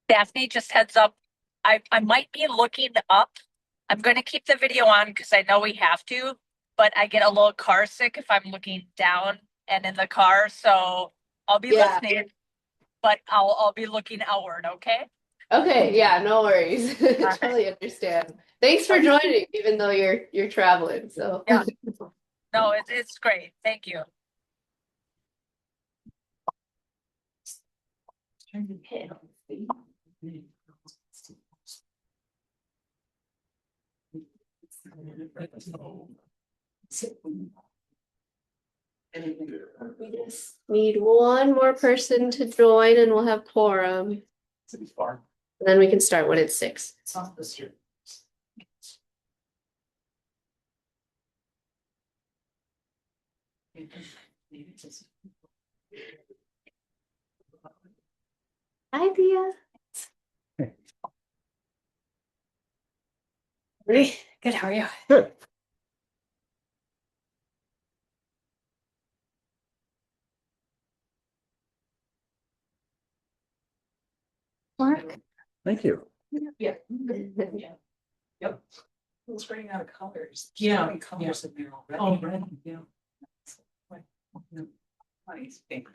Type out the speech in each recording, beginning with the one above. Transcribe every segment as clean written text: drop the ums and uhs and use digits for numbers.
Daphne, just heads up. I might be looking up. I'm going to keep the video on because I know we have to, but I get a little car sick if I'm looking down and in the car. So I'll be Yeah. listening, but I'll be looking outward, okay? Okay, yeah, no worries. All right. Totally understand. Thanks for Okay. joining, even though you're traveling. So Yeah. No, it's great. Thank you. we just need one more person to join and we'll have quorum. And then we can start when it's 6. Hi, Dia. Hey, good. How are you? Good. Mark? Thank you. Yeah. Yep. It's running out of colors. Yeah. Colors in there already. Oh, red, yeah. Nice pink.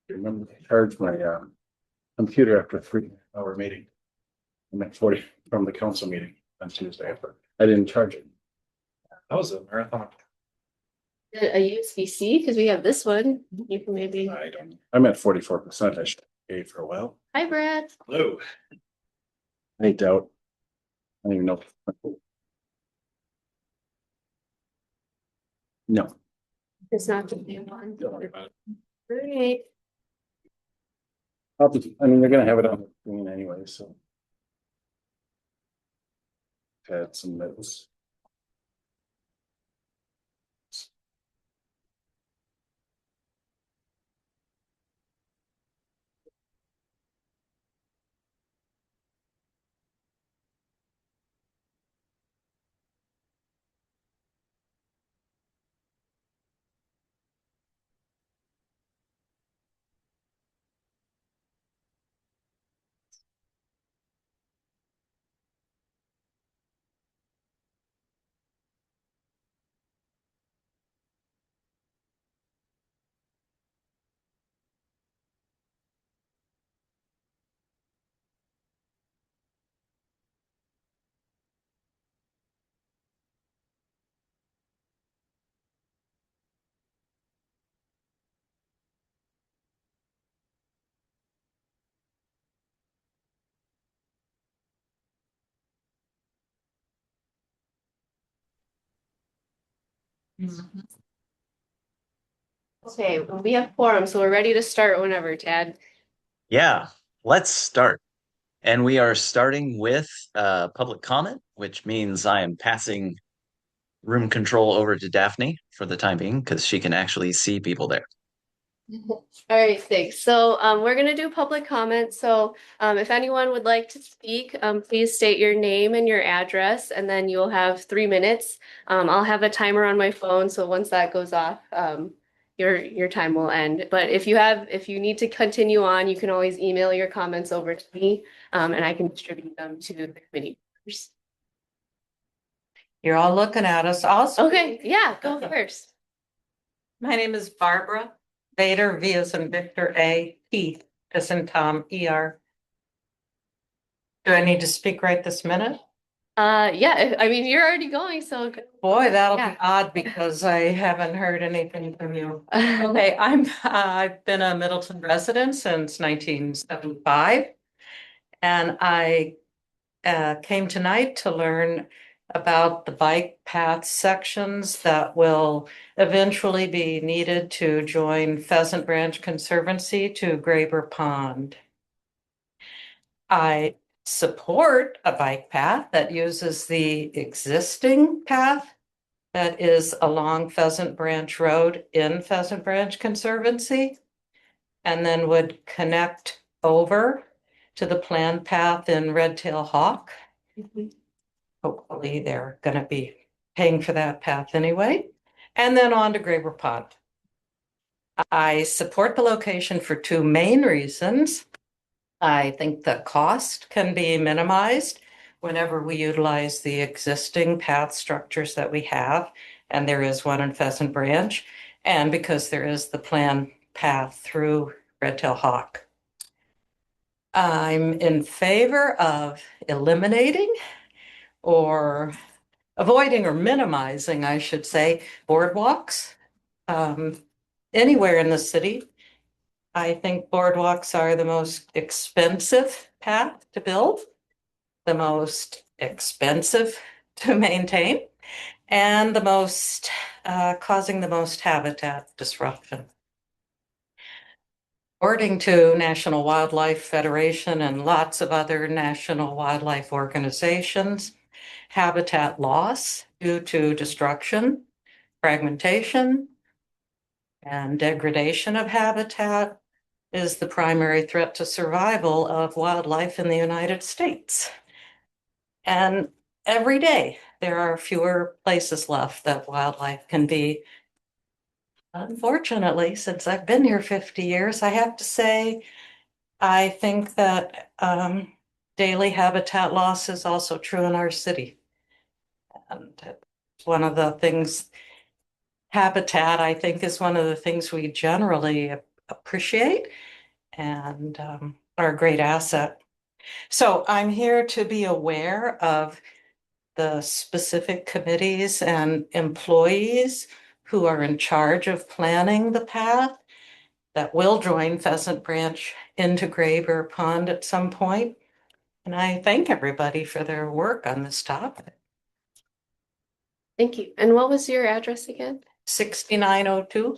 Remember to charge my computer after a 3-hour meeting. I meant 40 from the council meeting on Tuesday. I didn't charge it. That was a marathon. A USB-C because we have this one. You can maybe. I don't. I'm at 44%. I should pay for a while. Hi, Brad. Hello. I doubt. I don't even know. No. It's not the new one. Don't worry about it. Great. I mean, they're gonna have it on the screen anyway, so. Had some notes. Okay, well, we have quorum, so we're ready to start whenever, Tad. Yeah, let's start. And we are starting with public comment, which means I am passing room control over to Daphne for the time being because she can actually see people there. All right, thanks. So we're going to do public comment. So if anyone would like to speak, please state your name and your address, and then you'll have 3 minutes. I'll have a timer on my phone, so once that goes off, your time will end. But if you need to continue on, you can always email your comments over to me, and I can distribute them to the committee members. You're all looking at us also. Okay, yeah, go first. My name is Barbara Vader, V as in Victor, A, T as in Tom, ER. Do I need to speak right this minute? Yeah, I mean, you're already going, so. Boy, that'll Yeah. be odd because I haven't heard anything from you. Okay, I've been a Middleton resident since 1975. And I came tonight to learn about the bike path sections that will eventually be needed to join Pheasant Branch Conservancy to Graber Pond. I support a bike path that uses the existing path that is along Pheasant Branch Road in Pheasant Branch Conservancy, and then would connect over to the planned path in Red Tail Hawk. Hopefully they're going to be paying for that path anyway. And then on to Graber Pond. I support the location for 2 main reasons. I think the cost can be minimized whenever we utilize the existing path structures that we have, and there is one in Pheasant Branch, and because there is the planned path through Red Tail Hawk. I'm in favor of eliminating or avoiding or minimizing, I should say, boardwalks anywhere in the city. I think boardwalks are the most expensive path to build, the most expensive to maintain, and the most causing the most habitat disruption. According to National Wildlife Federation and lots of other national wildlife organizations, habitat loss due to destruction, fragmentation, and degradation of habitat is the primary threat to survival of wildlife in the United States. And every day there are fewer places left that wildlife can be. Unfortunately, since I've been here 50 years, I have to say, I think that daily habitat loss is also true in our city. And it's one of the things, habitat, I think, is one of the things we generally appreciate and are a great asset. So I'm here to be aware of the specific committees and employees who are in charge of planning the path that will join Pheasant Branch into Gray Bear Pond at some point. And I thank everybody for their work on this topic. Thank you. And what was your address again? 6902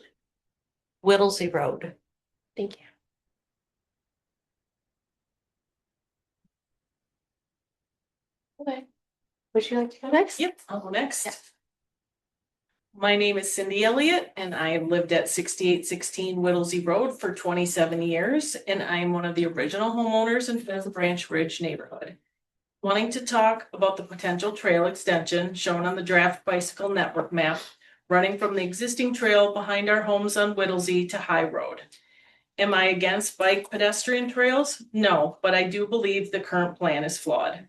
Whittlesey Road. Thank you. Okay. Would you like to go next? Yep, I'll go next. Yeah. My name is Cindy Elliott, and I have lived at 6816 Whittlesey Road for 27 years, and I am one of the original homeowners in Pheasant Branch Ridge neighborhood. Wanting to talk about the potential trail extension shown on the draft bicycle network map, running from the existing trail behind our homes on Whittlesey to High Road. Am I against bike pedestrian trails? No, but I do believe the current plan is flawed.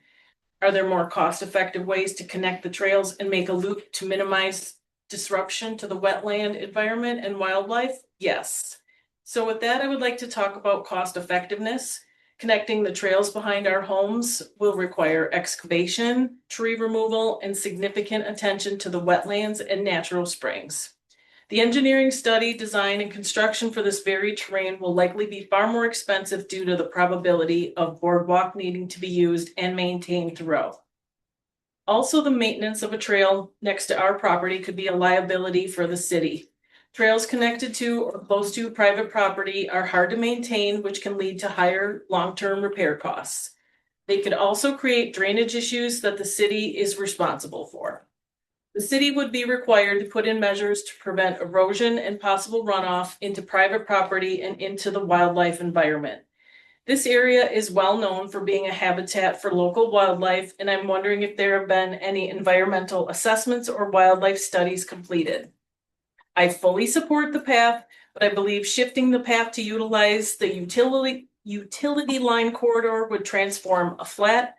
Are there more cost-effective ways to connect the trails and make a loop to minimize disruption to the wetland environment and wildlife? Yes. So with that, I would like to talk about cost effectiveness. Connecting the trails behind our homes will require excavation, tree removal, and significant attention to the wetlands and natural springs. The engineering study, design, and construction for this very terrain will likely be far more expensive due to the probability of boardwalk needing to be used and maintained throughout. Also, the maintenance of a trail next to our property could be a liability for the city. Trails connected to or close to private property are hard to maintain, which can lead to higher long-term repair costs. They could also create drainage issues that the city is responsible for. The city would be required to put in measures to prevent erosion and possible runoff into private property and into the wildlife environment. This area is well known for being a habitat for local wildlife, and I'm wondering if there have been any environmental assessments or wildlife studies completed. I fully support the path, but I believe shifting the path to utilize the utility line corridor would transform a flat,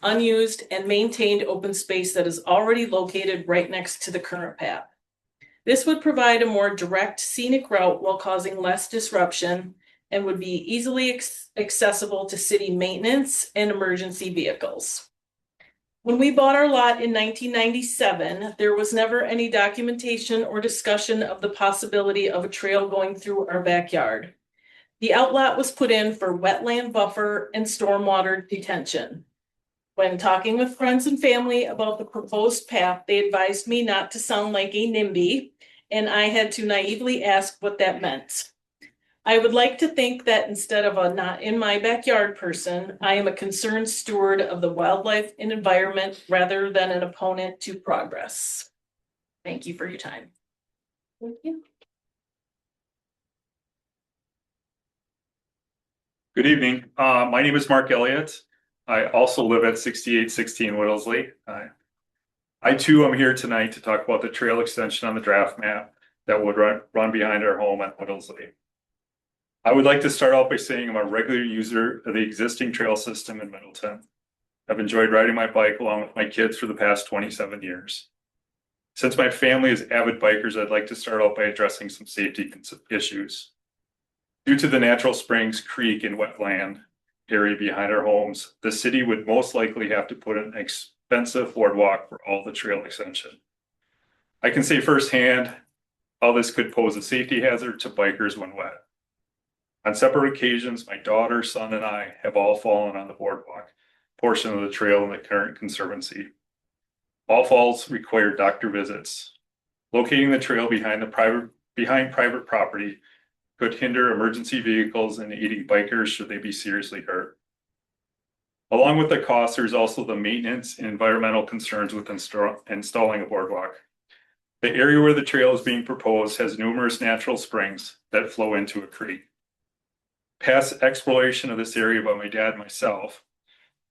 unused, and maintained open space that is already located right next to the current path. This would provide a more direct scenic route while causing less disruption and would be easily accessible to city maintenance and emergency vehicles. When we bought our lot in 1997, there was never any documentation or discussion of the possibility of a trail going through our backyard. The outlet was put in for wetland buffer and stormwater detention. When talking with friends and family about the proposed path, they advised me not to sound like a NIMBY, and I had to naively ask what that meant. I would like to think that instead of a not in my backyard person, I am a concerned steward of the wildlife and environment rather than an opponent to progress. Thank you for your time. Thank you. Good evening. My name is Mark Elliott. I also live at 6816 Whittlesey. I too am here tonight to talk about the trail extension on the draft map that would run behind our home at Whittlesey. I would like to start out by saying I'm a regular user of the existing trail system in Middleton. I've enjoyed riding my bike along with my kids for the past 27 years. Since my family is avid bikers, I'd like to start out by addressing some safety issues. Due to the natural springs, creek, and wetland area behind our homes, the city would most likely have to put in an expensive boardwalk for all the trail extension. I can say firsthand how this could pose a safety hazard to bikers when wet. On separate occasions, my daughter, son, and I have all fallen on the boardwalk portion of the trail in the current conservancy. All falls require doctor visits. Locating the trail behind private property could hinder emergency vehicles and aiding bikers should they be seriously hurt. Along with the cost, there's also the maintenance and environmental concerns with installing a boardwalk. The area where the trail is being proposed has numerous natural springs that flow into a creek. Past exploration of this area by my dad and myself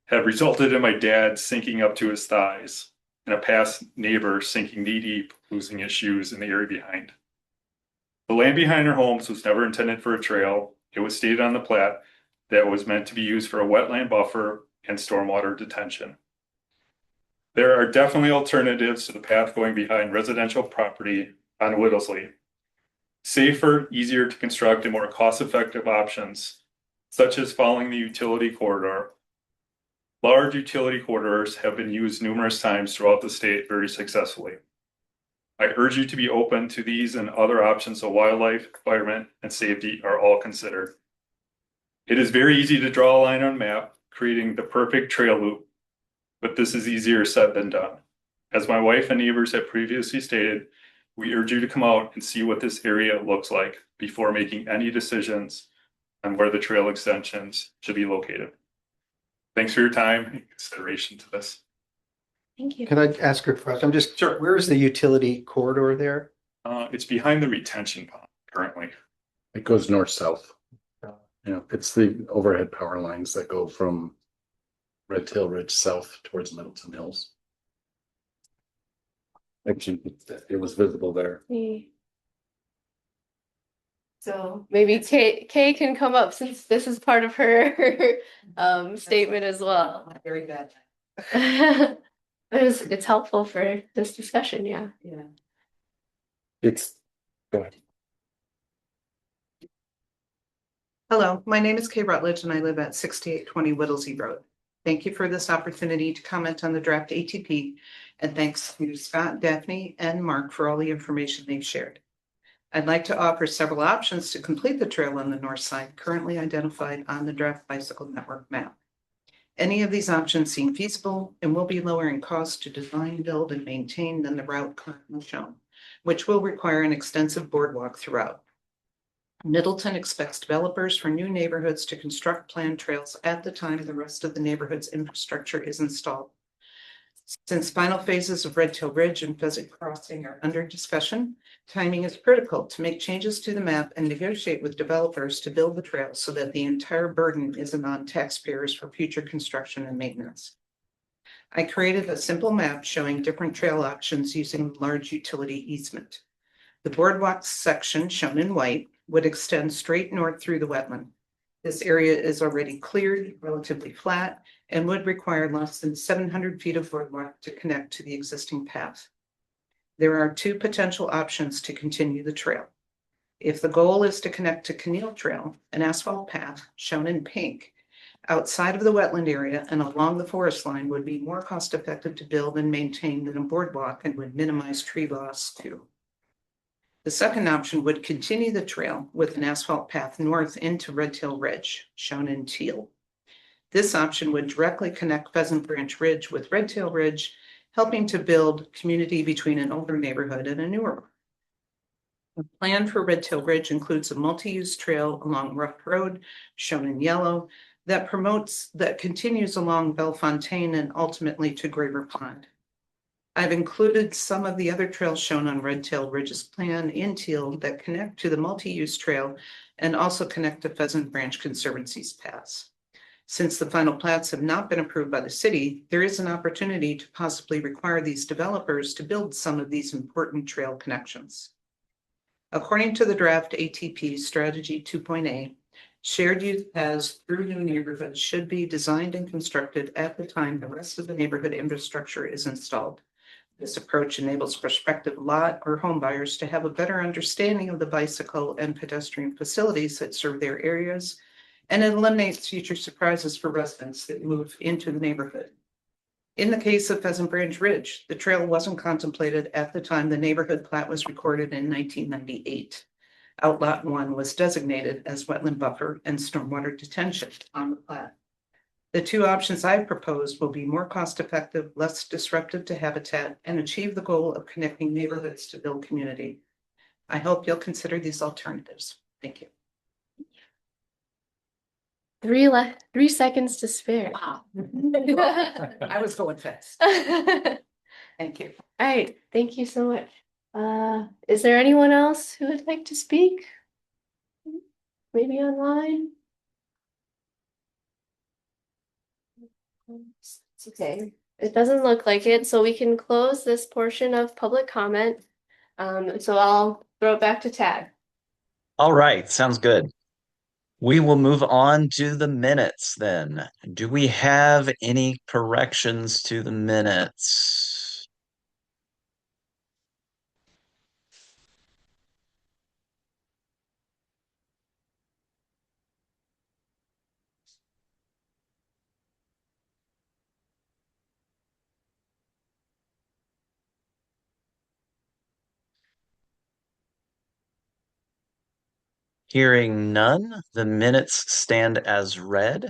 have resulted in my dad sinking up to his thighs and a past neighbor sinking knee deep, losing his shoes in the area behind. The land behind our homes was never intended for a trail. It was stated on the plat that it was meant to be used for a wetland buffer and stormwater detention. There are definitely alternatives to the path going behind residential property on Whittlesley. Safer, easier to construct, and more cost-effective options, such as following the utility corridor. Large utility corridors have been used numerous times throughout the state very successfully. I urge you to be open to these and other options so wildlife, environment, and safety are all considered. It is very easy to draw a line on a map, creating the perfect trail loop, but this is easier said than done. As my wife and neighbors have previously stated, we urge you to come out and see what this area looks like before making any decisions on where the trail extensions should be located. Thanks for your time and consideration to this. Thank you. Can I ask a question? I'm just, Sure. where is the utility corridor there? It's behind the retention pond currently. It goes north-south. It's the overhead power lines that go from Red Tail Ridge south towards Middleton Hills. Actually, it was visible there. So maybe Kay can come up since this is part of her statement as well. Very bad. It's helpful for this discussion, yeah. Yeah. Go ahead. Hello, my name is Kay Rutledge and I live at 6820 Whittlesey Road. Thank you for this opportunity to comment on the draft ATP, and thanks to Scott, Daphne, and Mark for all the information they've shared. I'd like to offer several options to complete the trail on the north side currently identified on the draft bicycle network map. Any of these options seem feasible and will be lower in cost to design, build, and maintain than the route currently shown, which will require an extensive boardwalk throughout. Middleton expects developers for new neighborhoods to construct planned trails at the time the rest of the neighborhood's infrastructure is installed. Since final phases of Red Tail Ridge and Pheasant Crossing are under discussion, timing is critical to make changes to the map and negotiate with developers to build the trail so that the entire burden isn't on taxpayers for future construction and maintenance. I created a simple map showing different trail options using large utility easement. The boardwalk section, shown in white, would extend straight north through the wetland. This area is already cleared, relatively flat, and would require less than 700 feet of boardwalk to connect to the existing path. There are two potential options to continue the trail. If the goal is to connect to Keneal Trail, an asphalt path shown in pink, outside of the wetland area and along the forest line would be more cost effective to build and maintain than a boardwalk and would minimize tree loss too. The second option would continue the trail with an asphalt path north into Red Tail Ridge, shown in teal. This option would directly connect Pheasant Branch Ridge with Red Tail Ridge, helping to build community between an older neighborhood and a newer one. The plan for Red Tail Ridge includes a multi-use trail along Rough Road, shown in yellow, that continues along Bellefontaine and ultimately to Graver Pond. I've included some of the other trails shown on Red Tail Ridge's plan in teal that connect to the multi-use trail and also connect to Pheasant Branch Conservancy's paths. Since the final plats have not been approved by the city, there is an opportunity to possibly require these developers to build some of these important trail connections. According to the draft ATP Strategy 2.A, Shared use paths through new neighborhoods should be designed and constructed at the time the rest of the neighborhood infrastructure is installed. This approach enables prospective lot or home buyers to have a better understanding of the bicycle and pedestrian facilities that serve their areas, and it eliminates future surprises for residents that move into the neighborhood. In the case of Pheasant Branch Ridge, the trail wasn't contemplated at the time the neighborhood plat was recorded in 1998. Outlot 1 was designated as wetland buffer and stormwater detention on the plat. The two options I've proposed will be more cost-effective, less disruptive to habitat, and achieve the goal of connecting neighborhoods to build community. I hope you'll consider these alternatives. Thank you. 3 seconds to spare. Wow. All I was going fast. Thank you. right, thank you so much. Is there anyone else who would like to speak? Maybe online? It's okay. It doesn't look like it, so we can close this portion of public comment. So I'll throw it back to Tad. All right, sounds good. We will move on to the minutes then. Do we have any corrections to the minutes? Hearing none, the minutes stand as read.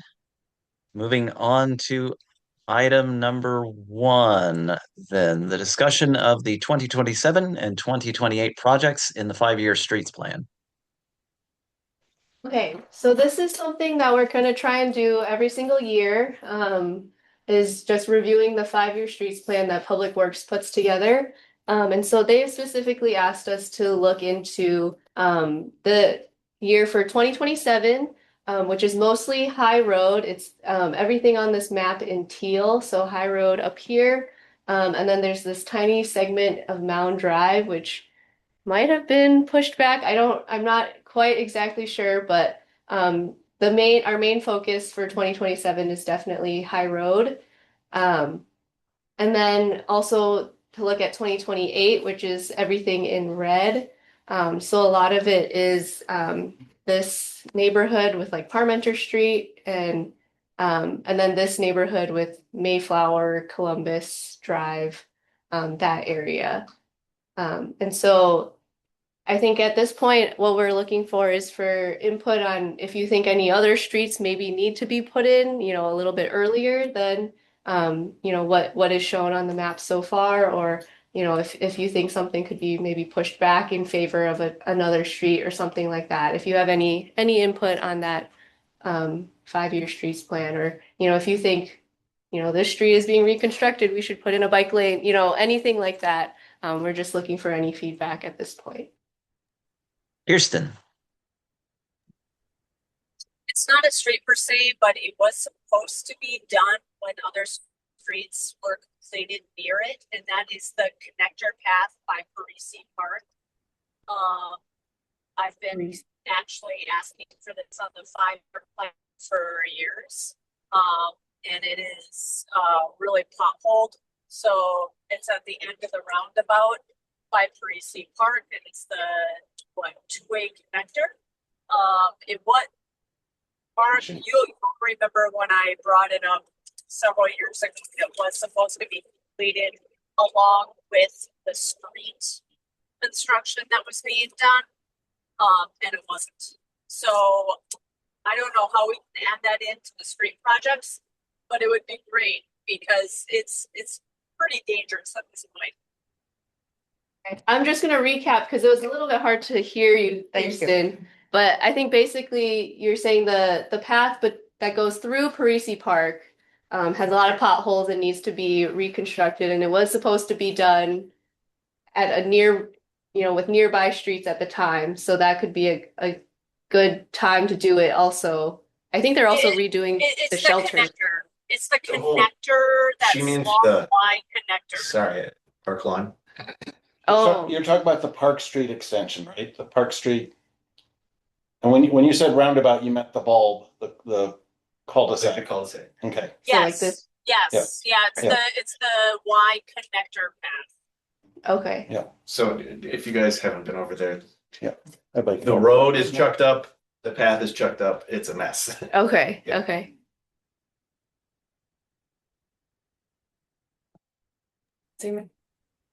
Moving on to item number 1, then the discussion of the 2027 and 2028 projects in the 5-year streets plan. Okay, so this is something that we're gonna try and do every single year, is just reviewing the 5-year streets plan that Public Works puts together. And so they've specifically asked us to look into the year for 2027, which is mostly High Road. It's everything on this map in teal, so High Road up here. And then there's this tiny segment of Mound Drive, which might have been pushed back. I'm not quite exactly sure, but our main focus for 2027 is definitely High Road. And then also to look at 2028, which is everything in red. So a lot of it is this neighborhood with like Parmenter Street and then this neighborhood with Mayflower, Columbus Drive, that area. And so I think at this point, what we're looking for is for input on if you think any other streets maybe need to be put in, a little bit earlier than, what is shown on the map so far, or, if you think something could be maybe pushed back in favor of another street or something like that. If you have any input on that 5-year streets plan, or, if you think, this street is being reconstructed, we should put in a bike lane, anything like that. We're just looking for any feedback at this point. Kirsten. It's not a street per se, but it was supposed to be done when other streets were completed near it, and that is the connector path by Parisi Park. I've been actually asking for this on the 5-year plan for years. And it is really potholed. So it's at the end of the roundabout by Parisi Park, and it's the two-way connector. Mark, you'll remember when I brought it up several years ago, it was supposed to be completed along with the street construction that was being done. And it wasn't. So I don't know how we can add that into the street projects, but it would be great because it's pretty dangerous at this point. I'm just going to recap because it was a little bit hard to hear you, Houston. But I think basically you're saying the path that goes through Parisi Park has a lot of potholes and needs to be reconstructed. And it was supposed to be done at with nearby streets at the time. So that could be a good time to do it also. I think they're also redoing the shelter. Connector. It's the connector, that She means small the- line connector. Sorry, Park Lawn. Oh, You're talking about the Park Street extension, right? The Park Street And when you said roundabout, you meant the bulb, the cul-de-sac. cul-de-sac. Okay, So like this, Yes, yeah, it's the Y connector path. okay. yeah. So if you guys haven't been over there, I'd like. the road is chucked up, the path is chucked up, it's a mess. Okay, Yeah. okay.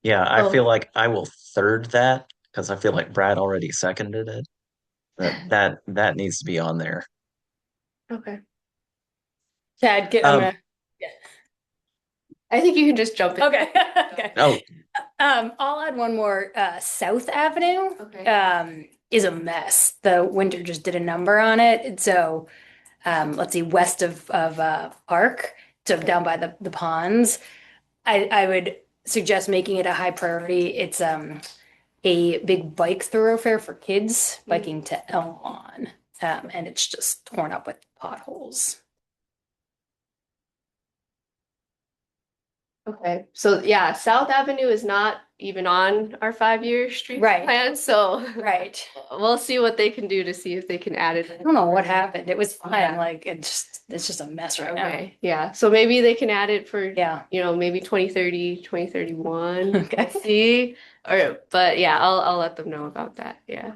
Yeah, I Oh. feel like I will third that because I feel like Brad already seconded it. That needs to be on there. Okay. Chad, Um, gonna. I think you can just jump in. Okay. Okay. Oh, I'll add one more. South Avenue, Okay. is a mess. The winter just did a number on it. And so, let's see, west of Park, so down by the ponds. I would suggest making it a high priority. It's a big bike thoroughfare for kids biking to Elmon. And it's just torn up with potholes. Okay, so yeah, South Avenue is not even on our 5-year street Right. plan, so Right. we'll see what they can do to see if they can add it. I don't know what happened. It was fine. Like it's just a mess right now. Okay, yeah, so maybe they can add it for, Yeah. maybe 2030, 2031. Okay. We'll see. But yeah, I'll let them know about that, yeah.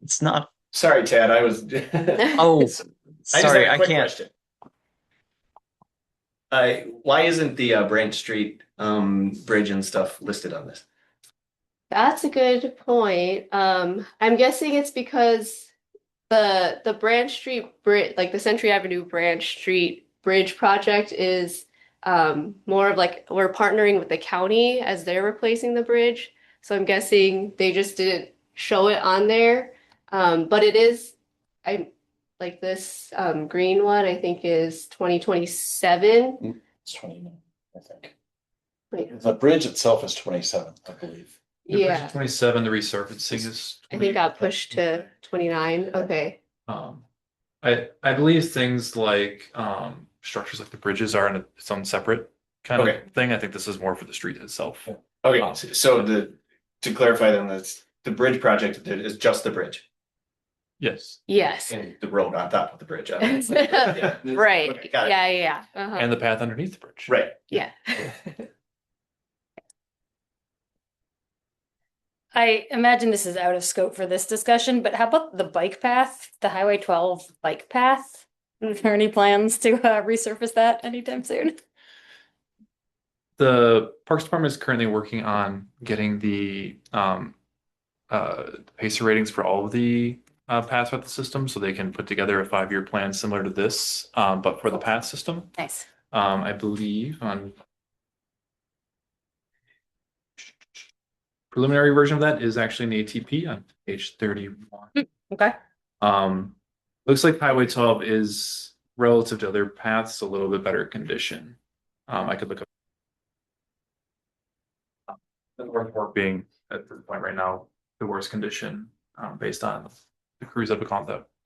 it's not. Sorry, Chad, I was. Oh, I just sorry, had a I quick can't. question. Why isn't the Branch Street bridge and stuff listed on this? That's a good point. I'm guessing it's because the Branch Street bridge, like the Century Avenue Branch Street Bridge project is more of like we're partnering with the county as they're replacing the bridge. So I'm guessing they just didn't show it on there. But it is, I like this green one, I think is 2027. It's 29, I think. The bridge itself is 27, I believe. Yeah, 27, the resurfacing is. I think got pushed to 29. Okay. I believe things like structures like the bridges are in its own separate kind Okay. of thing. I think this is more for the street itself. Okay, so to clarify then, that's the bridge project is just the bridge Yes. Yes. and the road on top of the bridge. Obviously. Yeah. Right. Okay, got it. Yeah. Uh-huh. And the path underneath the bridge. Right. Yeah. I imagine this is out of scope for this discussion, but how about the bike path, the Highway 12 bike path? Are there any plans to resurface that anytime soon? The Parks Department is currently working on getting the pacer ratings for all of the paths with the system, so they can put together a 5-year plan similar to this, but for the path system. Nice. I believe on preliminary version of that is actually in the ATP on page 31. Okay. Looks like Highway 12 is relative to other paths a little bit better condition. I could look up the North Fork being at the point right now the worst condition, based on the crews that have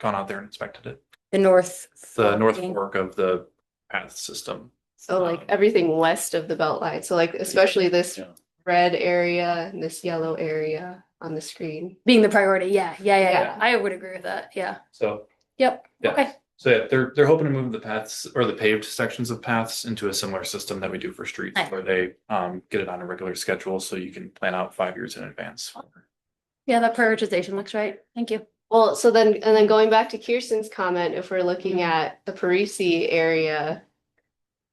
gone out there and inspected it. The North. The North Forking. Fork of the path system. So like everything west of the belt line. So like especially this Yeah. red area and this yellow area on the screen. Being the priority. Yeah. Yeah. I would agree with that. Yeah. So Yep. yeah. Okay. So yeah, they're hoping to move the paths or the paved sections of paths into a similar system that we do for streets, Nice. where they get it on a regular schedule, so you can plan out 5 years in advance. Yeah, that prioritization looks right. Thank you. Well, so then going back to Kirsten's comment, if we're looking at the Parisi area,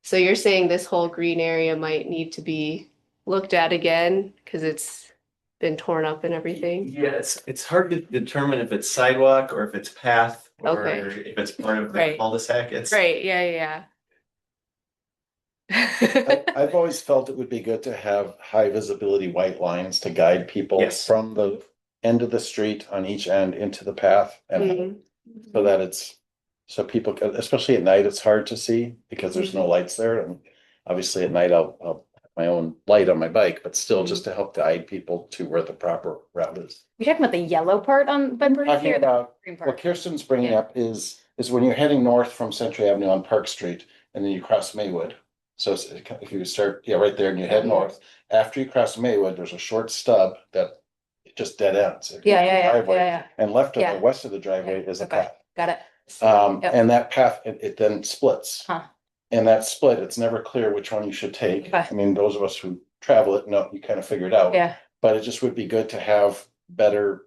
so you're saying this whole green area might need to be looked at again because it's been torn up and everything. Yeah, it's hard to determine if it's sidewalk or if it's path or Okay. if it's part of the Right. cul-de-sac. It's Right, yeah. I've always felt it would be good to have high visibility white lines to guide people Yes. from the end of the street on each end into the path, and Mhm. so that so people can, especially at night, it's hard to see because there's no lights there, and obviously at night I'll have my own light on my bike, but still just to help guide people to where the proper route is. You're talking about the yellow part on Bedford Talking or the about green what part? Kirsten's bringing up is when you're heading north from Century Avenue on Park Street and then you cross Maywood. So if you start, right there and you head north, after you cross Maywood, there's a short stub that it just dead ends. It Yeah, goes to the yeah, yeah, driveway, yeah, yeah. And left of Yeah. or west of the driveway is a Okay, path. got it. Yep. And that path, it then splits. Huh. And that split, it's never clear which one you should take. Okay. I mean, those of us who travel it, know, you kind of figure it out. Yeah. But it just would be good to have better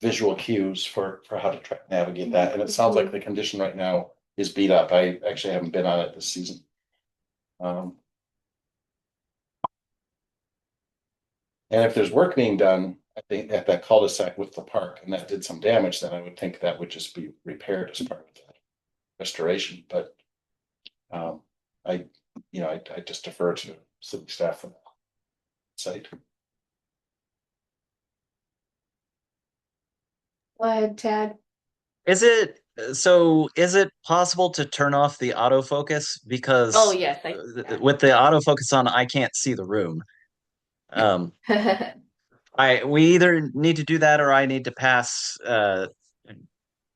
visual cues for how to navigate that. And it sounds like the condition right now is beat up. I actually haven't been on it this season. And if there's work being done, I think at that cul-de-sac with the park and that did some damage, then I would think that would just be repaired as part of the restoration. But I just defer to city staff on that site. Go ahead, Tad. Is it possible to turn off the autofocus? Because Oh, yes. with the autofocus on, I can't see the room. We either need to do that or I need to pass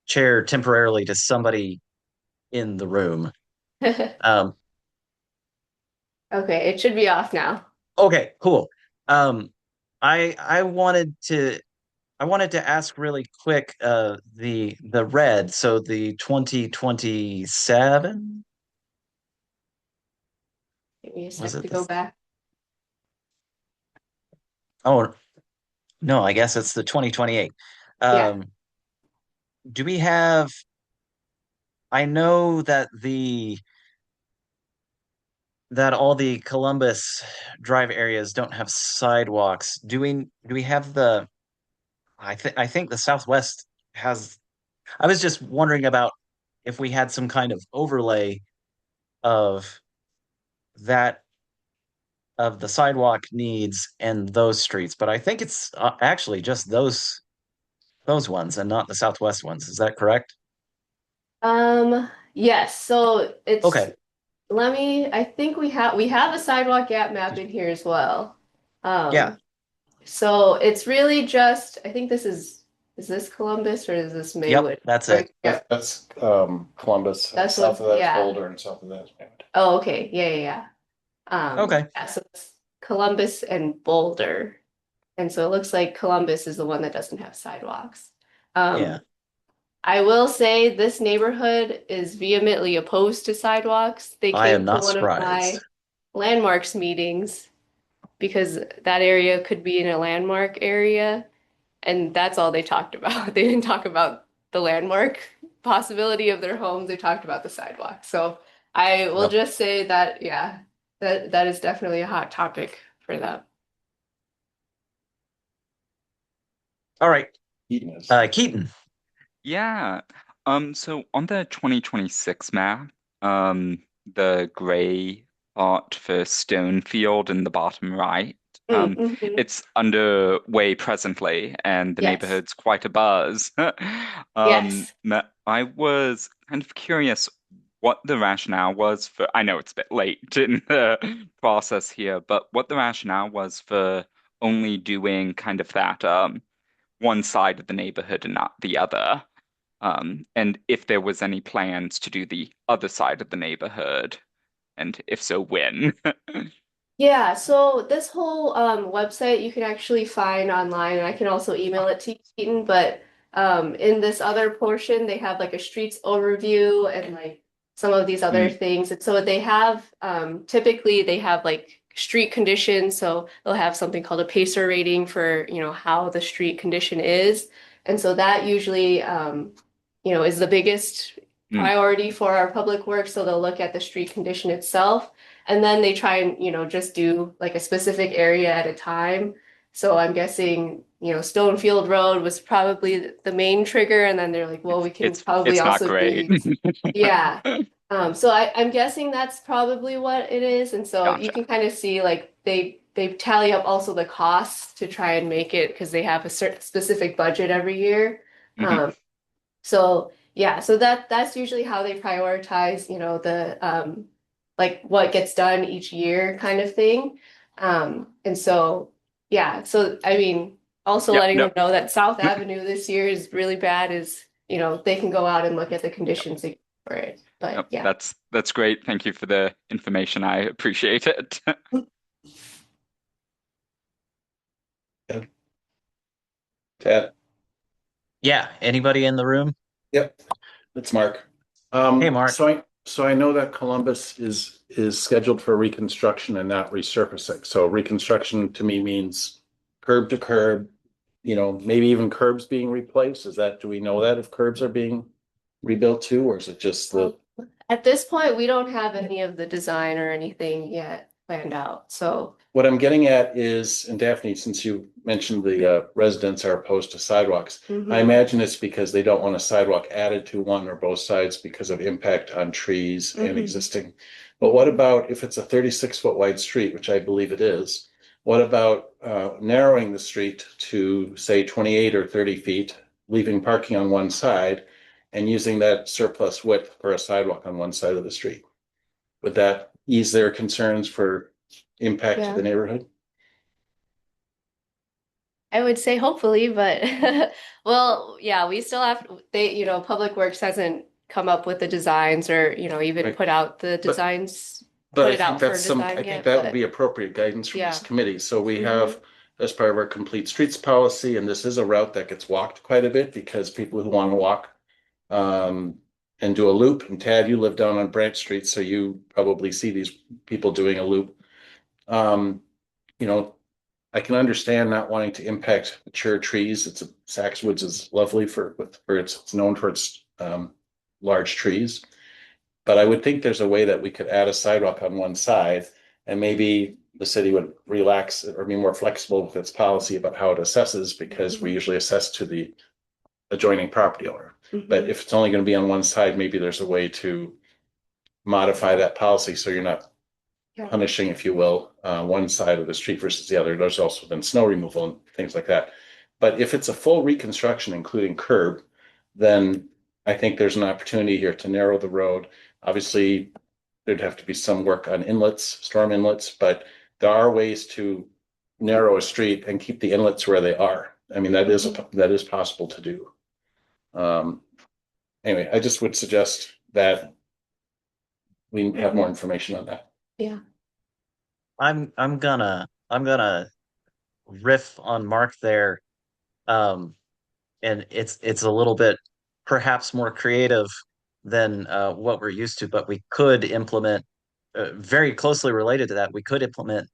chair temporarily to somebody in the room. Okay, it should be off now. Okay, cool. I wanted to ask really quick the red, so the 2027, Give me a was sec it to this? go back. Oh no, I guess it's the 2028. Yeah. Do we have, I know that all the Columbus Drive areas don't have sidewalks. Do we have I think the Southwest has. I was just wondering about if we had some kind of overlay of that of the sidewalk needs and those streets, but I think it's actually just those ones and not the Southwest ones. Is that correct? Yes, so Okay. I think we have a sidewalk gap map in here as well. Yeah. So it's really just, I think is this Columbus or is this Maywood? Yep, that's it. Yep. That's Columbus. That's South what- of that's yeah. Boulder and south of that's Maywood. Oh, okay. Yeah. Okay. Yeah, so it's Columbus and Boulder. And so it looks like Columbus is the one that doesn't have sidewalks. Yeah. I will say this neighborhood is vehemently opposed to sidewalks. They I came am to not one of my surprised. landmarks meetings because that area could be in a landmark area, and that's all they talked about. They didn't talk about the landmark possibility of their homes. They talked about the sidewalk. So I will Yep. just say that, yeah, that is definitely a hot topic for them. All right. Keaton is. Keaton. Yeah. So on the 2026 map, the gray part for Stonefield in the bottom right, Mhm. it's underway presently, and the Yes. neighborhood's quite a buzz. Yes. I was kind of curious what the rationale was for, I know it's a bit late in the process here, but what the rationale was for only doing kind of that one side of the neighborhood and not the other. And if there was any plans to do the other side of the neighborhood, and if so, when? Yeah, so this whole website you can actually find online, and I can also email it to you, Keaton, but in this other portion, they have like a streets overview and like some of these other things. And so they have typically they have like street conditions, so they'll have something called a pacer rating for, how the street condition is. And so that usually is the biggest priority for our public works. So they'll look at the street condition itself. And then they try and, just do like a specific area at a time. So I'm guessing, Stonefield Road was probably the main trigger. And then they're like, well, we can probably it's not also great. do, yeah. So I'm guessing that's probably what it is. And so you Gotcha. can kind of see like they tally up also the costs to try and make it because they have a certain specific budget every year. So yeah, so that's usually how they prioritize, the like what gets done each year kind of thing. And so yeah, so I mean, also Yep, letting them nope. know that South Avenue this year is really bad is, they can go out and look at the conditions for it. But Yep, yeah. that's great. Thank you for the information. I appreciate it. Ted? Yeah, anybody in the room? Yep, it's Mark. Hey, Mark. So I know that Columbus is scheduled for reconstruction and not resurfacing. So reconstruction to me means curb to curb, maybe even curbs being replaced. Do we know that if curbs are being rebuilt too, or is it just the? At this point, we don't have any of the design or anything yet planned out, so. What I'm getting at is, and Daphne, since you mentioned the residents are opposed to sidewalks, Mhm. I imagine it's because they don't want a sidewalk added to one or both sides because of impact on trees and Mhm. existing. But what about if it's a 36-foot wide street, which I believe it is? What about narrowing the street to say 28 or 30 feet, leaving parking on one side and using that surplus width for a sidewalk on one side of the street? Would that ease their concerns for impact to Yeah. the neighborhood? I would say hopefully, but well, yeah, we still have, Public Works hasn't come up with the designs or, even Right. put out the designs, But put I it think out for that's I design think yet, that would but be appropriate guidance from this Yeah. committee. So we Mhm. have, as part of our complete streets policy, and this is a route that gets walked quite a bit because people who want to walk and do a loop. And Tad, you live down on Branch Street, so you probably see these people doing a loop. Um, you know, I can understand not wanting to impact mature trees. Saks Woods is lovely it's known for its large trees. But I would think there's a way that we could add a sidewalk on one side and maybe the city would relax or be more flexible with its policy about how it assesses because we usually assess to the adjoining property owner. But if it's only going to be on one side, maybe there's a way to modify that policy so you're not Yeah. punishing, if you will, one side of the street versus the other. There's also been snow removal and things like that. But if it's a full reconstruction, including curb, then I think there's an opportunity here to narrow the road. Obviously, there'd have to be some work on inlets, storm inlets, but there are ways to narrow a street and keep the inlets where they are. I mean, that is possible to do. Anyway, I just would suggest that we have more information on that. Yeah. I'm gonna riff on Mark there. And it's a little bit perhaps more creative than what we're used to, but we could implement very closely related to that. We could implement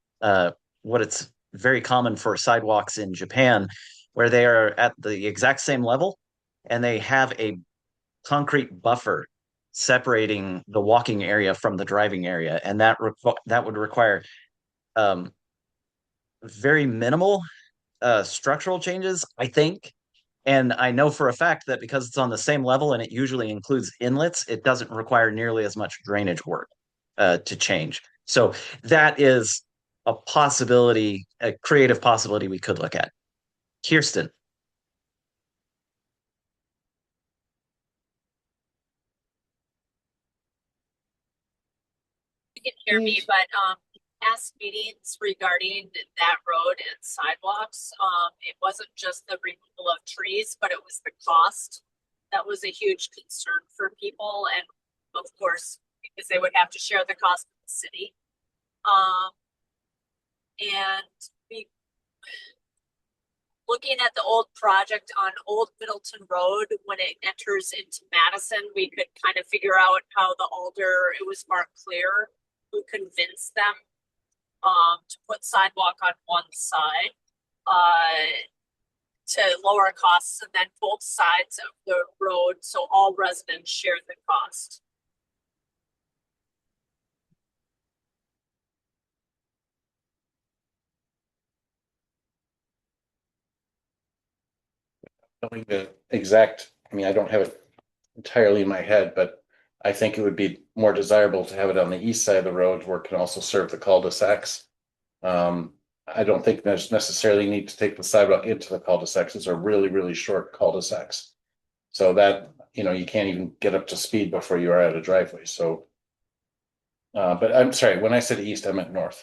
what it's very common for sidewalks in Japan, where they are at the exact same level and they have a concrete buffer separating the walking area from the driving area, and that would require um, very minimal structural changes, I think. And I know for a fact that because it's on the same level and it usually includes inlets, it doesn't require nearly as much drainage work to change. So that is a possibility, a creative possibility we could look at. Kirsten. You can hear me, but past meetings regarding that road and sidewalks, it wasn't just the removal of trees, but it was the cost. That was a huge concern for people, and of course, because they would have to share the cost with the city. And we looking at the old project on Old Middleton Road, when it enters into Madison, we could kind of figure out how the alder, it was marked clear, who convinced them to put sidewalk on one side to lower costs, and then both sides of the road so all residents share the cost. Knowing the exact, I don't have it entirely in my head, but I think it would be more desirable to have it on the east side of the road where it can also serve the cul-de-sacs. I don't think there's necessarily need to take the sidewalk into the cul-de-sacs. Those are really, really short cul-de-sacs. So that, you can't even get up to speed before you are at a driveway. So, but I'm sorry, when I said east, I meant north.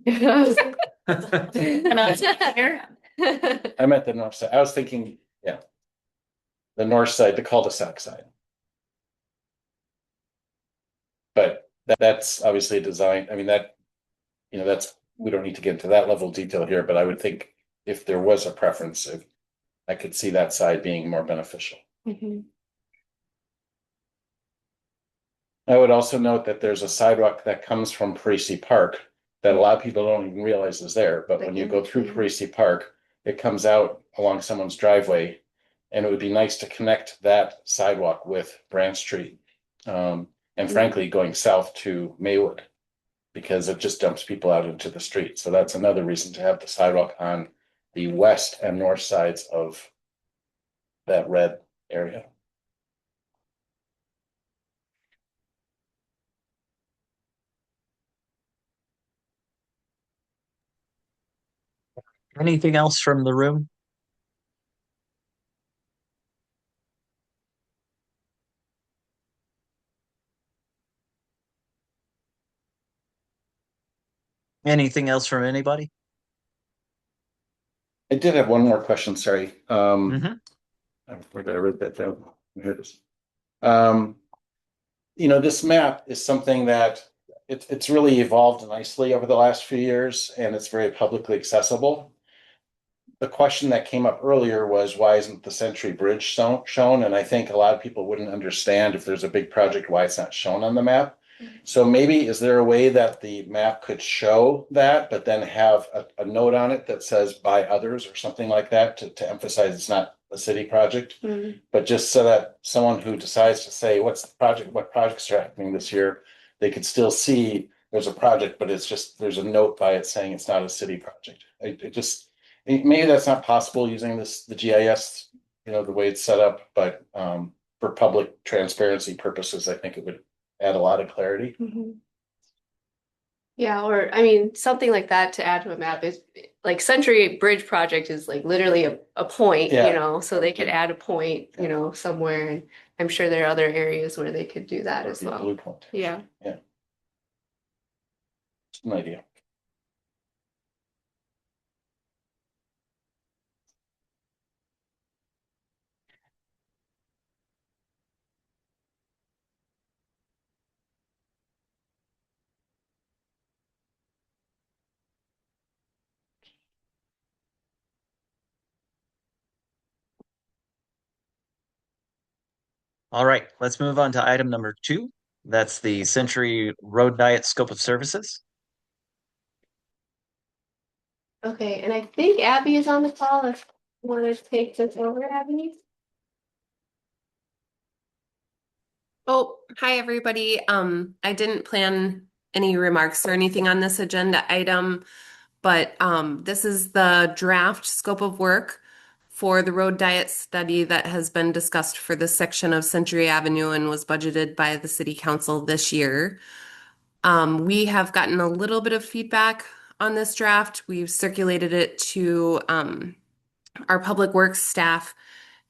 And I was here. I meant the north side. I was thinking, yeah, the north side, the cul-de-sac side. But that's obviously a design. We don't need to get into that level of detail here, but I would think if there was a preference, I could see that side being more beneficial. Mhm. I would also note that there's a sidewalk that comes from Parisi Park that a lot of people don't even realize is there, but when you go through Parisi Park, it comes out along someone's driveway. And it would be nice to connect that sidewalk with Branch Street. And frankly, going south to Maywood, because it just dumps people out into the street. So that's another reason to have the sidewalk on the west and north sides of that red area. Anything else from the room? Anything else from anybody? I did have one more question, sorry. Mhm. Where did I write that down? Here it is. This map is something that it's really evolved nicely over the last few years, and it's very publicly accessible. The question that came up earlier was, why isn't the Century Bridge shown? And I think a lot of people wouldn't understand if there's a big project, why it's not shown on the map. So maybe, is there a way that the map could show that, but then have a note on it that says by others or something like that to emphasize it's not a city project? Mhm. But just so that someone who decides to say, what's the project, what projects are happening this year, they could still see there's a project, but it's just, there's a note by it saying it's not a city project. Maybe that's not possible using the GIS, the way it's set up, but for public transparency purposes, I think it would add a lot of clarity. Mhm. Yeah, or I mean, something like that to add to a map is like Century Bridge project is like literally a point, Yeah. so they could add a point, somewhere. And I'm sure there are other areas where they could do that as Or a well. blue point. Yeah. Just an idea. All right, let's move on to item number 2. That's the Century Road Diet Scope of Services. Okay, and I think Abby is on the call. If you want to take this over, Abby. Oh, hi, everybody. I didn't plan any remarks or anything on this agenda item, but this is the draft scope of work for the road diet study that has been discussed for this section of Century Avenue and was budgeted by the city council this year. We have gotten a little bit of feedback on this draft. We've circulated it to our public works staff.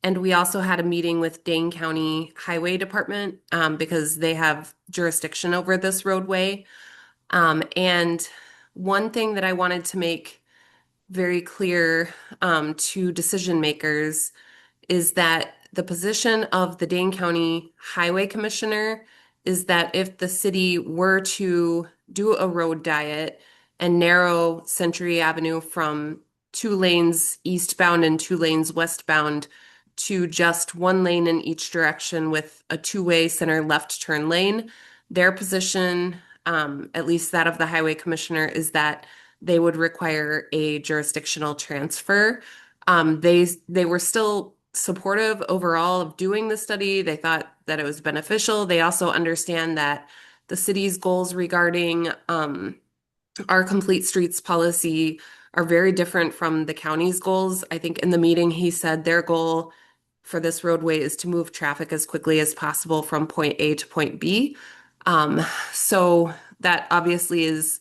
And we also had a meeting with Dane County Highway Department because they have jurisdiction over this roadway. And one thing that I wanted to make very clear to decision makers is that the position of the Dane County Highway Commissioner is that if the city were to do a road diet and narrow Century Avenue from 2 lanes eastbound and 2 lanes westbound to just 1 lane in each direction with a 2-way center left turn lane, their position, at least that of the highway commissioner, is that they would require a jurisdictional transfer. They were still supportive overall of doing the study. They thought that it was beneficial. They also understand that the city's goals regarding our complete streets policy are very different from the county's goals. I think in the meeting, he said their goal for this roadway is to move traffic as quickly as possible from point A to point B. So that obviously is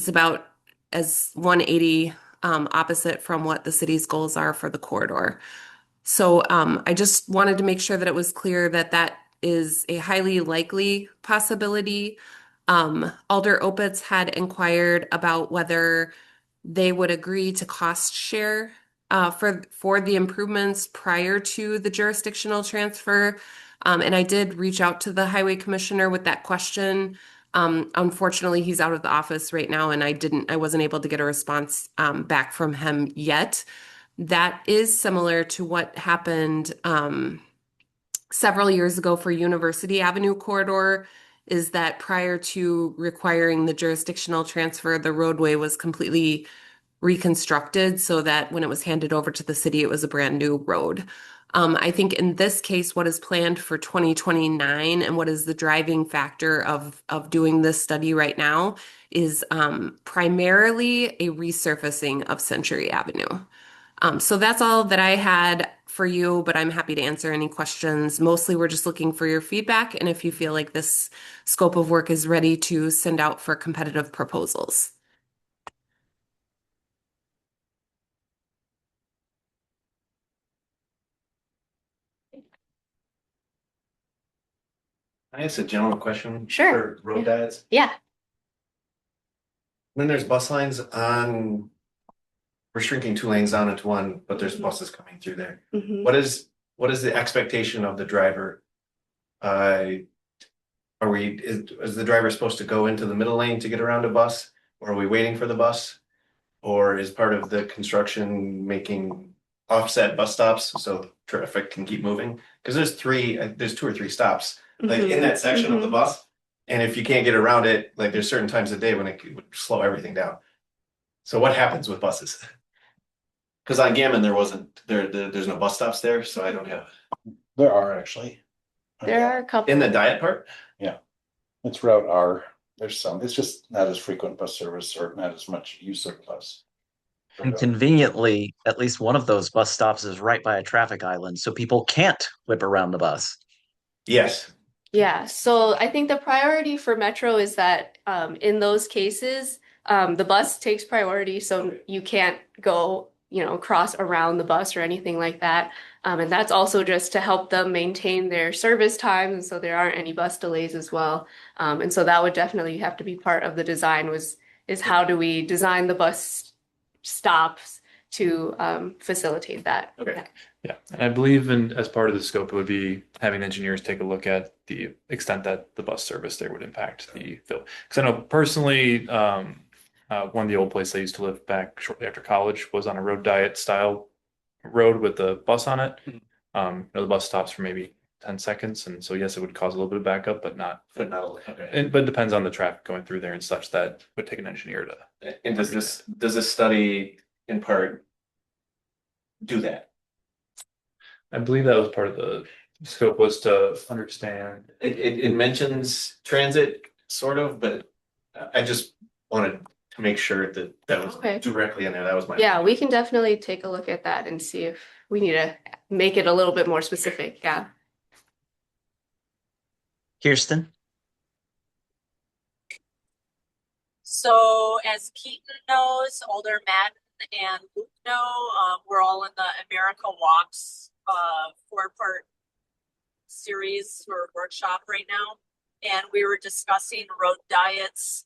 about as 180 opposite from what the city's goals are for the corridor. So I just wanted to make sure that it was clear that that is a highly likely possibility. Alder Opitz had inquired about whether they would agree to cost share for the improvements prior to the jurisdictional transfer. And I did reach out to the highway commissioner with that question. Unfortunately, he's out of the office right now, and I wasn't able to get a response back from him yet. That is similar to what happened several years ago for University Avenue corridor, is that prior to requiring the jurisdictional transfer, the roadway was completely reconstructed so that when it was handed over to the city, it was a brand new road. I think in this case, what is planned for 2029 and what is the driving factor of doing this study right now is primarily a resurfacing of Century Avenue. So that's all that I had for you, but I'm happy to answer any questions. Mostly, we're just looking for your feedback and if you feel like this scope of work is ready to send out for competitive proposals. I ask a general question? Sure. For road diets. Yeah. When there's bus lines on, we're shrinking 2 lanes down into one, but there's buses coming through there. Mhm. What is the expectation of the driver? Is the driver supposed to go into the middle lane to get around a bus? Or are we waiting for the bus? Or is part of the construction making offset bus stops so traffic can keep moving? Because there's 2 or 3 stops like in that section of the bus. And if you can't get around it, like there's certain times of day when it would slow everything down. So what happens with buses? Because on Gammon, there's no bus stops there, so I don't have. There are actually. There are a couple. In the diet part? Yeah, it's Route R. There's some, it's just not as frequent bus service or not as much use of bus. And conveniently, at least one of those bus stops is right by a traffic island, so people can't whip around the bus. Yes. Yeah, so I think the priority for Metro is that in those cases, the bus takes priority, so you can't go, cross around the bus or anything like that. And that's also just to help them maintain their service times, and so there aren't any bus delays as well. And so that would definitely have to be part of the design is how do we design the bus stops to facilitate that. Okay. Yeah, and I believe as part of the scope, it would be having engineers take a look at the extent that the bus service there would impact the fill. Because I know personally, one of the old places I used to live back shortly after college was on a road diet style road with the bus on it. The bus stops for maybe 10 seconds, and so yes, it would cause a little bit of backup, but not. Okay. But it depends on the traffic going through there and such that would take an engineer to. And does this study in part do that? I believe that was part of the scope, was to understand. It mentions transit sort of, but I just wanted to make sure that was Okay. directly in there. That was my. Yeah, we can definitely take a look at that and see if we need to make it a little bit more specific. Yeah. Kirsten? So as Keaton knows, older Matt and Luke know, we're all in the America Walks 4-part series or workshop right now. And we were discussing road diets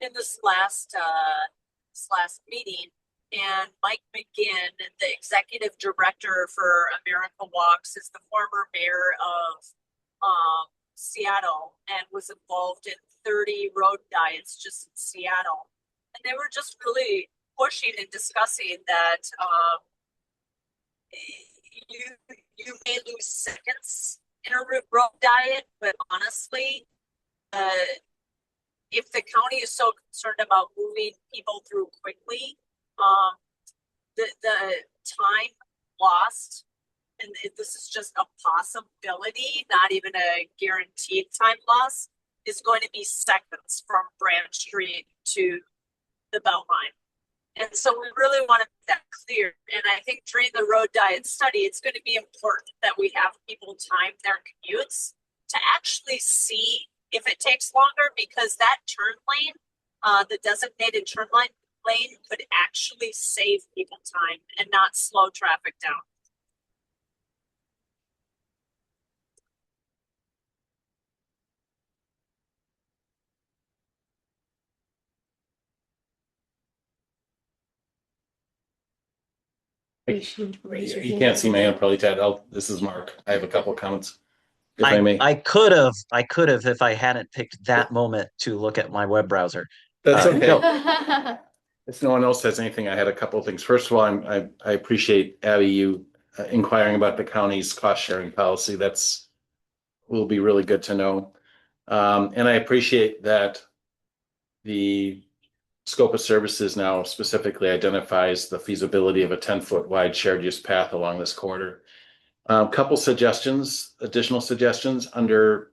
in this last meeting. And Mike McGinn, the executive director for America Walks, is the former mayor of Seattle and was involved in 30 road diets just in Seattle. And they were just really pushing and discussing that you may lose seconds in a road diet, but honestly, if the county is so concerned about moving people through quickly, the time lost, and this is just a possibility, not even a guaranteed time loss, is going to be seconds from Branch Street to the Beltline. And so we really want to make that clear. And I think during the road diet study, it's going to be important that we have people time their commutes to actually see if it takes longer, because that turn lane, the designated turn lane could actually save people time and not slow traffic down. You can't see my hand probably, Ted. This is Mark. I have a couple comments, if I may. I could have if I hadn't picked that moment to look at my web browser. That's okay. No, If no one else has anything, I had a couple of things. First of all, I appreciate Abby, you inquiring about the county's cost sharing policy. That's will be really good to know. And I appreciate that the scope of services now specifically identifies the feasibility of a 10-foot wide shared use path along this corridor. Couple suggestions, additional suggestions under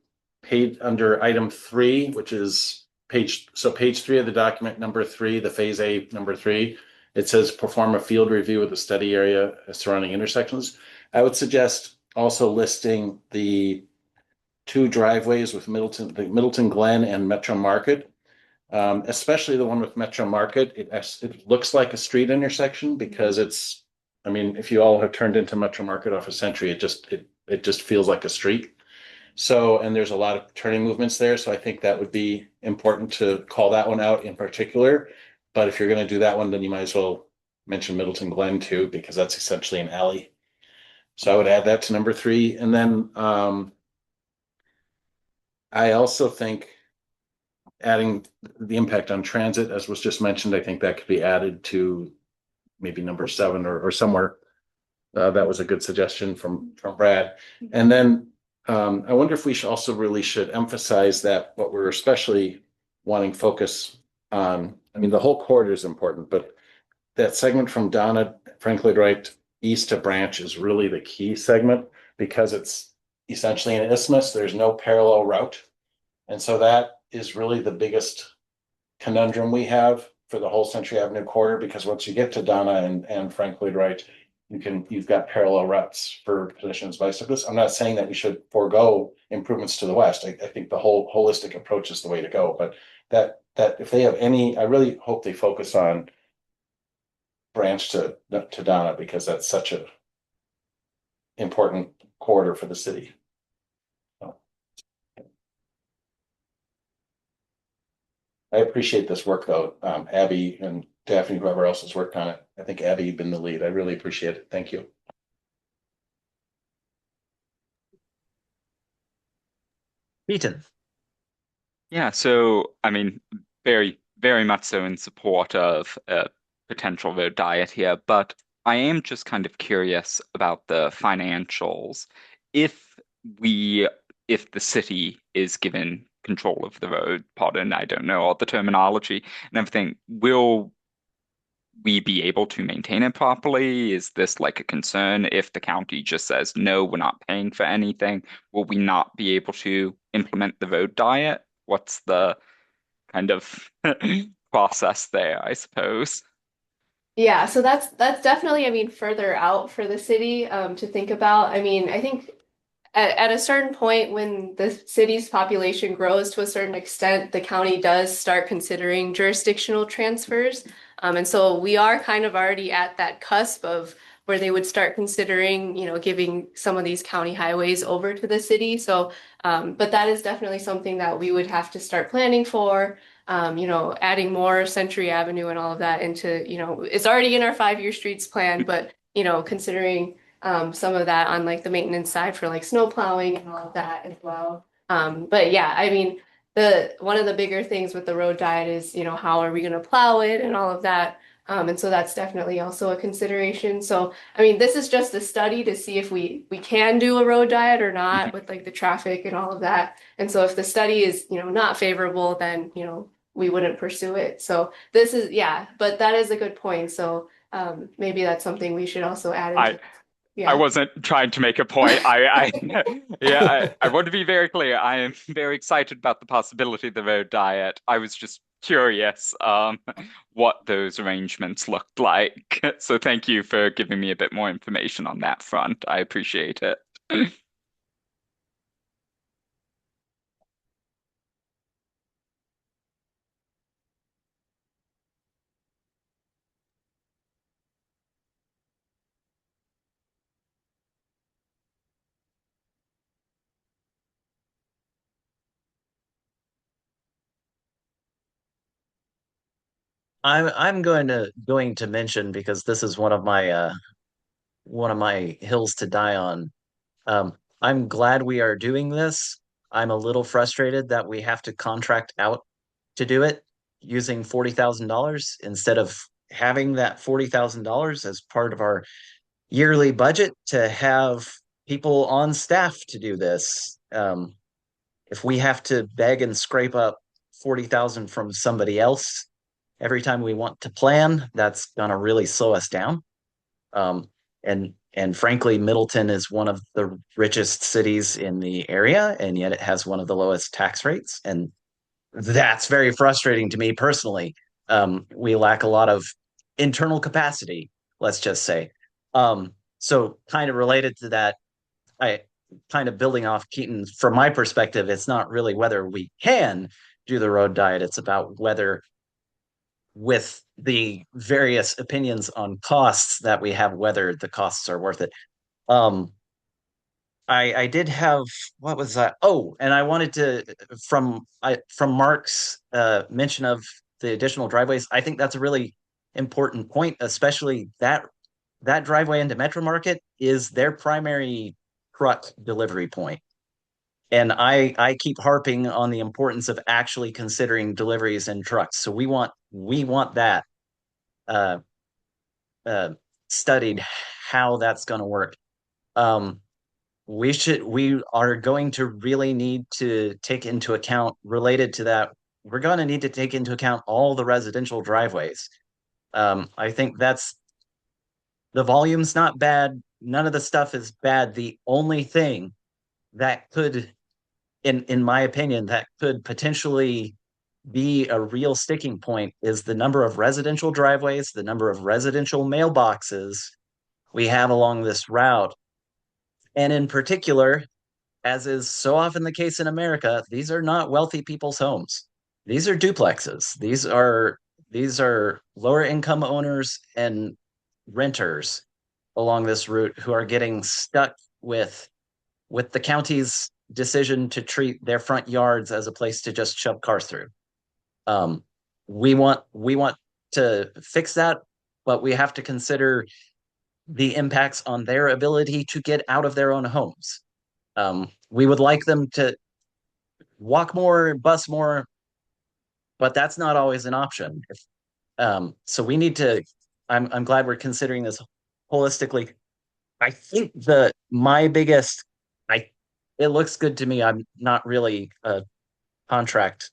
item 3, which is page 3 of the document, number 3, the phase A, number 3. It says perform a field review of the study area surrounding intersections. I would suggest also listing the 2 driveways with the Middleton Glen and Metro Market, especially the one with Metro Market. It looks like a street intersection because it's, I mean, if you all have turned into Metro Market off of Century, it just feels like a street. So, and there's a lot of turning movements there. So I think that would be important to call that one out in particular. But if you're going to do that one, then you might as well mention Middleton Glen too, because that's essentially an alley. So I would add that to number 3. And then I also think adding the impact on transit, as was just mentioned, I think that could be added to maybe number 7 or somewhere. That was a good suggestion from Brad. And then I wonder if we should also really should emphasize that what we're especially wanting focus on, I mean, the whole corridor is important, but that segment from Donna, Frank Lloyd Wright east to Branch is really the key segment because it's essentially an isthmus. There's no parallel route. And so that is really the biggest conundrum we have for the whole Century Avenue corridor, because once you get to Donna and Frank Lloyd Wright, you've got parallel routes for pedestrians, bicyclists. I'm not saying that we should forego improvements to the west. I think the whole holistic approach is the way to go, but that if they have any, I really hope they focus on Branch to Donna, because that's such a important corridor for the city. I appreciate this work though, Abby and Daphne, whoever else has worked on it. I think Abby, you've been the lead. I really appreciate it. Thank you. Beaton. Yeah, so I mean, very much so in support of a potential road diet here, but I am just kind of curious about the financials. If we, if the city is given control of the road, pardon, I don't know all the terminology and everything, will we be able to maintain it properly? Is this like a concern if the county just says, no, we're not paying for anything? Will we not be able to implement the road diet? What's the kind of process there, I suppose? Yeah, so that's definitely, I mean, further out for the city to think about. I mean, I think at a certain point when the city's population grows to a certain extent, the county does start considering jurisdictional transfers. And so we are kind of already at that cusp of where they would start considering, you know, giving some of these county highways over to the city. So, but that is definitely something that we would have to start planning for. You know, adding more Century Avenue and all of that into, you know, it's already in our 5-year streets plan, but, you know, considering some of that on like the maintenance side for like snow plowing and all of that as well. But yeah, I mean, the one of the bigger things with the road diet is, you know, how are we going to plow it and all of that. And so that's definitely also a consideration. So, I mean, this is just a study to see if we can do a road diet or not with like the traffic and all of that. And so if the study is, you know, not favorable, then, you know, we wouldn't pursue it. So this is, yeah, but that is a good point. So maybe that's something we should also add into. I Yeah. wasn't trying to make a point. Yeah, I want to be very clear. I am very excited about the possibility of the road diet. I was just curious, what those arrangements looked like. So thank you for giving me a bit more information on that front. I appreciate it. I'm going to mention, because this is one of my hills to die on. I'm glad we are doing this. I'm a little frustrated that we have to contract out to do it. using $40,000 instead of having that $40,000 as part of our yearly budget to have people on staff to do this. If we have to beg and scrape up 40,000 from somebody else every time we want to plan, that's gonna really slow us down. Um, and frankly, Middleton is one of the richest cities in the area, and yet it has one of the lowest tax rates. And that's very frustrating to me personally. We lack a lot of internal capacity, let's just say. So kind of related to that, I kind of building off Keaton, from my perspective, it's not really whether we can do the road diet, it's about whether, with the various opinions on costs that we have, whether the costs are worth it. Um, I did have, what was that? Oh, and I wanted to, from Mark's mention of the additional driveways, I think that's a really important point, especially that driveway into Metro Market is their primary truck delivery point. And I keep harping on the importance of actually considering deliveries in trucks. So we want that uh, uh, studied, how that's going to work. Um, we are going to really need to take into account, related to that, we're going to need to take into account all the residential driveways. I think the volume's not bad. None of the stuff is bad. The only thing that could, in my opinion, that could potentially be a real sticking point is the number of residential driveways, the number of residential mailboxes we have along this route. And in particular, as is so often the case in America, these are not wealthy people's homes. These are duplexes. These are lower income owners and renters along this route who are getting stuck with the county's decision to treat their front yards as a place to just shove cars through. Um, we want to fix that, but we have to consider the impacts on their ability to get out of their own homes. We would like them to walk more, bus more, but that's not always an option. So we need to. I'm glad we're considering this holistically. I think my biggest. I It looks good to me. I'm not really a contract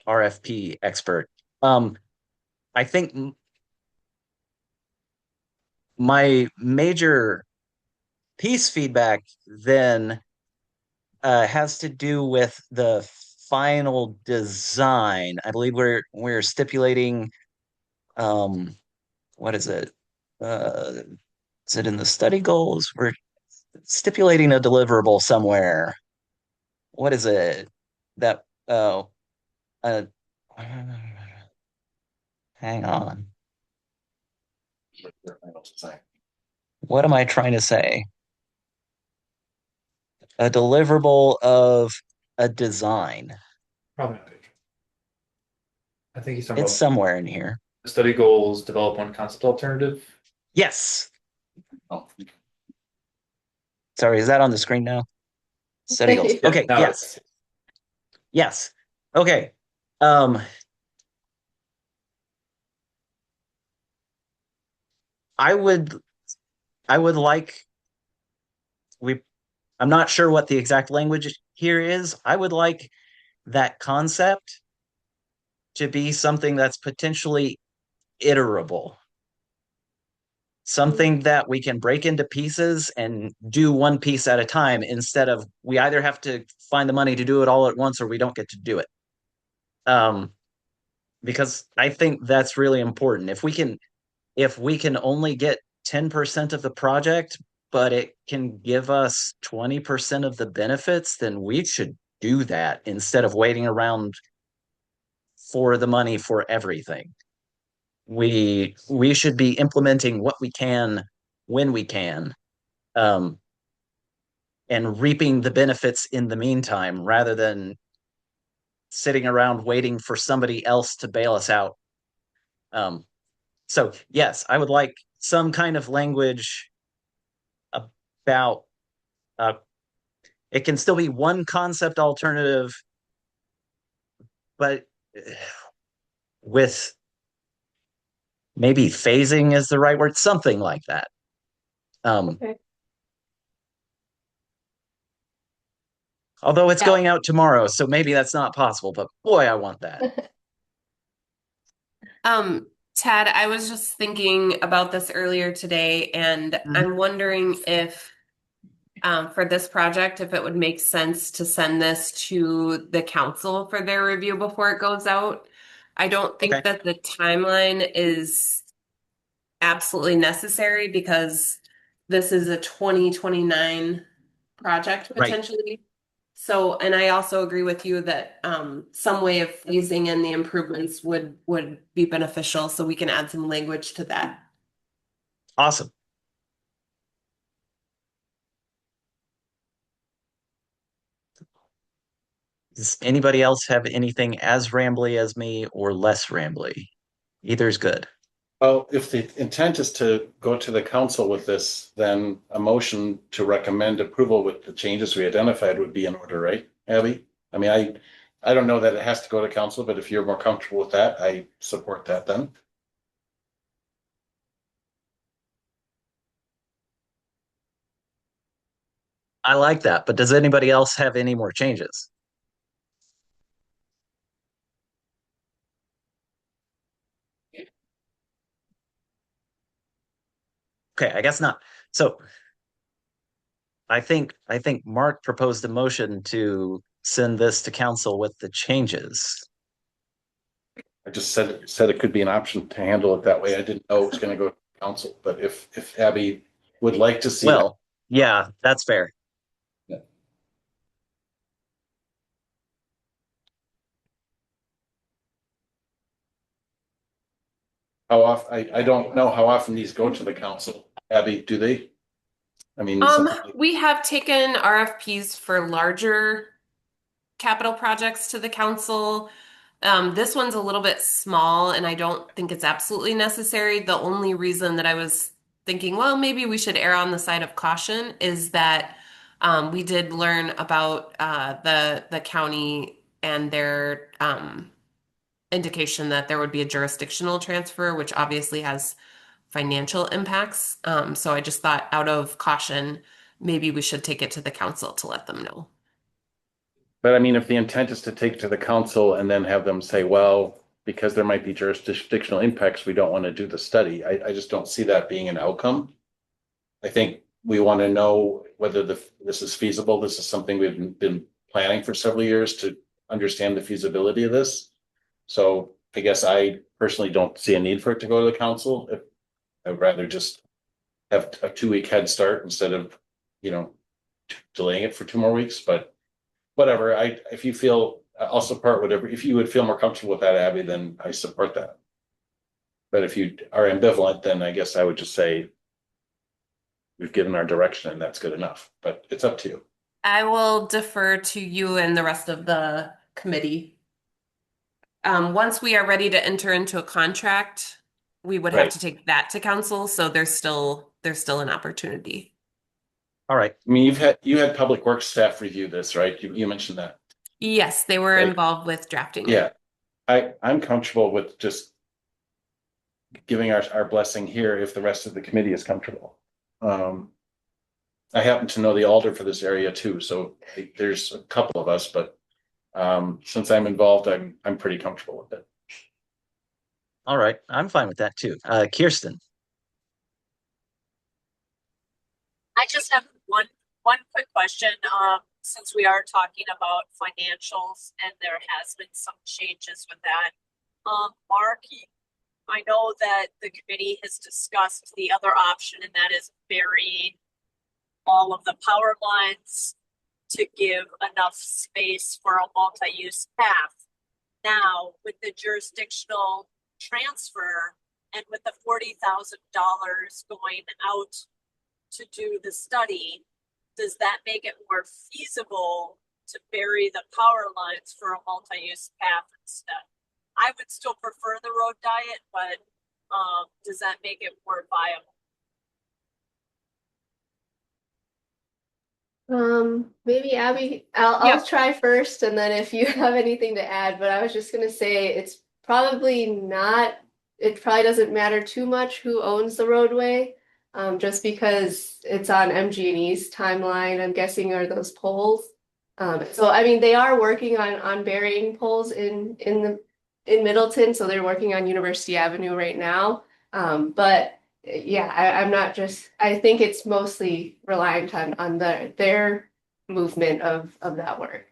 RFP expert. I think my major piece feedback then has to do with the final design. I believe we're stipulating, um what is it? Is it in the study goals? We're stipulating a deliverable somewhere. What is it? That uh hang on. What am I trying to say? A deliverable of a design. Probably not. I think he's talking It's about somewhere in here. the study goals, develop one concept alternative. Yes. Sorry, is that on the screen now? Study goals. Okay, now yes. Yes. Okay. Um, I would I would like we I'm not sure what the exact language here is. I would like that concept to be something that's potentially iterable. Something that we can break into pieces and do one piece at a time, instead of we either have to find the money to do it all at once or we don't get to do it. Because I think that's really important. If we can only get 10% of the project, but it can give us 20% of the benefits, then we should do that instead of waiting around for the money for everything. We should be implementing what we can when we can, um, and reaping the benefits in the meantime, rather than sitting around waiting for somebody else to bail us out. So yes, I would like some kind of language about, uh, it can still be one concept alternative, but with maybe phasing is the right word, something like that. Okay. Although it's Yeah. going out tomorrow, so maybe that's not possible, but boy, I want that. Ted, I was just thinking about this earlier today, and I'm wondering if for this project, if it would make sense to send this to the council for their review before it goes out. I don't think Okay. that the timeline is absolutely necessary because this is a 2029 project Right. potentially. So, and I also agree with you that some way of phasing in the improvements would be beneficial, so we can add some language to that. Awesome. Does anybody else have anything as rambly as me or less rambly? Either's good. Well, if the intent is to go to the council with this, then a motion to recommend approval with the changes we identified would be in order, right, Abby? I mean, I don't know that it has to go to council, but if you're more comfortable with that, I support that then. I like that, but does anybody else have any more changes? Okay, I guess not. So I think Mark proposed a motion to send this to council with the changes. I just said it could be an option to handle it that way. I didn't know it was going to go to council, but if Abby would like to see that, Well, yeah, that's fair. how often, I don't know how often these go to the council. Abby, do they? I mean, We have taken RFPs for larger capital projects to the council. This one's a little bit small, and I don't think it's absolutely necessary. The only reason that I was thinking, well, maybe we should err on the side of caution is that we did learn about the county and their indication that there would be a jurisdictional transfer, which obviously has financial impacts. So I just thought out of caution, maybe we should take it to the council to let them know. but I mean, if the intent is to take it to the council and then have them say, well, because there might be jurisdictional impacts, we don't want to do the study. I just don't see that being an outcome. I think we want to know whether this is feasible. This is something we've been planning for several years to understand the feasibility of this. So I guess I personally don't see a need for it to go to the council. If I'd rather just have a 2 week head start instead of, delaying it for 2 more weeks, but whatever. If you feel, I'll support whatever. If you would feel more comfortable with that, Abby, then I support that. But if you are ambivalent, then I guess I would just say we've given our direction and that's good enough, but it's up to you. I will defer to you and the rest of the committee. Once we are ready to enter into a contract, we would have Right. to take that to council, so there's still an opportunity. All right. I mean, you had public works staff review this, right? You mentioned that. Yes, they were Right. involved with drafting. Yeah. I'm comfortable with just giving our blessing here if the rest of the committee is comfortable. I happen to know the alder for this area too, so there's a couple of us, but since I'm involved, I'm pretty comfortable with it. All right. I'm fine with that too. Kirsten. I just have one quick question. Since we are talking about financials and there has been some changes with that. Mark, I know that the committee has discussed the other option, and that is burying all of the power lines to give enough space for a multi-use path. Now, with the jurisdictional transfer and with the $40,000 going out to do the study, does that make it more feasible to bury the power lines for a multi-use path instead? I would still prefer the road diet, but does that make it more viable? Maybe Abby, I'll Yep. try first, and then if you have anything to add, but I was just gonna say it's probably not, it probably doesn't matter too much who owns the roadway. Just because it's on MG&E's timeline, I'm guessing are those poles. So I mean, they are working on burying poles in Middleton, so they're working on University Avenue right now. But yeah, I'm not just, I think it's mostly reliant on their movement of that work.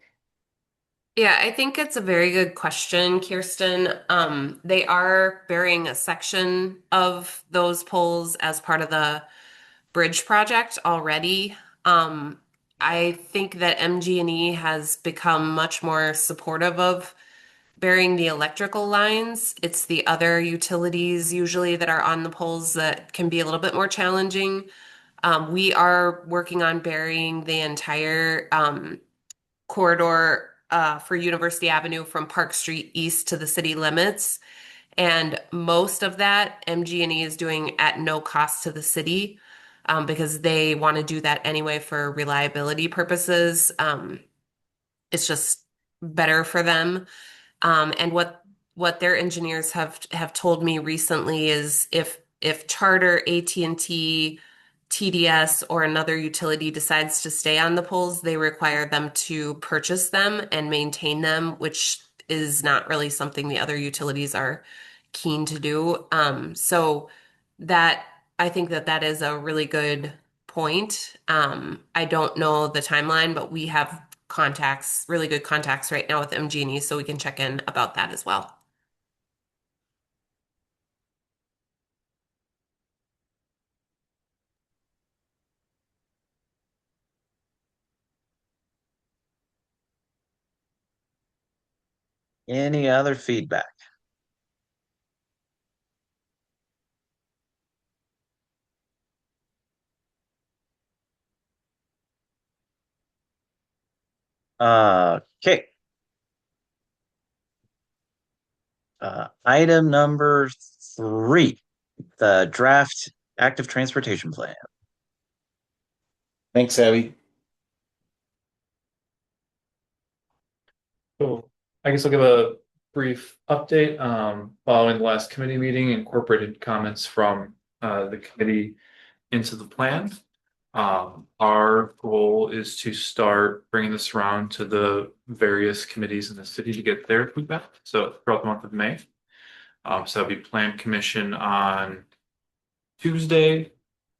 Yeah, I think it's a very good question, Kirsten. They are burying a section of those poles as part of the bridge project already. I think that MG&E has become much more supportive of burying the electrical lines. It's the other utilities usually that are on the poles that can be a little bit more challenging. We are working on burying the entire corridor for University Avenue from Park Street east to the city limits. And most of that MG&E is doing at no cost to the city because they want to do that anyway for reliability purposes. It's just better for them. And what their engineers have told me recently is if Charter, AT&T, TDS, or another utility decides to stay on the poles, they require them to purchase them and maintain them, which is not really something the other utilities are keen to do. So that I think that is a really good point. I don't know the timeline, but we have contacts, really good contacts right now with MG&E, so we can check in about that as well. Any other feedback? Okay. Item number 3, the draft active transportation plan. Thanks, Abby. So I guess I'll give a brief update. Following the last committee meeting, incorporated comments from the committee into the plan. Our goal is to start bringing this around to the various committees in the city to get their feedback. So throughout the month of May. So that'll be Plan Commission on Tuesday,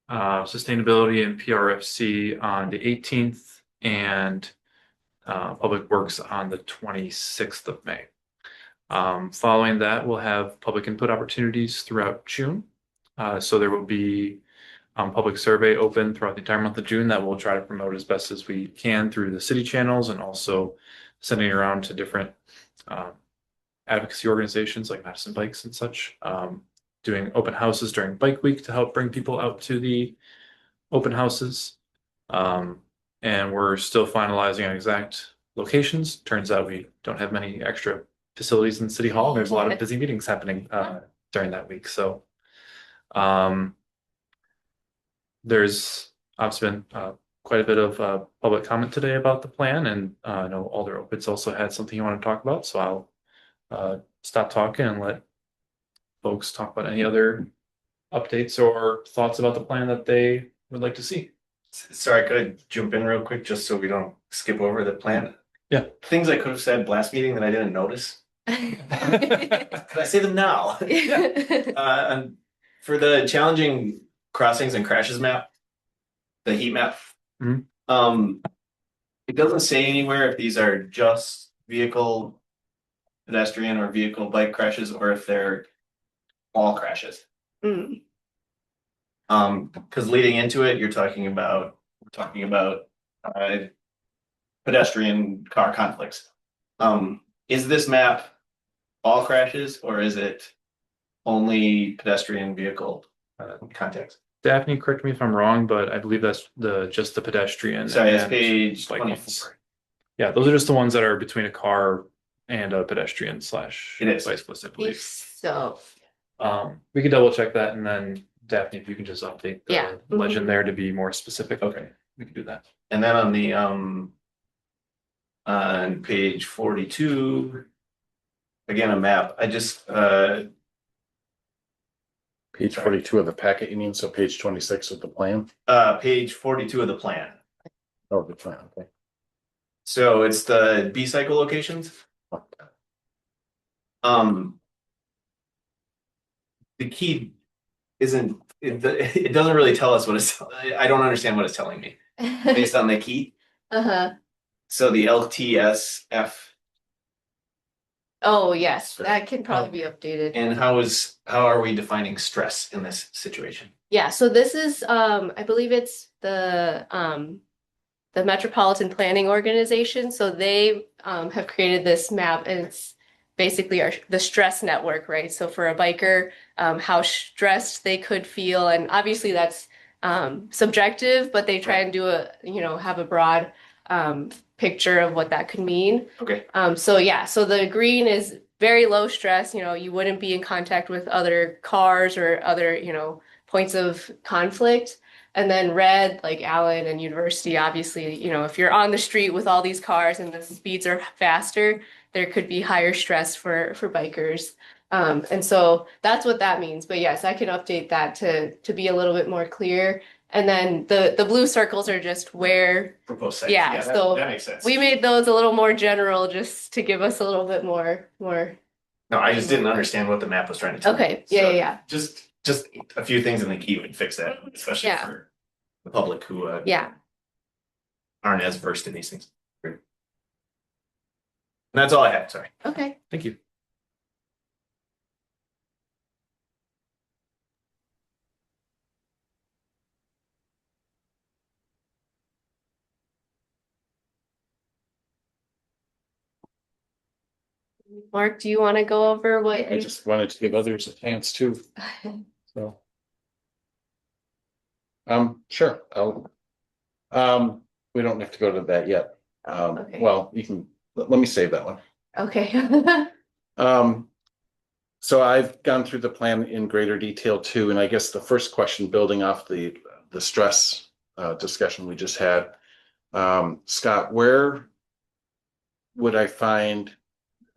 Sustainability and PRFC on the 18th, and Public Works on the 26th of May. Following that, we'll have public input opportunities throughout June. So there will be public survey open throughout the entire month of June that we'll try to promote as best as we can through the city channels, and also sending it around to different advocacy organizations like Madison Bikes and such, doing open houses during Bike Week to help bring people out to the open houses. And we're still finalizing on exact locations. Turns out we don't have many extra facilities in City Hall. There's a lot of busy meetings happening during that week. So there's obviously been quite a bit of public comment today about the plan, and I know Alder Opitz also had something you want to talk about, so I'll stop talking and let folks talk about any other updates or thoughts about the plan that they would like to see. Sorry, could I jump in real quick just so we don't skip over the plan? Yeah. Things I could have said last meeting that I didn't notice. Could I say them now? And for the challenging crossings and crashes map, the heat map, it doesn't say anywhere if these are just vehicle, pedestrian, or vehicle bike crashes, or if they're all crashes. Because leading into it, we're talking about pedestrian car conflicts. Is this map all crashes, or is it only pedestrian vehicle context? Daphne, correct me if I'm wrong, but I believe that's just the pedestrian. Sorry, it's and page bike 20. lanes. Yeah, those are just the ones that are between a car and a pedestrian slash It is. bicyclist, I believe. So, We can double check that, and then Daphne, if you can just update the Yeah. legend there to be more specific. Okay. We can do that. And then on the on page 42, again, a map. I just, Page 42 of the packet, you mean? So page 26 of the plan? page 42 of the plan. Oh, the plan, okay. So it's the B cycle locations. Um, the key isn't, it doesn't really tell us what it's, I don't understand what it's telling me based on the key. Uh-huh. So the LTSF, Oh, yes, that can probably be updated. and how are we defining stress in this situation? Yeah, so this is, I believe it's the Metropolitan Planning Organization. So they have created this map, and it's basically the stress network, right? So for a biker, how stressed they could feel, and obviously that's subjective, but they try and do have a broad picture of what that could mean. Okay. So yeah, so the green is very low stress. You wouldn't be in contact with other cars or other, points of conflict. And then red, like Allen and University, obviously, if you're on the street with all these cars and the speeds are faster, there could be higher stress for bikers. And so that's what that means. But yes, I can update that to be a little bit more clear. And then the blue circles are just where, Proposed sites. yeah, so that makes sense. we made those a little more general just to give us a little bit more. No, I just didn't understand what the map was trying to tell me. Okay, yeah, So yeah. Just a few things in the key would fix that, especially Yeah. for the public who Yeah. aren't as versed in these things. Great. And that's all I had. Sorry. Okay. Thank you. Mark, do you want to go over what I just wanted to give others a chance too, so. Sure, we don't have to go to that yet. Okay. Well, you can, let me save that one. Okay. So I've gone through the plan in greater detail too, and I guess the first question, building off the stress discussion we just had. Scott, where would I find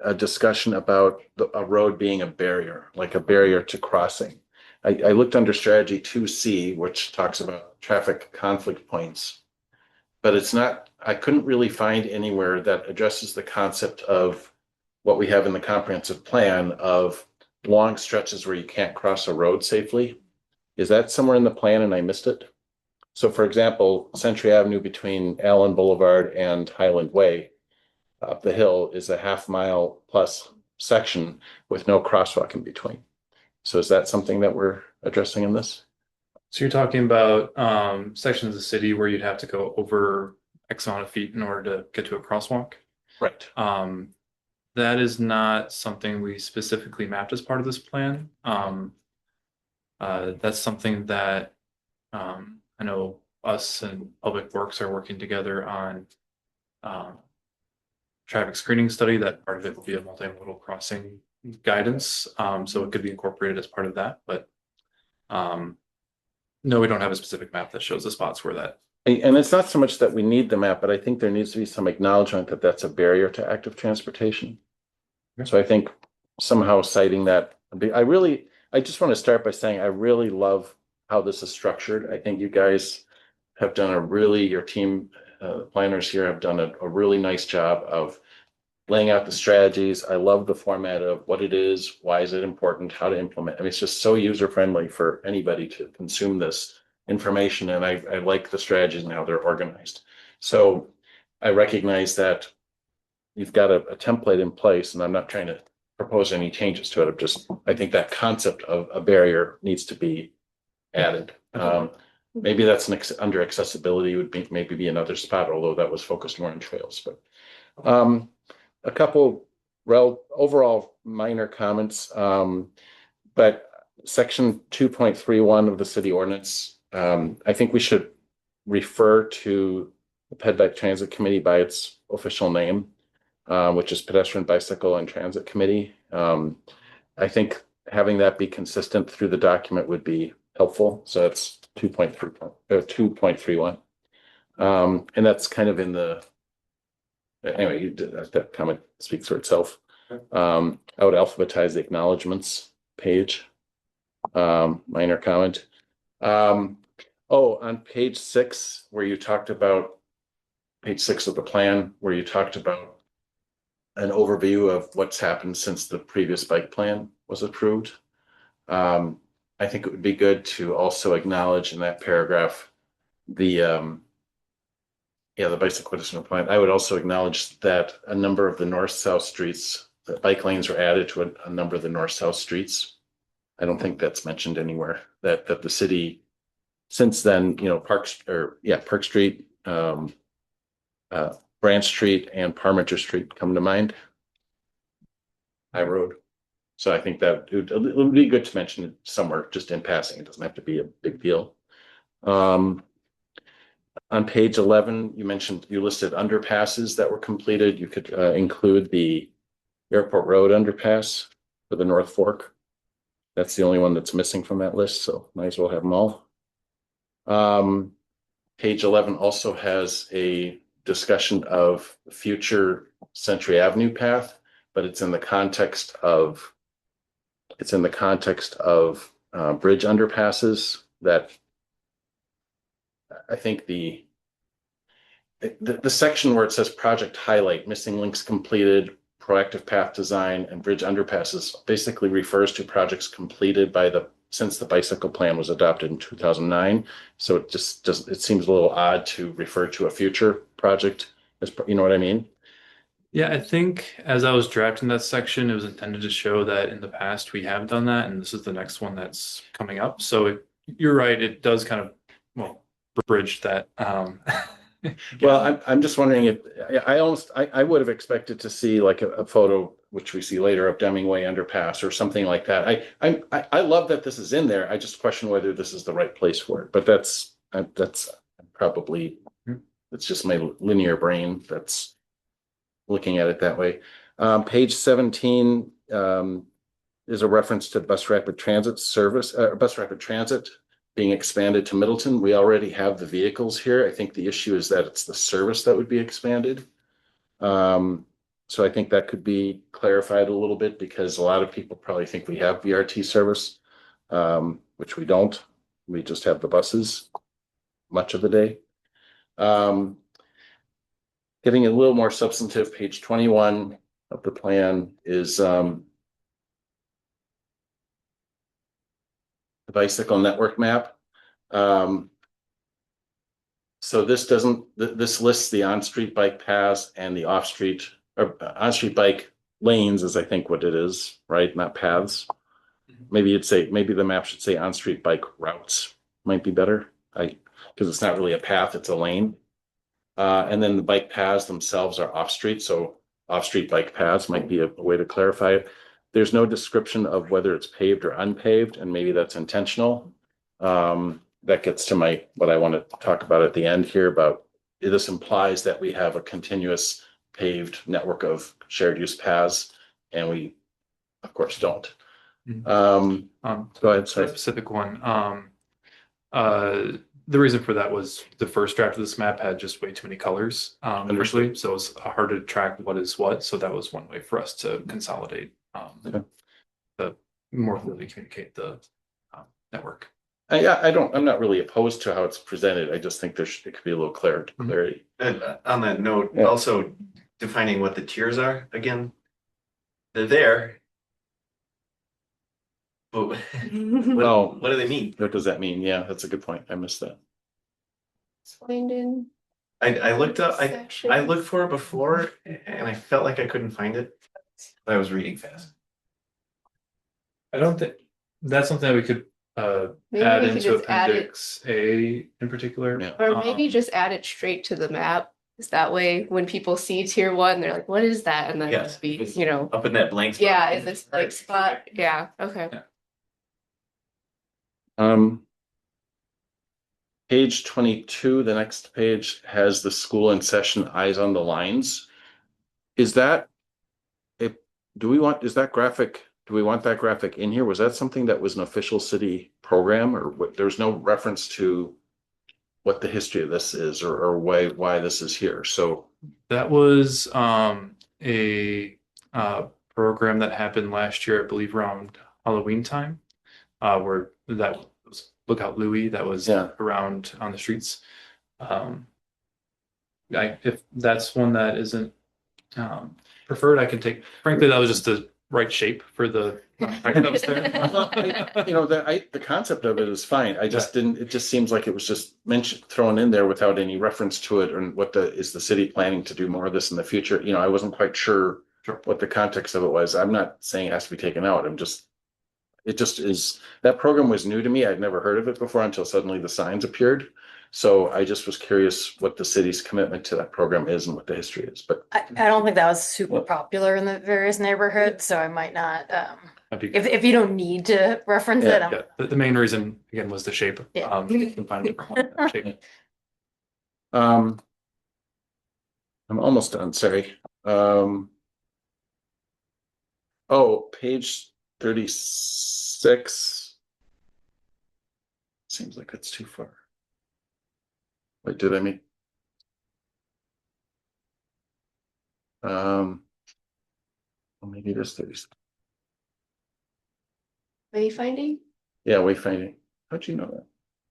a discussion about a road being a barrier, like a barrier to crossing? I looked under strategy 2C, which talks about traffic conflict points, but it's not, I couldn't really find anywhere that addresses the concept of what we have in the comprehensive plan of long stretches where you can't cross a road safely. Is that somewhere in the plan and I missed it? So for example, Century Avenue between Allen Boulevard and Highland Way up the hill is a half-mile plus section with no crosswalk in between. So is that something that we're addressing in this? So you're talking about sections of the city where you'd have to go over X amount of feet in order to get to a crosswalk. Right. That is not something we specifically mapped as part of this plan. That's something that I know us and Public Works are working together on traffic screening study. That part of it will be a multimodal crossing guidance. So it could be incorporated as part of that, but no, we don't have a specific map that shows the spots where that. And it's not so much that we need the map, but I think there needs to be some acknowledgement that that's a barrier to active transportation. So I think somehow citing that, I just want to start by saying I really love how this is structured. I think you guys have done your team planners here have done a really nice job of laying out the strategies. I love the format of what it is, why is it important, how to implement. I mean, it's just so user-friendly for anybody to consume this information. And I like the strategies and how they're organized. So I recognize that you've got a template in place, and I'm not trying to propose any changes to it. I think that concept of a barrier needs to be added. Maybe that's under accessibility would maybe be another spot, although that was focused more on trails. But a couple overall minor comments, but section 2.31 of the city ordinance, I think we should refer to the Ped Transit Committee by its official name, which is Pedestrian, Bicycle, and Transit Committee. I think having that be consistent through the document would be helpful. So that's 2.31. And that's kind of in the, anyway, that comment speaks for itself. I would alphabetize the acknowledgements page. Minor comment. On page 6, where you talked about page 6 of the plan, where you talked about an overview of what's happened since the previous bike plan was approved. I think it would be good to also acknowledge in that paragraph the bicycle pedestrian plan. I would also acknowledge that a number of the north-south streets, the bike lanes were added to a number of the north-south streets. I don't think that's mentioned anywhere, that the city, since then, Park Street, Branch Street and Parmenter Street come to mind. High Road. So I think that it would be good to mention it somewhere, just in passing. It doesn't have to be a big deal. On page 11, you listed underpasses that were completed. You could include the Airport Road underpass for the North Fork. That's the only one that's missing from that list, so might as well have them all. Page 11 also has a discussion of future Century Avenue path, but it's in the context of bridge underpasses that I think the section where it says project highlight, missing links completed, proactive path design, and bridge underpasses basically refers to projects completed since the bicycle plan was adopted in 2009. So it it seems a little odd to refer to a future project as, you know what I mean? Yeah, I think as I was drafting that section, it was intended to show that in the past we have done that, and this is the next one that's coming up. So you're right, it does kind of, bridge that. Well, I'm just wondering if I would have expected to see like a photo, which we see later, of Deming Way underpass or something like that. I love that this is in there. I just question whether this is the right place for it. But that's probably, it's just my linear brain that's looking at it that way. Page 17 is a reference to bus rapid transit service, bus rapid transit being expanded to Middleton. We already have the vehicles here. I think the issue is that it's the service that would be expanded. So I think that could be clarified a little bit, because a lot of people probably think we have VRT service, which we don't. We just have the buses much of the day. Getting a little more substantive, page 21 of the plan is the bicycle network map. So this lists the on-street bike paths and the off-street or on-street bike lanes, is I think what it is, right? Not paths. Maybe the map should say on-street bike routes, might be better. Because it's not really a path, it's a lane. And then the bike paths themselves are off-street, so off-street bike paths might be a way to clarify it. There's no description of whether it's paved or unpaved, and maybe that's intentional. That gets to what I want to talk about at the end here about this implies that we have a continuous paved network of shared use paths, and we of course don't. Go ahead, sorry. Specific one. The reason for that was the first draft of this map had just way too many colors initially, so it's hard to track what is what. So that was one way for us to consolidate, the more clearly communicate the network. I'm not really opposed to how it's presented. I just think it could be a little clarity. And on that note, also defining what the tiers are again. They're there. But what do they mean? What does that mean? Yeah, that's a good point. I missed that. Explained in. I looked up. section. I looked for it before, and I felt like I couldn't find it. I was reading fast. I don't think that's something that we could Maybe add we could into just add it, Appendix A in particular. Yeah. or maybe just add it straight to the map. Is that way when people see tier 1, they're like, what is that? And then Yes, it'll be, it's you know, Up in that blank spot. yeah, is this like spot? Yeah, okay. Page 22, the next page has the school in session eyes on the lines. Is that do we want that graphic in here? Was that something that was an official city program, or what? There's no reference to what the history of this is or why this is here. So that was a program that happened last year, I believe around Halloween time, where that was Lookout Louie that was Yeah. around on the streets. If that's one that isn't preferred, I can take. Frankly, that was just the right shape for the that was there. You know, the concept of it is fine. I just didn't, it just seems like it was just mentioned, thrown in there without any reference to it, and is the city planning to do more of this in the future? You know, I wasn't quite sure what the context of it was. I'm not saying it has to be taken out. It just is, that program was new to me. I'd never heard of it before until suddenly the signs appeared. So I just was curious what the city's commitment to that program is and what the history is, but. I don't think that was super popular in the various neighborhoods, so I might not, if you don't need to reference it. Yeah, the main reason again was the shape. Yeah. You can find a different one, shape. I'm almost done, sorry. Oh, page 36. Seems like it's too far. Wait, did I mean? Well, maybe this 30. Wayfinding? Yeah, wayfinding. How'd you know that?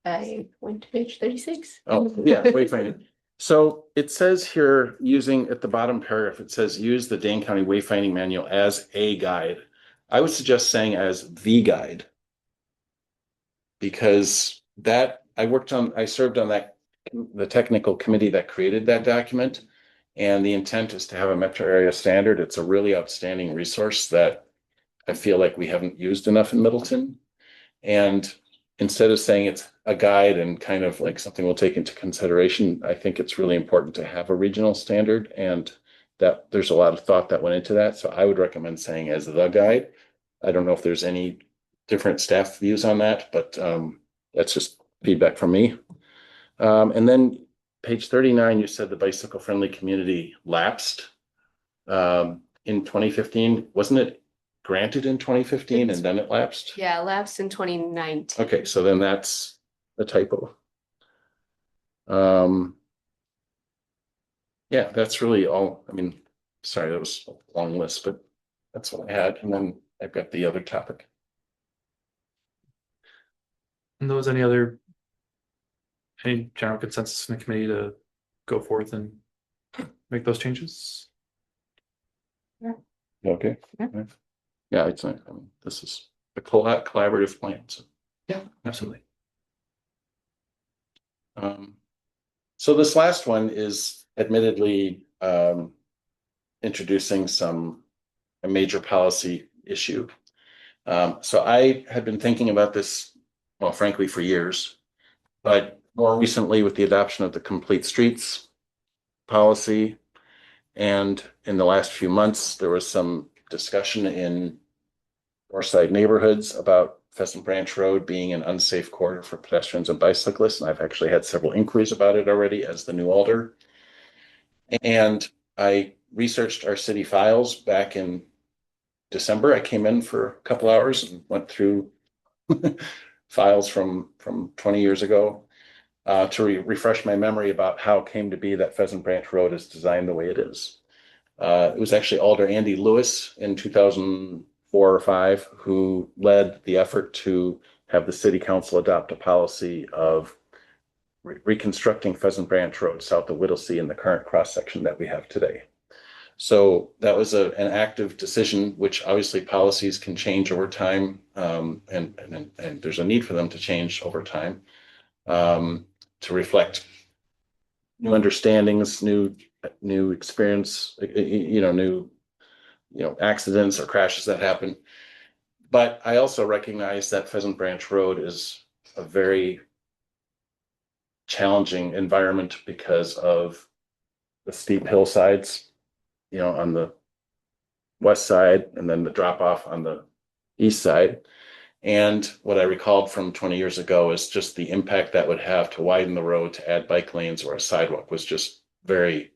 I went to page 36. Oh, yeah, wayfinding. So it says here, using at the bottom paragraph, it says use the Dane County Wayfinding Manual as a guide. I would suggest saying as the guide. Because I served on the technical committee that created that document. And the intent is to have a metro area standard. It's a really outstanding resource that I feel like we haven't used enough in Middleton. And instead of saying it's a guide and kind of like something we'll take into consideration, I think it's really important to have a regional standard, and that there's a lot of thought that went into that. So I would recommend saying as the guide. I don't know if there's any different staff views on that, but that's just feedback from me. And then page 39, you said the bicycle friendly community lapsed in 2015. Wasn't it granted in 2015 and then it lapsed? Yeah, lapsed in 2019. Okay, so then that's a typo. Yeah, that's really all. I mean, sorry, that was a long list, but that's what I had. And then I've got the other topic. And those any general consensus in the committee to go forth and make those changes? Okay. Yeah. Yeah, it's not, I mean, this is a collaborative plan. So. Yeah, absolutely. So this last one is admittedly introducing a major policy issue. So I had been thinking about this, well, frankly, for years, but more recently with the adoption of the Complete Streets policy. And in the last few months, there was some discussion in Northside neighborhoods about Pheasant Branch Road being an unsafe corridor for pedestrians and bicyclists. And I've actually had several inquiries about it already as the new alder. And I researched our city files back in December. I came in for a couple hours and went through files from 20 years ago to refresh my memory about how it came to be that Pheasant Branch Road is designed the way it is. It was actually Alder Andy Lewis in 2004 or 5 who led the effort to have the city council adopt a policy of reconstructing Pheasant Branch Road south of Whittlesey in the current cross section that we have today. So that was an active decision, which obviously policies can change over time, and there's a need for them to change over time to reflect new understandings, new experience, new accidents or crashes that happen. But I also recognize that Pheasant Branch Road is a very challenging environment because of the steep hillsides, on the west side, and then the drop off on the east side. And what I recalled from 20 years ago is just the impact that would have to widen the road, to add bike lanes or a sidewalk was just very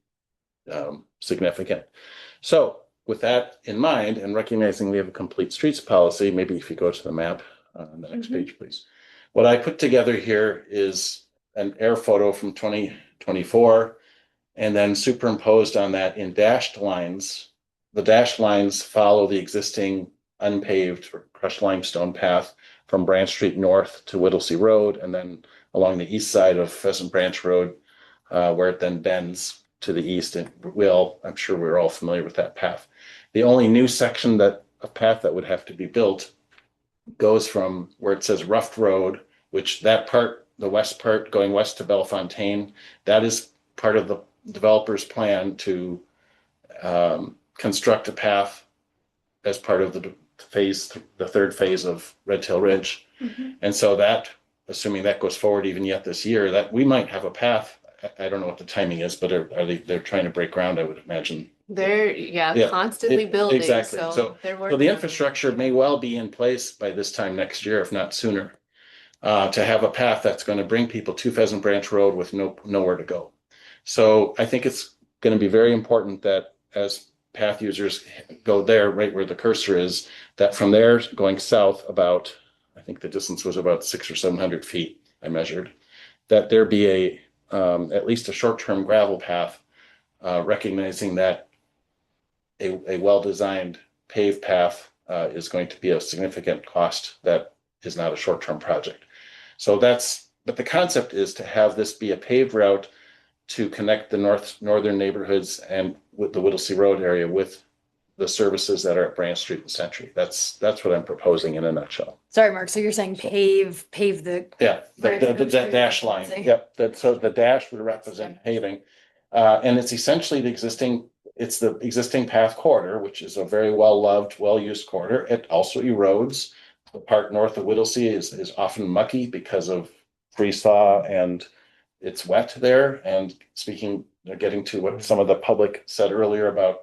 significant. So with that in mind, and recognizing we have a complete streets policy, maybe if you go to the map on the next page, please. What I put together here is an air photo from 2024, and then superimposed on that in dashed lines the dashed lines follow the existing unpaved or crushed limestone path from Branch Street north to Whittlesey Road, and then along the east side of Pheasant Branch Road, where it then bends to the east. And I'm sure we're all familiar with that path. The only new section of path that would have to be built goes from where it says Rough Road, which that part, the west part going west to Bellefontaine, that is part of the developer's plan to construct a path as part of the third phase of Red Tail Ridge. And so that, assuming that goes forward even yet this year, that we might have a path. I don't know what the timing is, but they're trying to break ground, I would imagine. They're, Yeah, constantly building, exactly. so So they're So working the on it. infrastructure may well be in place by this time next year, if not sooner, to have a path that's going to bring people to Pheasant Branch Road with nowhere to go. So I think it's going to be very important that as path users go there, right where the cursor is, that from there going south about, I think the distance was about 600 or 700 feet, I measured, that there be at least a short-term gravel path, recognizing that a well-designed paved path is going to be a significant cost that is not a short-term project. So but the concept is to have this be a paved route to connect the northern neighborhoods and with the Whittlesey Road area with the services that are at Branch Street and Century. That's what I'm proposing in a nutshell. Sorry, Mark. So you're saying pave the. Yeah, the dash line. Yep. So the dash would represent paving. And it's essentially the existing path corridor, which is a very well-loved, well-used corridor. It also erodes. The part north of Whittlesey is often mucky because of freeze thaw and it's wet there. And getting to what some of the public said earlier about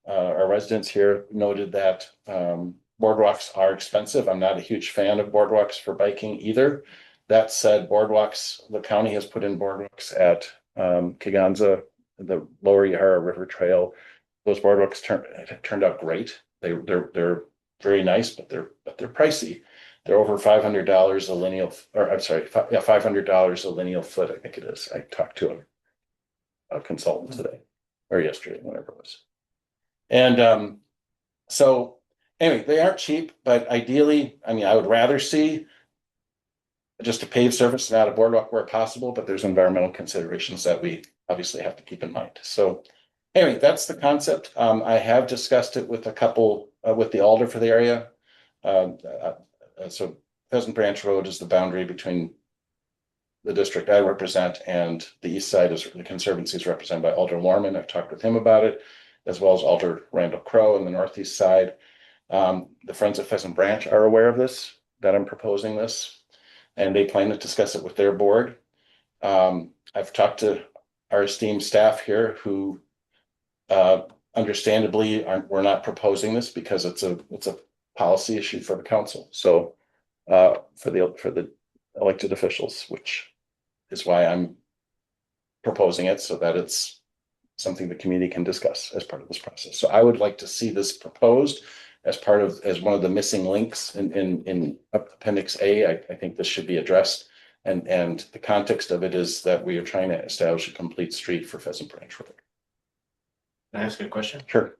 our residents here noted that boardwalks are expensive. I'm not a huge fan of boardwalks for biking either. That said, the county has put in boardwalks at Keganza, the Lower Yahara River Trail. Those boardwalks turned out great. They're very nice, but they're pricey. They're over $500 a lineal, or I'm sorry, $500 a lineal foot, I think it is. I talked to a consultant today or yesterday, whatever it was. And so anyway, they aren't cheap, but ideally, I mean, I would rather see just a paved surface, not a boardwalk where possible, but there's environmental considerations that we obviously have to keep in mind. So anyway, that's the concept. I have discussed it with with the alder for the area. So Pheasant Branch Road is the boundary between the district I represent and the east side is the Conservancy is represented by Alder Lorman. I've talked with him about it, as well as Alder Randall Crow on the northeast side. The Friends of Pheasant Branch are aware of this, that I'm proposing this, and they plan to discuss it with their board. I've talked to our esteemed staff here who understandably we're not proposing this because it's a policy issue for the council. So for the elected officials, which is why I'm proposing it, so that it's something the community can discuss as part of this process. So I would like to see this proposed as one of the missing links in Appendix A. I think this should be addressed. And the context of it is that we are trying to establish a complete street for Pheasant Branch Road. Can I ask a question? Sure.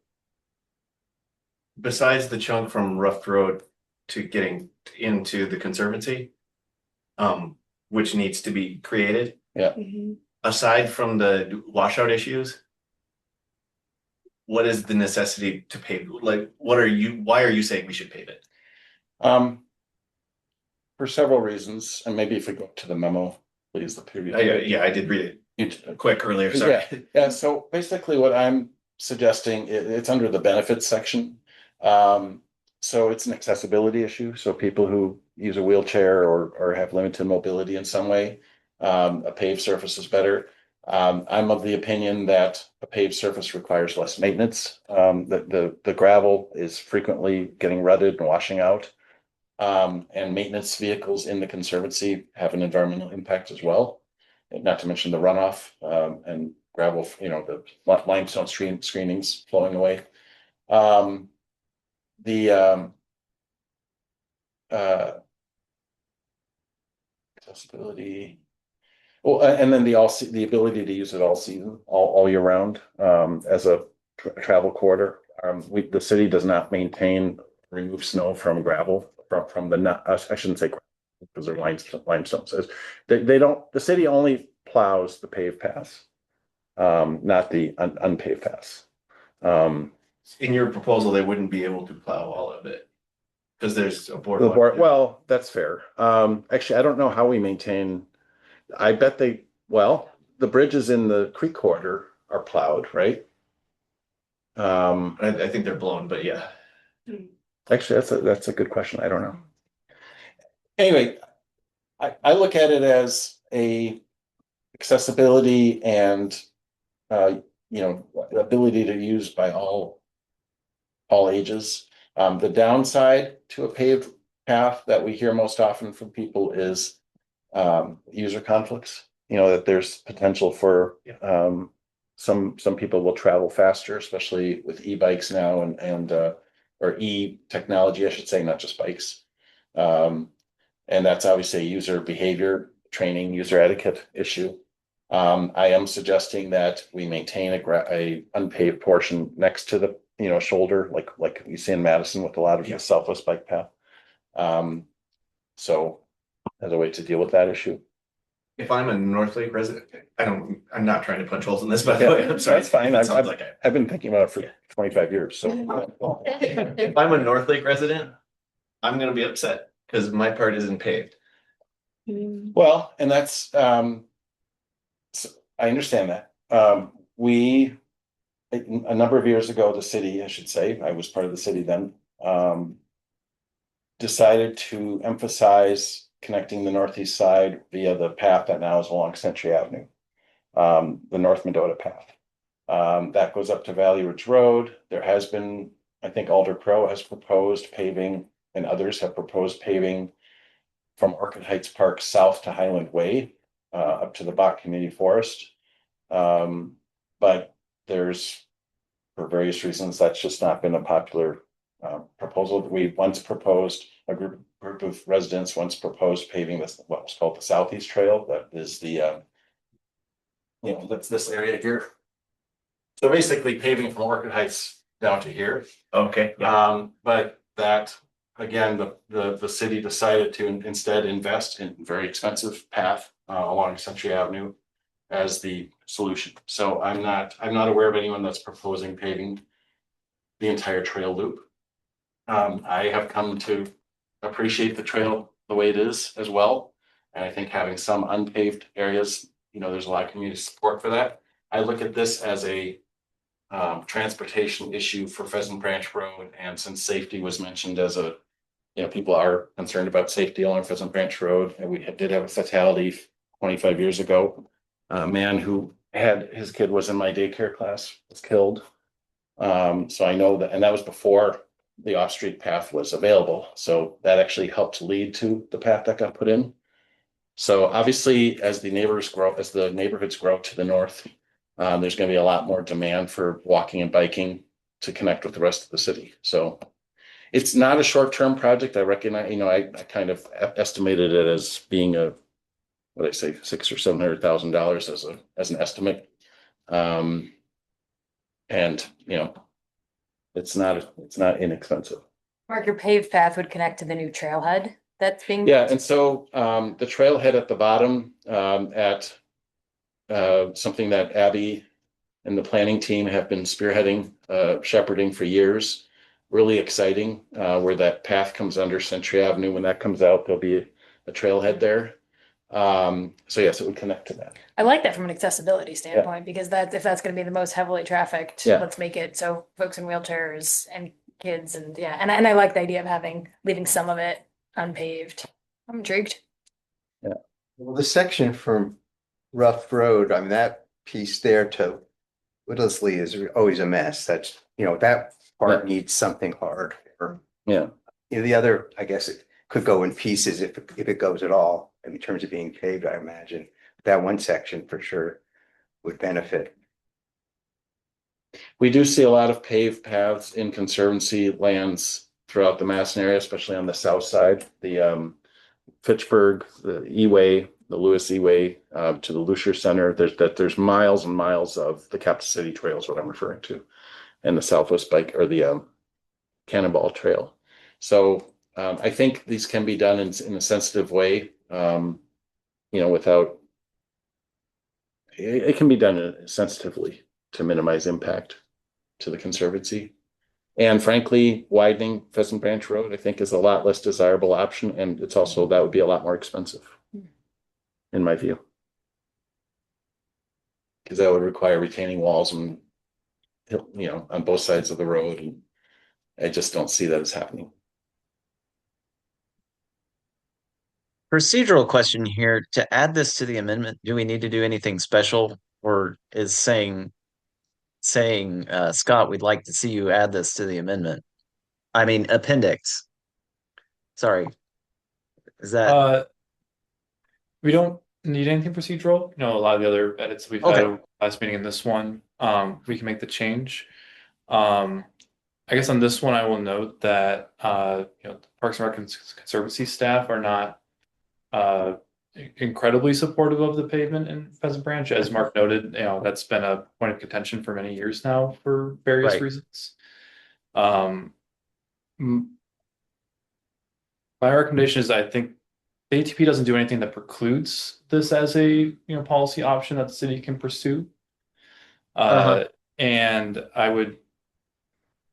Besides the chunk from Rough Road to getting into the Conservancy, which needs to be created. Yeah. Aside from the washout issues, what is the necessity to pave? Like, why are you saying we should pave it? For several reasons, and maybe if we go to the memo, please, the period. Yeah, I did read it quick earlier, sorry. Yeah, so basically what I'm suggesting, it's under the benefits section. So it's an accessibility issue. So people who use a wheelchair or have limited mobility in some way, a paved surface is better. I'm of the opinion that a paved surface requires less maintenance. The gravel is frequently getting rutted and washing out. And maintenance vehicles in the Conservancy have an environmental impact as well. And not to mention the runoff and gravel, the limestone screenings flowing away. Accessibility. Well, and then the ability to use it all season, all year round, as a travel corridor. The city does not maintain, remove snow from gravel, from the, I shouldn't say gravel, because they're limestone says. They don't, the city only plows the paved paths, not the unpaved paths. In your proposal, they wouldn't be able to plow all of it. Because there's a boardwalk. Well, that's fair. Actually, I don't know how we maintain, I bet the bridges in the creek corridor are plowed, right? I think they're blown, but yeah. Actually, that's a good question. I don't know. Anyway, I look at it as a accessibility and ability to use by all ages. The downside to a paved path that we hear most often from people is user conflicts. That there's potential for some people will travel faster, especially with e-bikes now and or e-technology, I should say, not just bikes. And that's obviously a user behavior training, user etiquette issue. I am suggesting that we maintain a unpaved portion next to the shoulder, like you see in Madison with a lot of the Southwest bike path. So as a way to deal with that issue. If I'm a North Lake resident, I'm not trying to punch holes in this, by the way. I'm sorry. That's fine. It I've been thinking about it for 25 years, so. If I'm a North Lake resident, I'm gonna be upset because my part isn't paved. Well, and that's, I understand that. A number of years ago, the city, I should say, I was part of the city then, decided to emphasize connecting the northeast side via the path that now is along Century Avenue, the North Mendota path. That goes up to Valley Ridge Road. There has been, I think Alder Crow has proposed paving and others have proposed paving from Orchid Heights Park south to Highland Way, up to the Bach Community Forest. But there's, for various reasons, that's just not been a popular proposal. We once proposed, a group of residents once proposed paving this, what was called the Southeast Trail. That is the, that's this area here. So basically paving from Orchid Heights down to here. Okay. But that, again, the city decided to instead invest in very expensive path along Century Avenue as the solution. So I'm not aware of anyone that's proposing paving the entire trail loop. I have come to appreciate the trail the way it is as well. And I think having some unpaved areas, there's a lot of community support for that. I look at this as a transportation issue for Pheasant Branch Road. And since safety was mentioned as people are concerned about safety along Pheasant Branch Road, and we did have a fatality 25 years ago. A man who had his kid was in my daycare class, was killed. So I know that, and that was before the off-street path was available. So that actually helped lead to the path that got put in. So obviously, as the neighborhoods grow to the north, there's going to be a lot more demand for walking and biking to connect with the rest of the city. So it's not a short-term project. I recognize, I kind of estimated it as being what I say, $600,000 or $700,000 as an estimate. And it's not inexpensive. Mark, your paved path would connect to the new trailhead that's being. Yeah, and so the trailhead at the bottom at something that Abby and the planning team have been spearheading, shepherding for years. Really exciting, where that path comes under Century Avenue. When that comes out, there'll be a trailhead there. So yes, it would connect to that. I like that from an accessibility standpoint, because if that's going to be the most heavily trafficked, let's make it so folks in wheelchairs and kids and and I like the idea of leaving some of it unpaved. I'm intrigued. Yeah. Well, the section from Rough Road, I mean, that piece there to Whittlesley is always a mess. That's, that part needs something hard. Or, the other, I guess it could go in pieces if it goes at all, in terms of being paved, I imagine. That one section for sure would benefit. We do see a lot of paved paths in conservancy lands throughout the Madison area, especially on the south side. The Fitchburg, the E-Way, the Lewis E-Way to the Lucier Center. There's miles and miles of the Captain City Trail is what I'm referring to. and the Southwest Bike or the Cannonball Trail. So I think these can be done in a sensitive way, without, it can be done sensitively to minimize impact to the Conservancy. And frankly, widening Pheasant Branch Road, I think, is a lot less desirable option, and it's also, that would be a lot more expensive, in my view. Because that would require retaining walls and, on both sides of the road, and I just don't see that as happening. Procedural question here. To add this to the amendment, do we need to do anything special, or is saying, Scott, we'd like to see you add this to the amendment? I mean, appendix. Sorry. Is that We don't need anything procedural. A lot of the other edits we've had last meeting and this one, we can make the change. I guess on this one, I will note that the Parks and Rec Conservancy staff are not incredibly supportive of the pavement in Pheasant Branch. As Mark noted, that's been a point of contention for many years now for various reasons. My recommendation is, I think the ATP doesn't do anything that precludes this as a policy option that the city can pursue. And I'm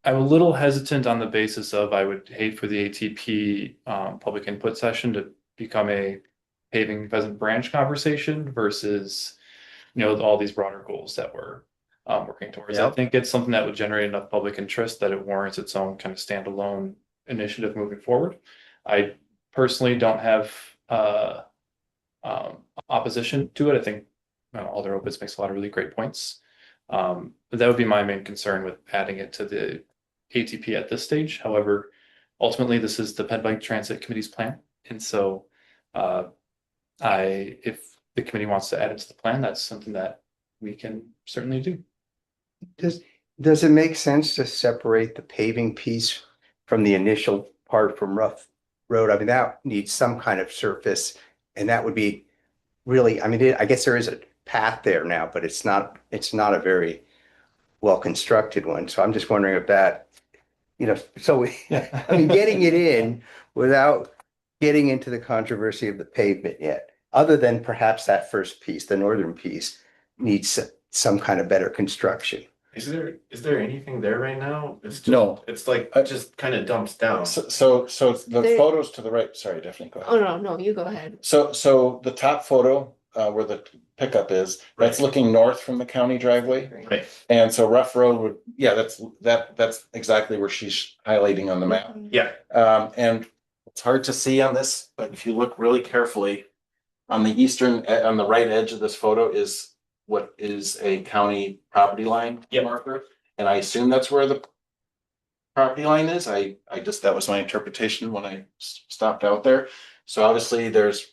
a little hesitant on the basis of, I would hate for the ATP public input session to become a paving Pheasant Branch conversation versus all these broader goals that we're working towards. I think it's something that would generate enough public interest that it warrants its own kind of standalone initiative moving forward. I personally don't have opposition to it. I think Alder Opitz makes a lot of really great points. But that would be my main concern with adding it to the ATP at this stage. However, ultimately, this is the Ped Bike Transit Committee's plan. And so if the committee wants to add it to the plan, that's something that we can certainly do. Does it make sense to separate the paving piece from the initial part from rough road? I mean, that needs some kind of surface, and that would be really, I mean, I guess there is a path there now, but it's not a very well constructed one. So I'm just wondering if that, I mean, getting it in without getting into the controversy of the pavement yet, other than perhaps that first piece, the northern piece, needs some kind of better construction. Is there anything there right now? It's just, No. It's like just kind of dumps down. So the photos to the right, sorry, Daphne, go ahead. Oh, no, you go ahead. So the top photo, where the pickup is, that's looking north from the county driveway. Right. And so rough road would, that's exactly where she's highlighting on the map. Yeah. And it's hard to see on this, but if you look really carefully, on the right edge of this photo is what is a county property line marker. And I assume that's where the property line is. That was my interpretation when I stopped out there. So obviously there's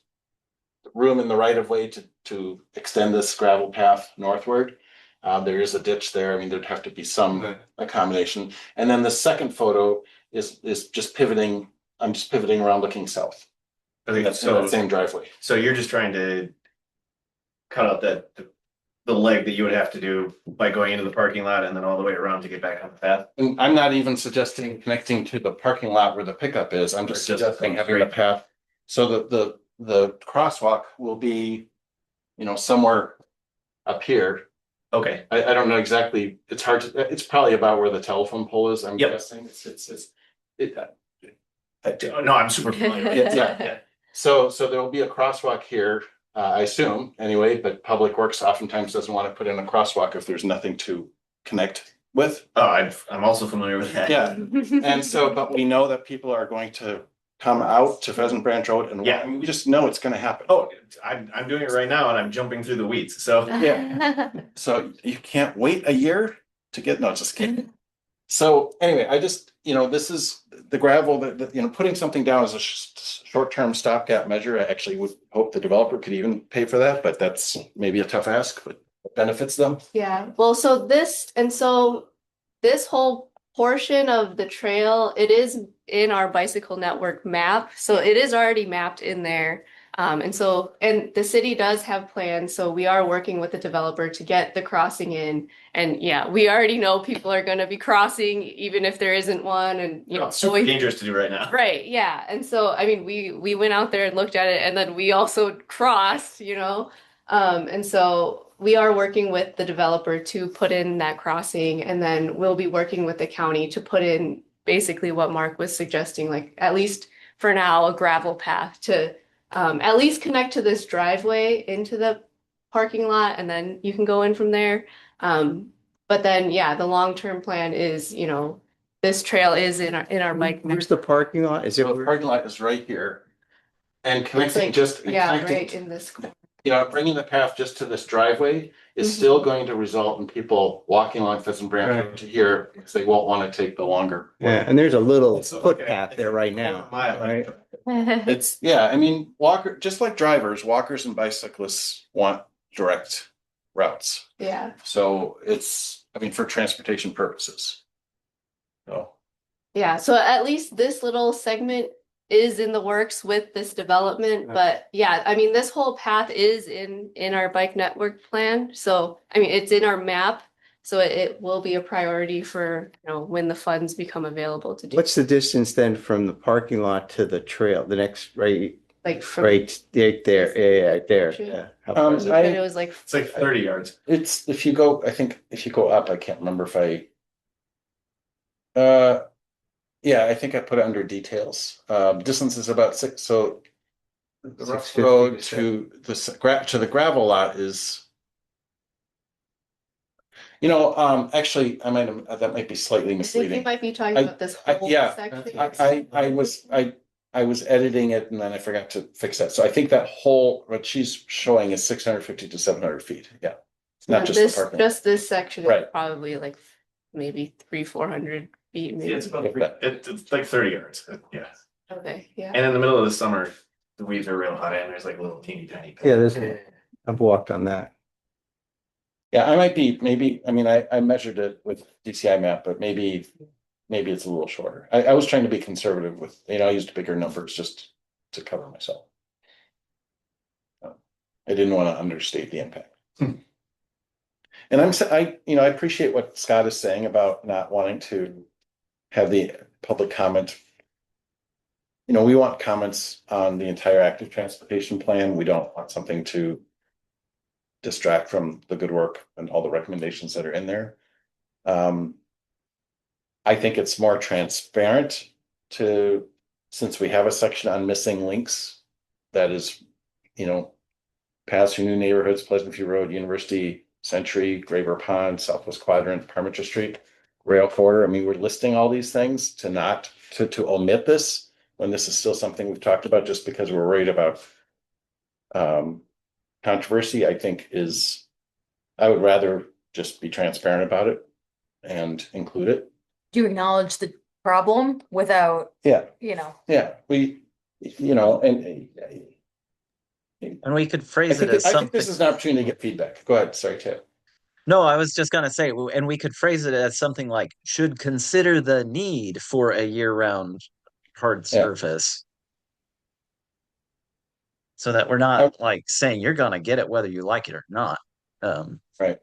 room in the right of way to extend this gravel path northward. There is a ditch there. I mean, there'd have to be some accommodation. And then the second photo is just pivoting. I'm just pivoting around looking south. That's the same driveway. So you're just trying to cut out the leg that you would have to do by going into the parking lot and then all the way around to get back on the path. And I'm not even suggesting connecting to the parking lot where the pickup is. I'm just suggesting having a path. So the crosswalk will be, somewhere up here. Okay. I don't know exactly. It's probably about where the telephone pole is. I'm guessing. No, I'm super familiar. Yeah. So there will be a crosswalk here, I assume, anyway, but Public Works oftentimes doesn't want to put in a crosswalk if there's nothing to connect with. Oh, I'm also familiar with that. Yeah. And so, but we know that people are going to come out to Pheasant Branch Road and we just know it's going to happen. Oh, I'm doing it right now and I'm jumping through the weeds. So so you can't wait a year to get, no, just kidding. So anyway, I just, this is the gravel that, putting something down as a short-term stopgap measure. I actually would hope the developer could even pay for that, but that's maybe a tough ask, but it benefits them. Yeah, well, so this whole portion of the trail, it is in our bicycle network map. So it is already mapped in there. And the city does have plans, so we are working with the developer to get the crossing in. And yeah, we already know people are gonna be crossing even if there isn't one, and you know, It's super dangerous to do right now. right, yeah. And so I mean we went out there and looked at it, and then we also crossed, you know. And so we are working with the developer to put in that crossing, and then we'll be working with the county to put in basically what Mark was suggesting, like at least for now, a gravel path to at least connect to this driveway into the parking lot, and then you can go in from there. But then, yeah, the long-term plan is, you know, this trail is in our bike. Where's the parking lot? Is it? So the parking lot is right here. And It's connecting like, just, yeah, connecting, right in this corner. you know, bringing the path just to this driveway is Mhm. still going to result in people walking along Pheasant Branch Right. Road to here, because they won't want to take the longer. Yeah, and there's a little It's okay. footpath there right now, Mile. right? It's, yeah, I mean, just like drivers, walkers and bicyclists want direct routes. Yeah, So it's, I mean, for transportation purposes. So, yeah. So at least this little segment is in the works with this development. But yeah, I mean, this whole path is in our bike network plan. So I mean, it's in our map. So it will be a priority for, you know, when the funds become available to do. What's the distance then from the parking lot to the trail? The next, right, Like from, right there, yeah, right there. Sure. Yeah. How Um, far is you it? said it was like, It's like 30 yards. it's, if you go, I think if you go up, I can't remember if uh, yeah, I think I put it under details. Distance is about six, so the rough 650 road you said? to the gravel lot is, you know, actually, I might have, that might be slightly I think you misleading. might be talking I- about this whole Yeah, section. I was editing it and then I forgot to fix that. So I think that whole, what she's showing is 650 to 700 feet. Yeah. Not And just the this, parking. lot. just this section is Right. probably like maybe 300-400 feet, Yeah, maybe. it's about it's like 30 yards. Yeah. Okay, yeah. And in the middle of the summer, the weeds are real high and there's like little teeny tiny. Yeah, I've walked on that. Yeah, I might be, maybe, I mean, I measured it with DCI map, but maybe it's a little shorter. I was trying to be conservative with, you know, I used bigger numbers just to cover myself. I didn't want to understate the impact. And I appreciate what Scott is saying about not wanting to have the public comment. You know, we want comments on the entire active transportation plan. We don't want something to distract from the good work and all the recommendations that are in there. I think it's more transparent since we have a section on missing links that is, you know, paths through new neighborhoods, Pleasant View Road, University, Century, Graver Pond, Southwest Quadrant, Parmenter Street, rail corridor. I mean, we're listing all these things to omit this when this is still something we've talked about just because we're worried about controversy. I would rather just be transparent about it and include it. Do you acknowledge the problem without, Yeah, you know? yeah, you know, and And we could I phrase it think, as I think something. this is an opportunity to get feedback. Go ahead, sorry, Ted. No, I was just gonna say, and we could phrase it as something like, should consider the need for a year-round hard Yeah. surface. So that we're not like saying you're gonna get it whether you like it or not. Right.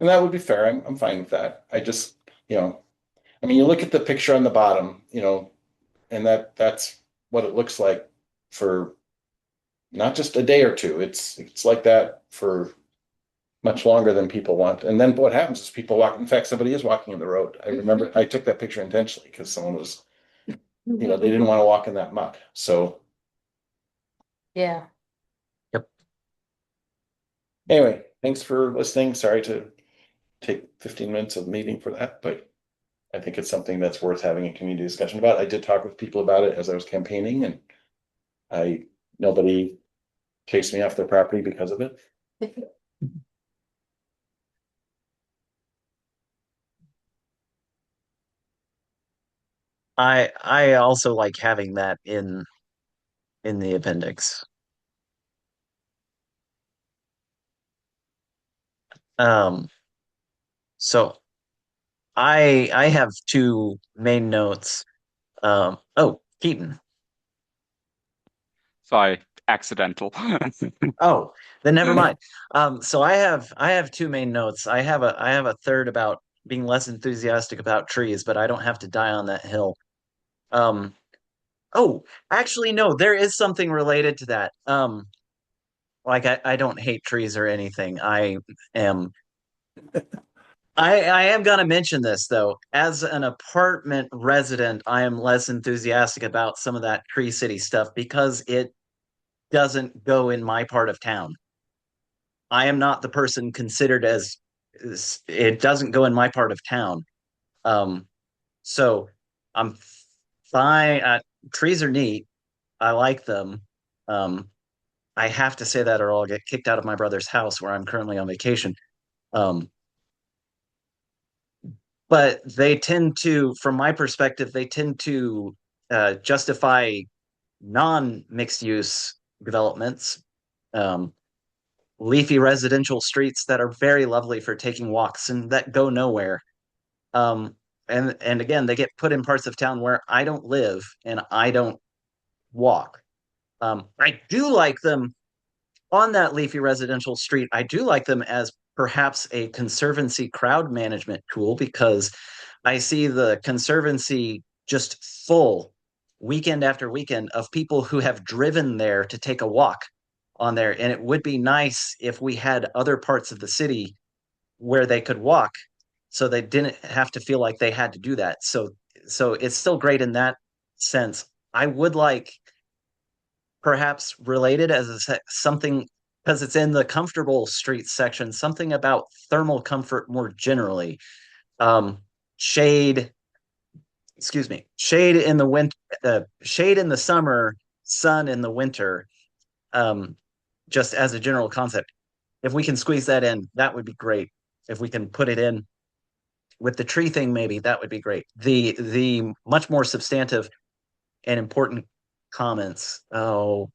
And that would be fair. I'm fine with that. I just, you know, I mean, you look at the picture on the bottom, you know, and that's what it looks like for not just a day or two. It's like that for much longer than people want. And then what happens is people walk, in fact, somebody is walking in the road. I remember I took that picture intentionally because someone was, you know, they didn't want to walk in that muck. So Yeah. anyway, thanks for listening. Sorry to take 15 minutes of meeting for that, but I think it's something that's worth having a community discussion about. I did talk with people about it as I was campaigning and nobody chased me off their property because of it. I also like having that in the appendix. Um, so I have two main notes. Oh, Keaton. Sorry, accidental. Oh, then never mind. So I have two main notes. I have a third about being less enthusiastic about trees, but I don't have to die on that hill. Um, oh, actually, no, there is something related to that. Like I don't hate trees or anything. Am I am gonna mention this though. As an apartment resident, I am less enthusiastic about some of that Tree City stuff because it doesn't go in my part of town. I am not the person considered as it doesn't go in my part of town. Um, so I'm fine. Trees are neat. I like them. Um, I have to say that or I'll get kicked out of my brother's house where I'm currently on vacation. Um, but they tend to, from my perspective, they tend to justify non-mixed use developments, um, leafy residential streets that are very lovely for taking walks and that go nowhere. Um, and again, they get put in parts of town where I don't live and I don't walk. I do like them on that leafy residential street. I do like them as perhaps a conservancy crowd management tool because I see the conservancy just full weekend after weekend of people who have driven there to take a walk on there. And it would be nice if we had other parts of the city where they could walk so they didn't have to feel like they had to do that. So it's still great in that sense. I would like perhaps related as something because it's in the comfortable streets section, something about thermal comfort more generally. Um, shade, excuse me, shade in the winter, shade in the summer, sun in the winter. Um, just as a general concept, if we can squeeze that in, that would be great. If we can put it in with the tree thing, maybe that would be great. The much more substantive and important comments. Oh,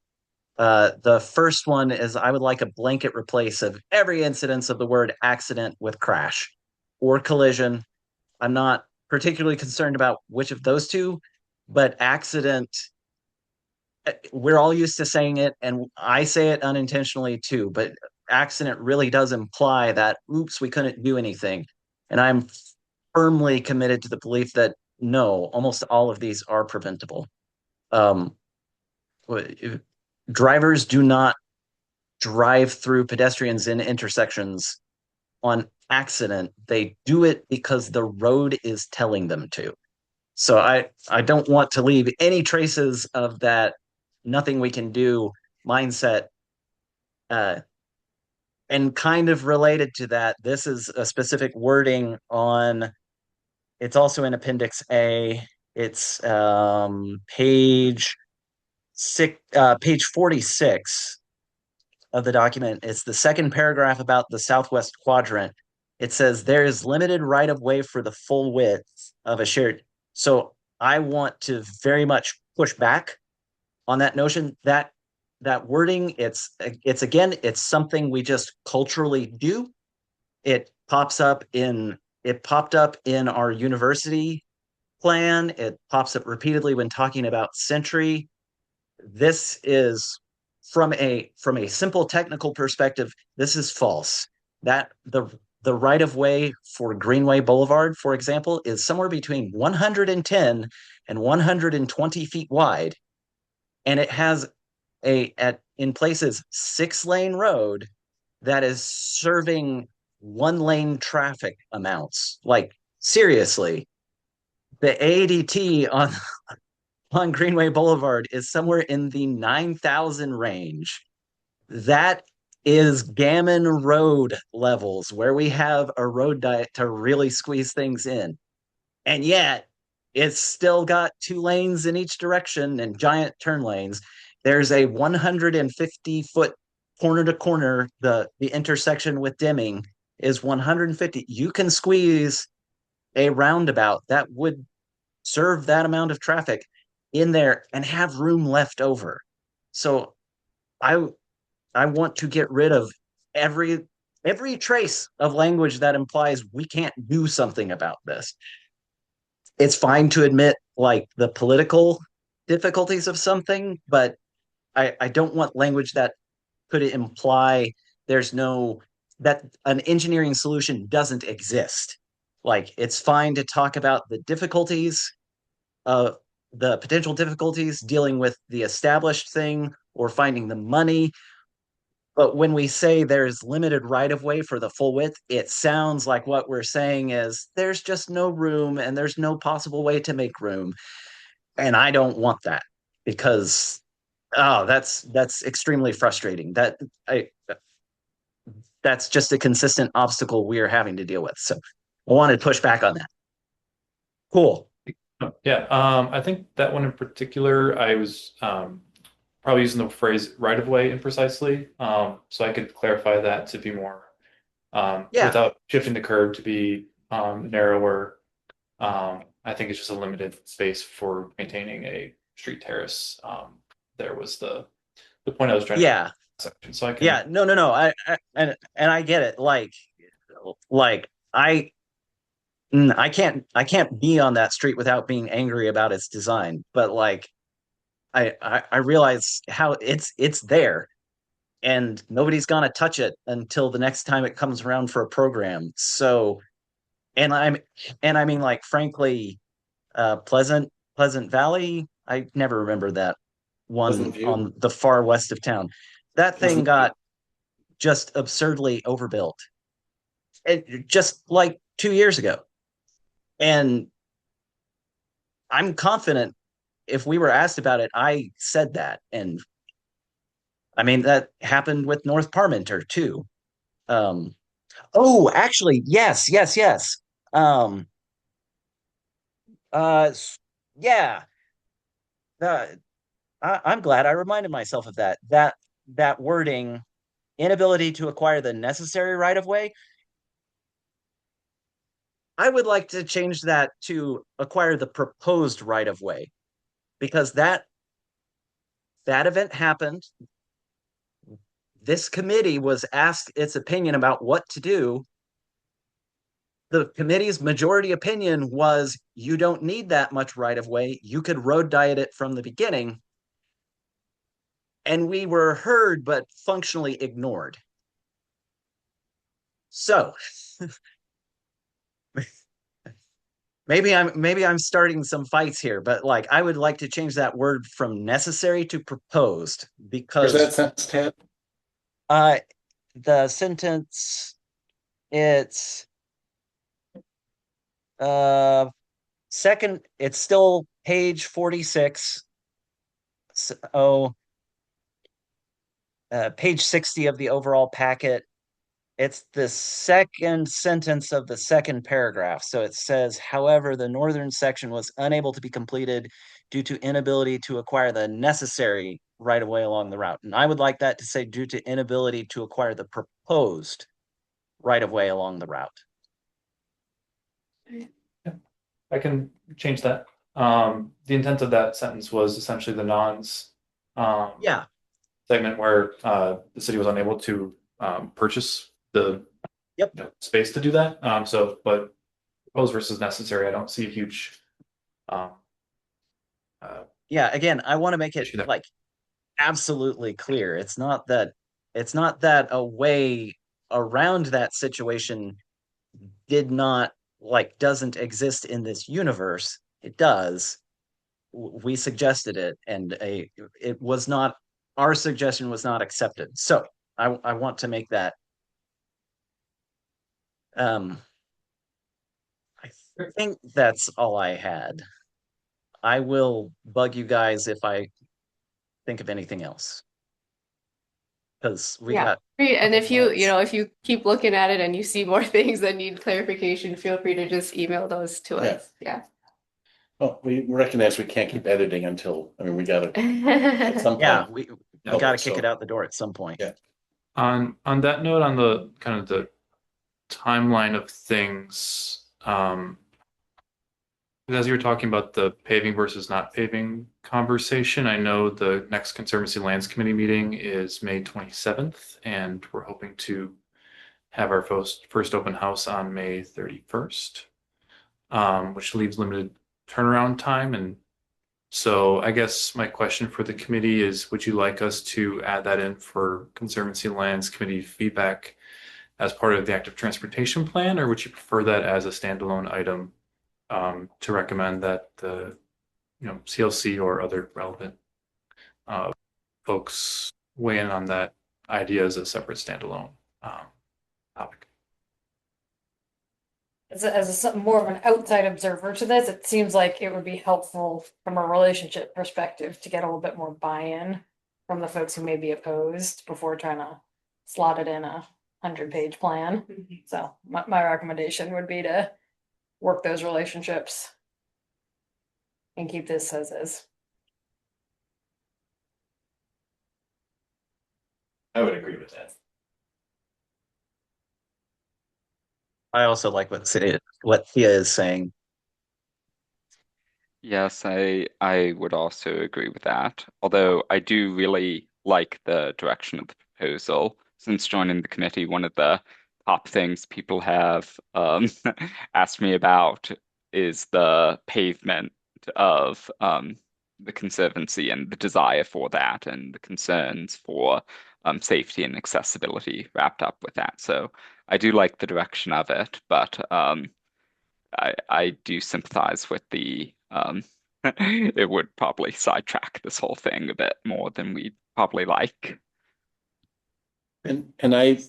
the first one is I would like a blanket replace of every incidence of the word accident with crash or collision. I'm not particularly concerned about which of those two, but accident, we're all used to saying it, and I say it unintentionally too, but accident really does imply that, oops, we couldn't do anything. And I'm firmly committed to the belief that no, almost all of these are preventable. Um, Drivers do not drive through pedestrians in intersections on accident. They do it because the road is telling them to. So I don't want to leave any traces of that nothing we can do mindset. Uh, and kind of related to that, this is a specific wording on, it's also in Appendix A. It's page 46 of the document. It's the second paragraph about the southwest quadrant. It says there is limited right of way for the full width of a shared. So I want to very much push back on that notion. That wording, it's again, it's something we just culturally do. It popped up in our university plan. It pops up repeatedly when talking about Century. This is from a simple technical perspective, this is false. That the right of way for Greenway Boulevard, for example, is somewhere between 110 and 120 feet wide, and it has in places 6-lane road that is serving 1-lane traffic amounts. Like seriously, the ADT on Greenway Boulevard is somewhere in the 9,000 range. That is Gammon Road levels where we have a road diet to really squeeze things in. And yet it's still got 2 lanes in each direction and giant turn lanes. There's a 150-foot corner to corner. The intersection with Deming is 150. You can squeeze a roundabout that would serve that amount of traffic in there and have room left over. So I I want to get rid of every trace of language that implies we can't do something about this. It's fine to admit like the political difficulties of something, but I don't want language that could imply there's no, that an engineering solution doesn't exist. Like, it's fine to talk about the difficulties, uh, the potential difficulties dealing with the established thing or finding the money. But when we say there's limited right of way for the full width, it sounds like what we're saying is there's just no room and there's no possible way to make room. And I don't want that, because that's extremely frustrating. That's just a consistent obstacle we are having to deal with. So I wanted to push back on that. Cool. Yeah, I think that one in particular, I was probably using the phrase right of way imprecisely. So I could clarify that to be more Yeah. without shifting the curve to be narrower. I think it's just a limited space for maintaining a street terrace. There was the point I was trying to Yeah. section. So I can Yeah. No. And I get it. Like I can't be on that street without being angry about its design. But like I realize how it's there, and nobody's gonna touch it until the next time it comes around for a program. So, and I'm and I mean, like, frankly, Pleasant Valley, I never remember that one Pleasant View. on the far west of town. That thing Pleasant got just absurdly overbuilt. Just like 2 years ago. And I'm confident if we were asked about it, I said that. And I mean, that happened with North Parmenter too. Um, oh, actually, yes. Um, yeah. Uh, I'm glad I reminded myself of that. That wording, inability to acquire the necessary right of way. I would like to change that to acquire the proposed right of way, because that event happened. This committee was asked its opinion about what to do. The committee's majority opinion was you don't need that much right of way. You could road diet it from the beginning. And we were heard but functionally ignored. So maybe I'm starting some fights here, but like, I would like to change that word from necessary to proposed, Where's because that sentence, Ted? the sentence, it's uh second, it's still page 46. Oh, page 60 of the overall packet. It's the second sentence of the second paragraph. So it says, however, the northern section was unable to be completed due to inability to acquire the necessary right of way along the route. And I would like that to say due to inability to acquire the proposed right of way along the route. I can change that. The intent of that sentence was essentially the non's Yeah. segment where the city was unable to purchase the space to do that. But proposed versus necessary, I don't see a huge Yeah, again, I want to make it issue there. like absolutely clear. It's not that a way around that situation did not, like, doesn't exist in this universe. It does. We suggested it, and it was not, our suggestion was not accepted. So I want to make that. I think that's all I had. I will bug you guys if I think of anything else, because we Yeah, got great. And if you, minutes. if you keep looking at it and you see more things that need clarification, feel free to just email those to us. Yeah. Well, we recognize we can't keep editing until, I mean, we gotta, at some Yeah, point. we got to kick it out the door at some point. Yeah. On that note, on the kind of the timeline of things, as you were talking about the paving versus not paving conversation, I know the next Conservancy Lands Committee meeting is May 27th, and we're hoping to have our first open house on May 31st, which leaves limited turnaround time. And So I guess my question for the committee is, would you like us to add that in for Conservancy and Lands Committee feedback as part of the active transportation plan, or would you prefer that as a standalone item to recommend that the CLC or other relevant folks weigh in on that idea as a separate standalone topic? As more of an outside observer to this, it seems like it would be helpful from a relationship perspective to get a little bit more buy-in from the folks who may be opposed before trying to slot it in a 100-page plan. So my recommendation would be to work those relationships and keep this as is. I would agree with that. I also like what Thea is saying. Yes, I would also agree with that. Although I do really like the direction of the proposal. Since joining the committee, one of the top things people have asked me about is the pavement of the Conservancy and the desire for that and the concerns for safety and accessibility wrapped up with that. So I do like the direction of it, but I do sympathize with the it would probably sidetrack this whole thing a bit more than we'd probably like. And I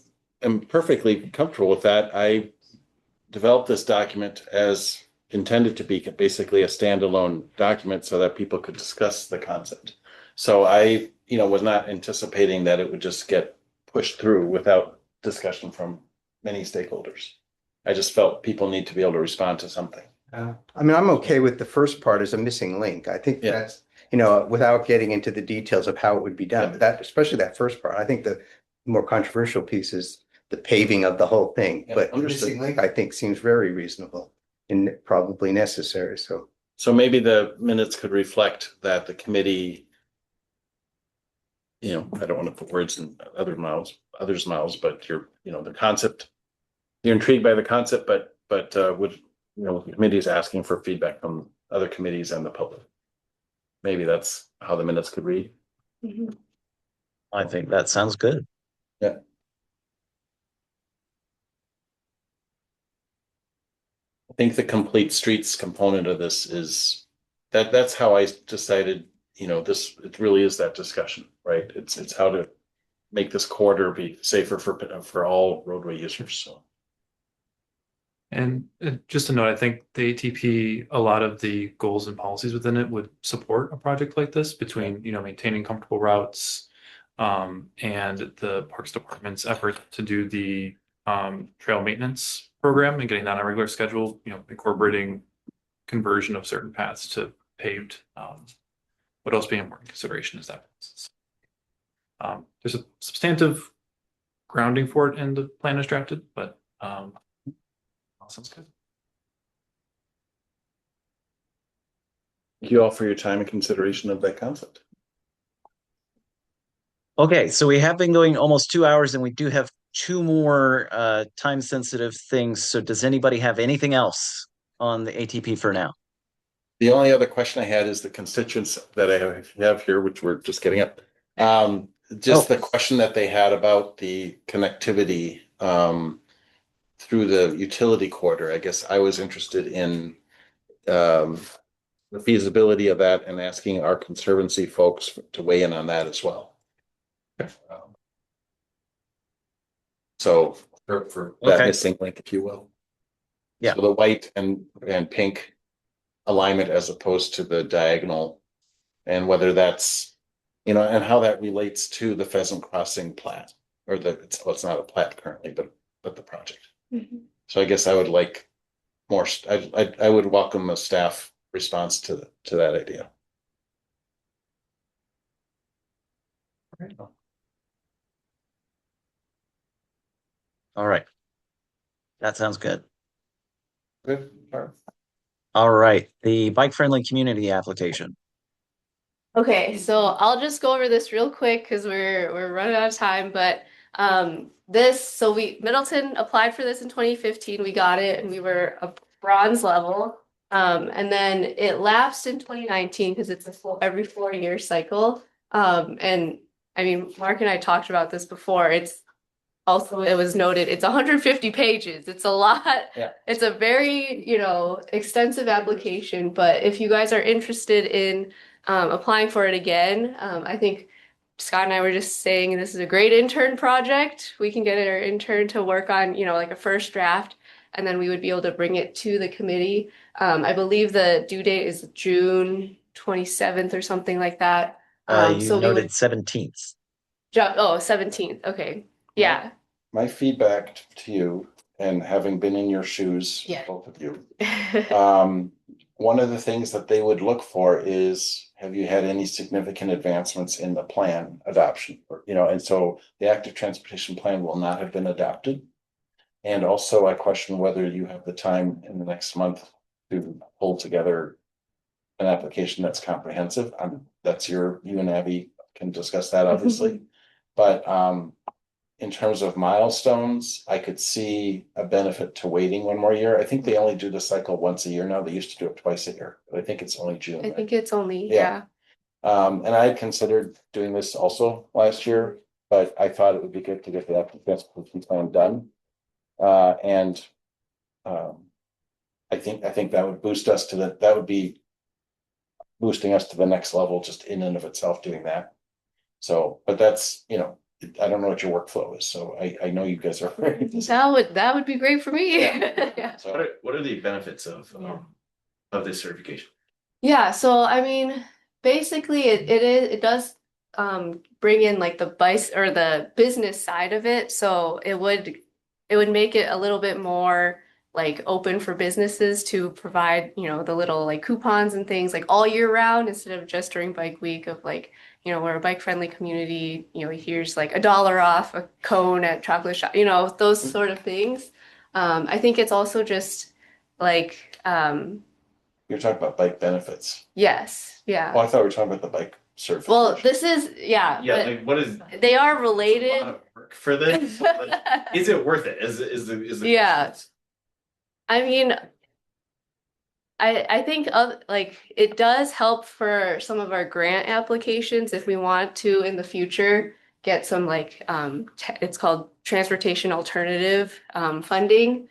am perfectly comfortable with that. I developed this document as intended to be basically a standalone document so that people could discuss the concept. So I, was not anticipating that it would just get pushed through without discussion from many stakeholders. I just felt people need to be able to respond to something. I mean, I'm okay with the first part as a missing link. I think Yeah. that's, without getting into the details of how it would be done, but that, especially that first part, I think the more controversial piece is the paving of the whole thing. Yeah, But understood. missing link, I think, seems very reasonable and probably necessary. So maybe the minutes could reflect that the committee, I don't want to put words in others' mouths, but the concept, you're intrigued by the concept, but would, the committee is asking for feedback from other committees and the public. Maybe that's how the minutes could read. I think that sounds good. Yeah. I think the complete streets component of this is that's how I decided, it really is that discussion, right? It's how to make this corridor be safer for all roadway users. So. And just to note, I think the ATP, a lot of the goals and policies within it would support a project like this between, maintaining comfortable routes and the Parks Department's effort to do the trail maintenance program and getting that on a regular schedule, incorporating conversion of certain paths to paved. What else being important consideration is that there's a substantive grounding for it in the plan as drafted, but sounds good. Thank you all for your time and consideration of that concept. Okay, so we have been going almost 2 hours and we do have two more time sensitive things. So does anybody have anything else on the ATP for now? The only other question I had is the constituents that I have here, which we're just getting up. The question that they had about the connectivity through the utility corridor. I guess I was interested in the feasibility of that and asking our conservancy folks to weigh in on that as well. So for that missing link, if you will. Yeah. So the white and pink alignment as opposed to the diagonal, and whether that's, and how that relates to the Pheasant Crossing plat, or it's not a plat currently, but the project. So I guess I would like more. I would welcome a staff response to that idea. All right. That sounds good. Good. All right. The bike friendly community application. Okay, so I'll just go over this real quick because we're running out of time. But Middleton applied for this in 2015. We got it, and we were a bronze level. And then it lapsed in 2019 because it's every 4-year cycle. And I mean, Mark and I talked about this before. It's also, it was noted, it's 150 pages. It's a lot. Yeah. It's a very, extensive application, but if you guys are interested in applying for it again, I think Scott and I were just saying this is a great intern project. We can get our intern to work on, like a first draft, and then we would be able to bring it to the committee. I believe the due date is June 27th or something like that. You So we noted would 17th. jump, 17th. Okay. Yeah. My feedback to you, and having been in your shoes, Yeah. both of you, one of the things that they would look for is, have you had any significant advancements in the plan adoption? And so the active transportation plan will not have been adopted. And also I question whether you have the time in the next month to pull together an application that's comprehensive. That's you and Abby can discuss that, obviously. But in terms of milestones, I could see a benefit to waiting one more year. I think they only do the cycle once a year now. They used to do it twice a year, but I think it's only June. I think it's only, Yeah. And I had considered doing this also last year, but I thought it would be good to get the active transportation plan done. And I think that would boost us that would be boosting us to the next level just in and of itself doing that. So, but that's, I don't know what your workflow is, so I know you guys are very busy. that would be great for me. Yeah. So What are the benefits of this certification? Yeah, so I mean, basically it does bring in like the bice or the business side of it. So it would make it a little bit more like open for businesses to provide, the little like coupons and things like all year round instead of just during bike week of like, we're a bike friendly community, here's like $1 off a cone at chocolate shop, those sort of things. I think it's also just like you're talking about bike benefits. yes, yeah. Oh, I thought we were talking about the bike certification. Well, this is, yeah, Yeah, but like what is they are a related. lot of work for this? Like, is it worth it? Is the Yeah. question. I mean, I think like it does help for some of our grant applications if we want to in the future get some like it's called transportation alternative funding.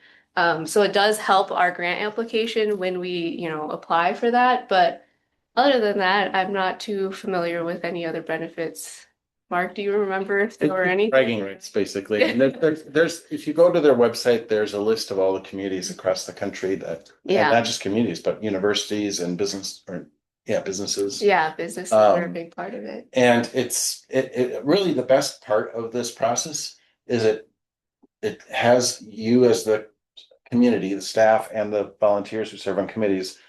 So it does help our grant application when we, apply for that. But other than that, I'm not too familiar with any other benefits. Mark, do you remember if there were any? Bragging rights, basically. And there's, if you go to their website, there's a list of all the communities across the country that, Yeah. and not just communities, but universities and businesses. Yeah, businesses are a big part of it. And it really the best part of this process is it has you as the community, the staff and the volunteers who serve on committees.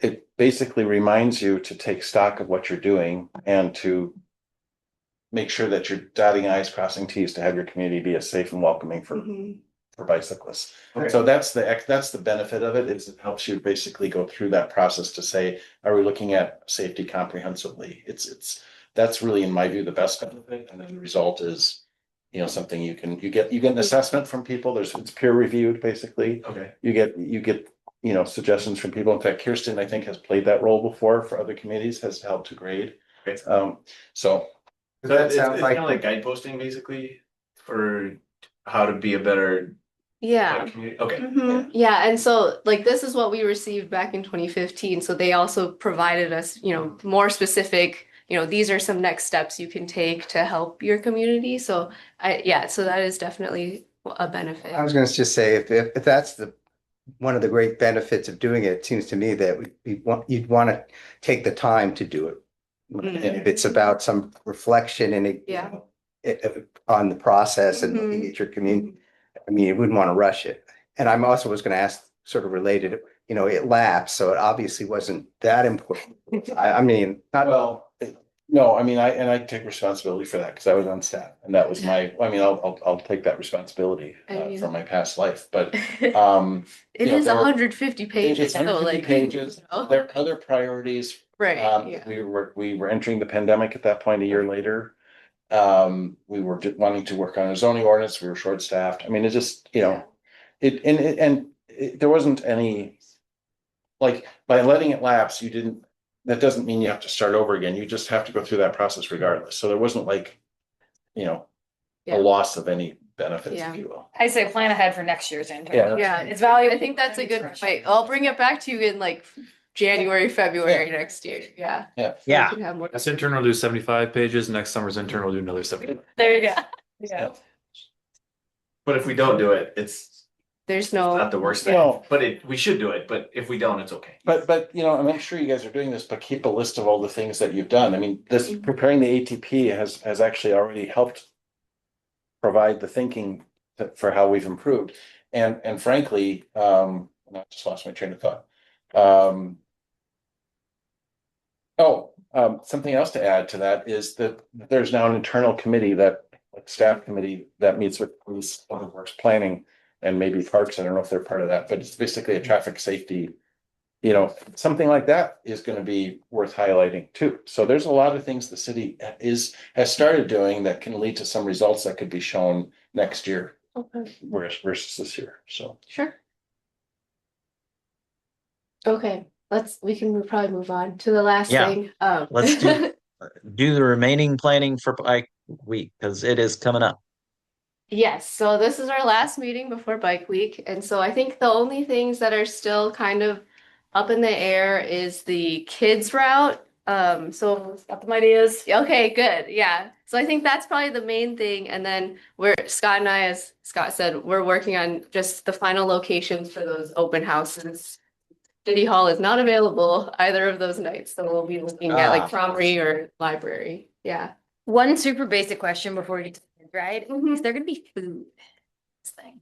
It basically reminds you to take stock of what you're doing and to make sure that you're dotting i's, crossing t's to have your community be as safe and welcoming for bicyclists. Okay. So that's the benefit of it, is it helps you basically go through that process to say, are we looking at safety comprehensively? That's really, in my view, the best benefit. And then the result is, something you get an assessment from people. It's peer reviewed, basically. Okay. You get suggestions from people. In fact, Kirsten, I think, has played that role before for other committees, has helped to grade. Okay. So It's kind of like guideposting basically for how to be a better Yeah. community. Okay. Yeah, and so like this is what we received back in 2015. So they also provided us, more specific, these are some next steps you can take to help your community. So so that is definitely a benefit. I was going to just say, if that's one of the great benefits of doing it, it seems to me that you'd want to take the time to do it. And if it's about some reflection and on the process and looking at your community, I mean, you wouldn't want to rush it. And I'm also was going to ask, sort of related, it lapsed, so it obviously wasn't that important. I mean, not well. No, I mean, I take responsibility for that because I was on staff, and that was I'll take that responsibility from my past life. But it is 150 pages. It's 150 pages. There are other priorities. Right. We were entering the pandemic at that point a year later. We were wanting to work on a zoning ordinance. We were short staffed. I mean, it just, there wasn't any like by letting it lapse, you didn't, that doesn't mean you have to start over again. You just have to go through that process regardless. So there wasn't like, a Yeah. loss of any benefits, Yeah. if you will. I say plan ahead for next year's intern. Yeah. Yeah, It's valuable. I think that's a good point. I'll bring it back to you in like January, February next year. Yeah. Yeah. So we Yeah. can have more. This intern will do 75 pages. Next summer's intern will do another 70. There you go. Yeah. But if we don't do it, it's There's not no, the worst thing. No. But we should do it, but if we don't, it's okay. But I'm sure you guys are doing this, but keep a list of all the things that you've done. I mean, this preparing the ATP has actually already helped provide the thinking for how we've improved. And frankly, I just lost my train of thought. Something else to add to that is that there's now an internal committee staff committee that meets with police, public works planning, and maybe parks. I don't know if they're part of that, but it's basically a traffic safety. Something like that is going to be worth highlighting too. So there's a lot of things the city has started doing that can lead to some results that could be shown next year. Okay. Versus this year. So Sure. Okay, we can probably move on to the last Yeah. thing. Let's do the remaining planning for Bike Week because it is coming up. Yes, so this is our last meeting before Bike Week, and so I think the only things that are still kind of up in the air is the kids route. So Got some ideas. okay, good, yeah. So I think that's probably the main thing, and then Scott and I, as Scott said, we're working on just the final locations for those open houses. City Hall is not available either of those nights, so we'll be looking at like Promry or library. Yeah. One super basic question before we get to the kids, right? Mhm. Is there gonna be food? This thing.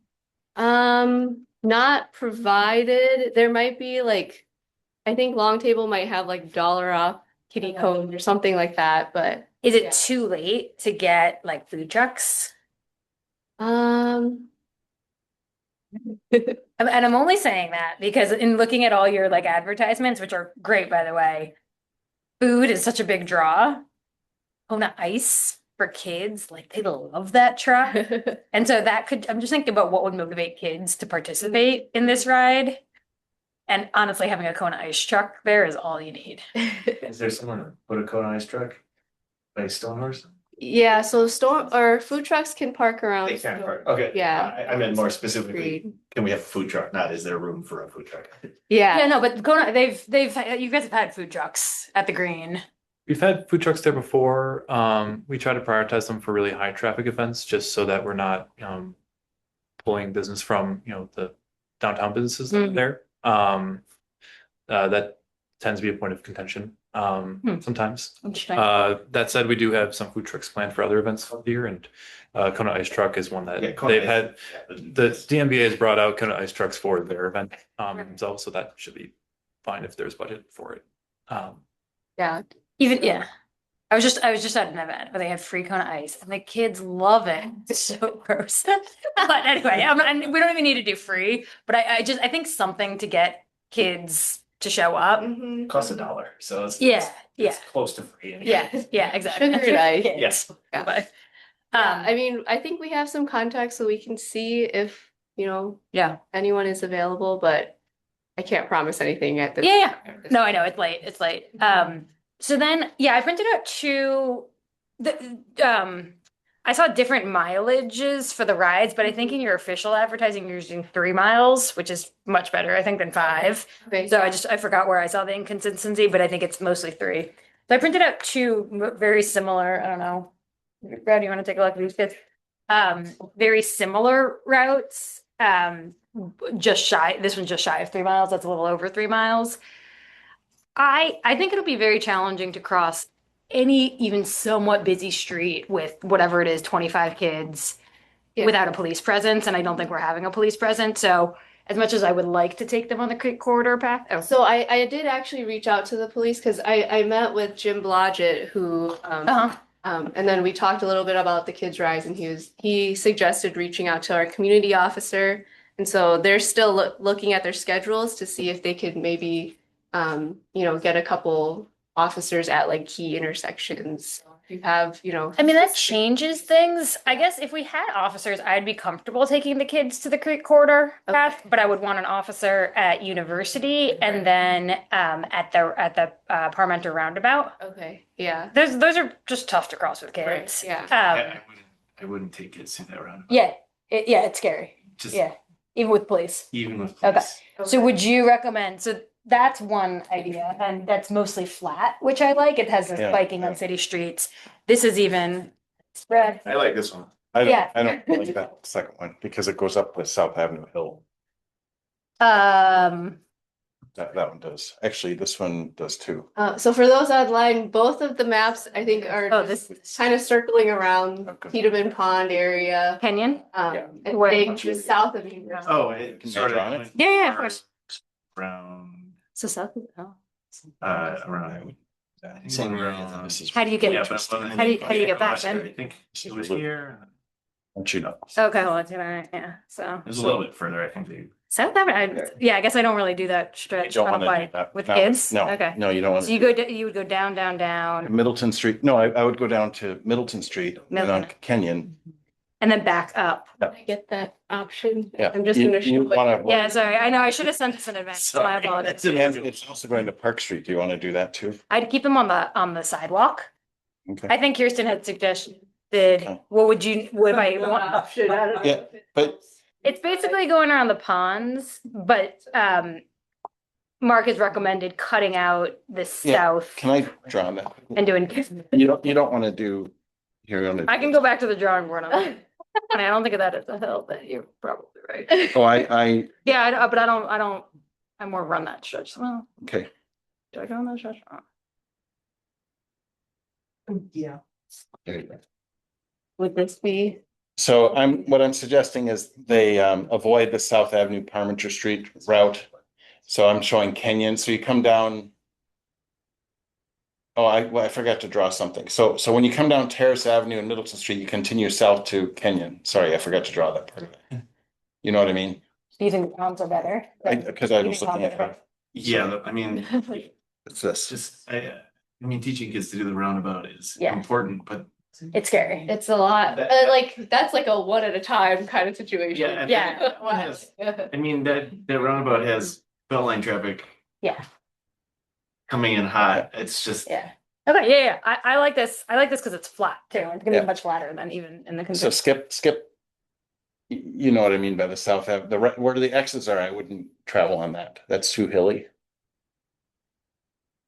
Not provided. There might be like, I think Long Table might have like $1 off kitty cones or something like that, but Is it Yeah. too late to get like food trucks? um And I'm only saying that because in looking at all your like advertisements, which are great by the way, food is such a big draw. Kona Ice for kids, like they love that truck. And so I'm just thinking about what would motivate kids to participate in this ride. And honestly, having a Kona Ice truck there is all you need. Is there someone to put a Kona ice truck by Stonehorse? Yeah, so store or food trucks can park around. They can't park. Okay. Yeah. I meant more specifically, Agreed. can we have a food truck? Not, is there room for a food truck? Yeah. Yeah, no, but Kona, you guys have had food trucks at the Green. We've had food trucks there before. We try to prioritize them for really high traffic events, just so that we're not pulling business from the downtown businesses that are there. That tends to be a point of contention sometimes. That said, we do have some food trucks planned for other events of the year, and Kona Ice Truck is one that Yeah, Kona they've Ice, had. yeah, The DMBA has brought out Kona Ice trucks for their event themselves, so that should be fine if there's budget for it. Yeah. I was just at an event where they had free Kona Ice and the kids love it. It's so gross. But anyway, we don't even need to do free, but I think something to get kids to show up. Mhm. Costs $1, so it's Yeah, it's close to free. Yeah, exactly. Sugar and ice. Kids. Yes. Yeah. But, I mean, I think we have some contacts so we can see if, yeah. anyone is available, but I can't promise anything at this. Yeah. No, I know it's late. It's late. So then, I printed out I saw different mileages for the rides, but I think in your official advertising, you're using 3 miles, which is much better, I think, than 5. Okay. So I forgot where I saw the inconsistency, but I think it's mostly 3. So I printed out 2 very similar, I don't know. Brad, you want to take a look at these kids? Very similar routes. This one's just shy of 3 miles. That's a little over 3 miles. I think it'll be very challenging to cross any even somewhat busy street with whatever it is, 25 kids without a police presence. And I don't think we're having a police presence. So as much as I would like to take them on the corridor path. Oh. So I did actually reach out to the police because I met with Jim Blodgett, who and then we talked a little bit about the kids' rides, and he suggested reaching out to our community officer. And so they're still looking at their schedules to see if they could maybe get a couple officers at like key intersections. you have, you know. I mean, that changes things. I guess if we had officers, I'd be comfortable taking the kids to the creek corridor path, but I would want an officer at University and then at the Parmenter roundabout. Okay, yeah. Those are just tough to cross with kids. Yeah. I wouldn't take kids through that round. Yeah, it's scary. Just Yeah, even with police. even with Okay. police. So would you recommend, so that's one idea, and that's mostly flat, which I like. It has this Yeah. biking on city streets. This is even spread. I like this one. Yeah. I don't like that second one because it goes up with South Avenue Hill. That one does. Actually, this one does too. So for those online, both of the maps, I think, are Oh, just kind of circling around Okay. Peterman Pond area. Kenyon? Yeah. And Where- they just south of University. Oh, it Can you sort draw on of it? Yeah, of course. around, So south of, oh. around. Same around- This is. How do you get, Yeah, how but do you get back I then? think it was here. Don't you know? Okay, well, it's gonna, yeah, so. It was a little bit further, I think. They South Avenue, I guess I don't really do that You stretch don't on a want to do bike that. with No, kids. No, Okay. no, you don't want So to. you go, you would go down, down, down, Middleton Street. No, I would go down to Middleton Street and on Middleton. Kenyon. and then back up. I get that option. Yeah. I'm just You- gonna you show it. wanna- Yeah, sorry, I know, I should have sent this in advance, my apologies. And it's also going to Park Street. Do you want to do that too? I'd keep them on the sidewalk. Okay. I think Kirsten had suggested, Okay. what would you, what if I want? Option, I don't know Yeah, if it but- helps. It's basically going around the ponds, but Mark has recommended cutting out the Yeah, south Can I draw on that? and doing, You don't want to do, here, you want to. I can go back to the drawing board on that. And I don't think of that as a hill, but you're probably right. Oh, I, Yeah, but I don't, I more run that stretch. Well, okay. do I go on that stretch? Yeah. There you go. Would this be? So what I'm suggesting is they avoid the South Avenue Parmenter Street route. So I'm showing Kenyon. So you come down. Oh, I forgot to draw something. So when you come down Terrace Avenue and Middleton Street, you continue south to Kenyon. Sorry, I forgot to draw that part of it. You know what I mean? Do you think the ponds are better? Because I was looking at it. Yeah, I mean, It's this. just, I mean, teaching kids to do the roundabout is Yeah. important, but It's scary. It's a lot, like, that's like a one at a time kind of situation. Yeah, and Yeah. that one has- I mean, that roundabout has belt line traffic Yeah. coming in hot. It's just, Yeah. Okay, yeah. I like this. I like this because it's flat too. It's gonna Yeah. be much flatter than even in the. So skip. You know what I mean by the South Ave, where the X's are, I wouldn't travel on that. That's too hilly.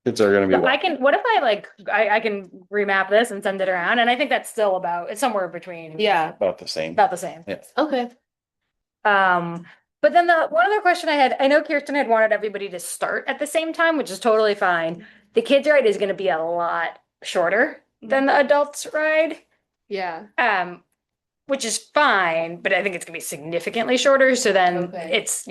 Kids are gonna be. So I can, what if I can remap this and send it around, and I think that's still it's somewhere between. Yeah, About the same. About the same. Yeah. okay. But then one other question I had, I know Kirsten had wanted everybody to start at the same time, which is totally fine. The kids ride is gonna be a lot shorter than the adults ride. Yeah, Which is fine, but I think it's gonna be significantly shorter, so then Okay. it's,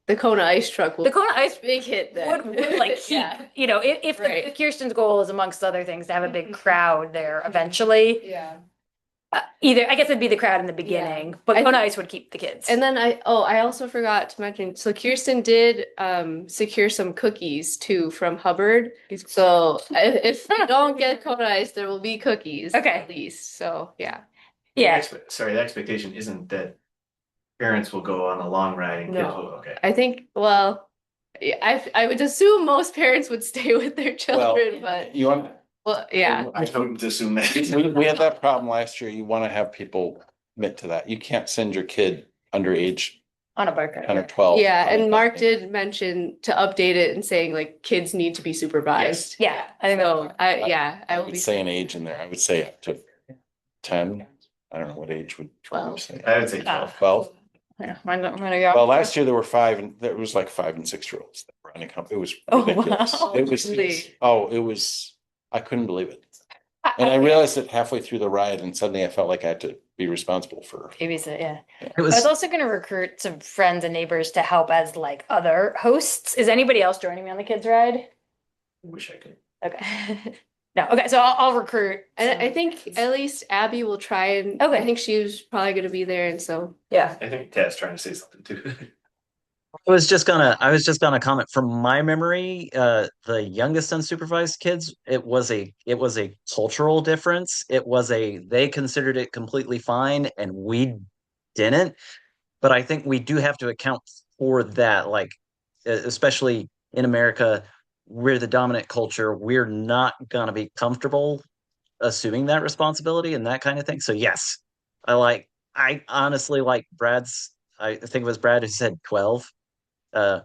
the Kona ice truck will. the Kona Ice Big hit then. would like keep, Yeah. if Right. if Kirsten's goal is amongst other things to have a big crowd there eventually, Yeah. either, I guess it'd be the crowd in the beginning, but I Kona think- Ice would keep the kids. And then I also forgot to mention, so Kirsten did secure some cookies too from Hubbard. So if you don't get Kona ice, there will be cookies. Okay. At least, so yeah. Yeah, sorry, the expectation isn't that parents will go on a long ride and kids No. will, okay. I think, well, I would assume most parents would stay with their children, but, You want, well, yeah. I don't assume that. we had that problem last year. You want to have people commit to that. You can't send your kid underage on a bike 10 or ride. 12. Yeah, on a and Mark bike. did mention to update it and saying like kids need to be supervised. Yeah, I think So I I will would be. say an age in there. I would say up to 10. I don't know what age would. 12. Say. I would say 12. 12. Yeah, I'm gonna go. Well, last year there were 5 and there was like 5 and 6-year-olds that were running. It was Oh, ridiculous. wow. It was, Really? it was, I couldn't believe it. And I realized it halfway through the ride and suddenly I felt like I had to be responsible for. Babysit, yeah. It I was was, also gonna recruit some friends and neighbors to help as like other hosts. Is anybody else joining me on the kids ride? Wish I could. Okay. No, okay, so I'll recruit. And I some- think at least Abby will try and, Okay. I think she was probably gonna be there and so. Yeah. I think Tad's trying to say something too. I was just gonna comment from my memory, the youngest unsupervised kids, it was a cultural difference. They considered it completely fine and we didn't. But I think we do have to account for that, like especially in America, we're the dominant culture. We're not gonna be comfortable assuming that responsibility and that kind of thing. So yes, I honestly like I think it was Brad who said 12. uh,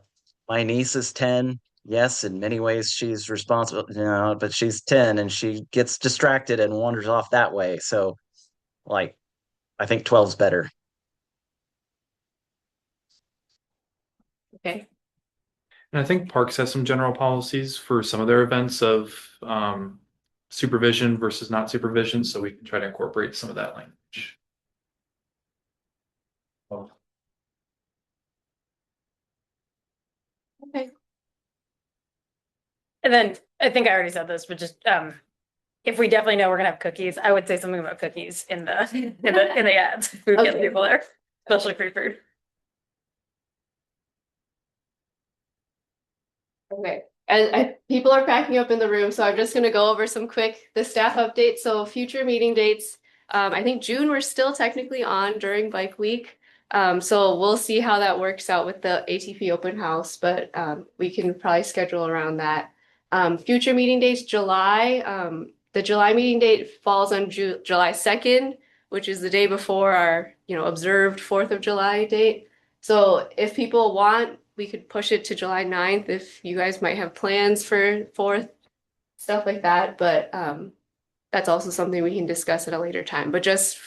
my niece is 10. Yes, in many ways she's responsible, but she's 10 and she gets distracted and wanders off that way. So, like, I think 12's better. Okay. And I think Parks has some general policies for some of their events of supervision versus not supervision, so we can try to incorporate some of that language. Okay. And then I think I already said this, but just if we definitely know we're gonna have cookies, I would say something about cookies in the in the ads. If we get Okay. people there, especially free food. Okay, and people are packing up in the room, so I'm just gonna go over the staff updates. So future meeting dates. I think June, we're still technically on during bike week. So we'll see how that works out with the ATP open house, but we can probably schedule around that. Future meeting dates, July. The July meeting date falls on July 2nd, which is the day before our, observed 4th of July date. So if people want, we could push it to July 9th if you guys might have plans for 4th, stuff like that. But that's also something we can discuss at a later time. But just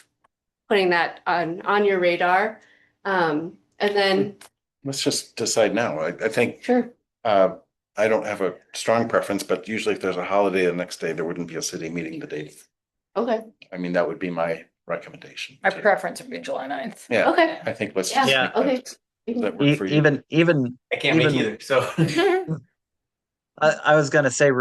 putting that on your radar. And then Let's just decide now. I think sure. I don't have a strong preference, but usually if there's a holiday the next day, there wouldn't be a city meeting the day. Okay. I mean, that would be my recommendation. My preference would be July 9th. Yeah. Okay. I think let's Yeah. just make Okay. that work for you. Even I can't make either, so. I was gonna say,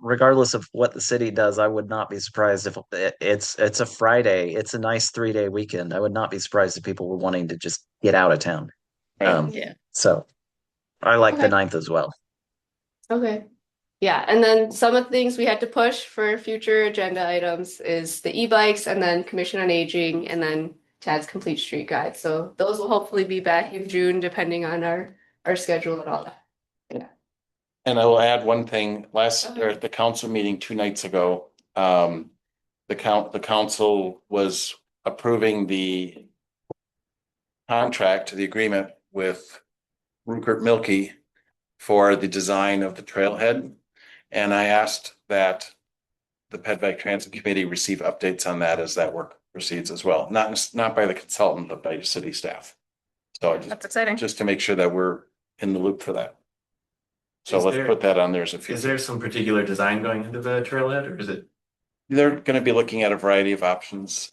regardless of what the city does, I would not be surprised if it's a Friday. It's a nice 3-day weekend. I would not be surprised if people were wanting to just get out of town. Yeah. So I like the Okay. 9th as well. Okay. Yeah, and then some of the things we had to push for future agenda items is the e-bikes and then Commission on Aging and then Tad's Complete Street Guide. So those will hopefully be back in June, depending on our schedule and all that. Yeah. And I will add one thing, or at the council meeting 2 nights ago, the council was approving the contract, the agreement with Rupert Milkie for the design of the trailhead. And I asked that the PedVac Transit Committee receive updates on that as that work proceeds as well. Not by the consultant, but by city staff. So That's exciting. just to make sure that we're in the loop for that. So Is let's there- put that on there as a few. Is there some particular design going into the trailhead, or is it? They're gonna be looking at a variety of options.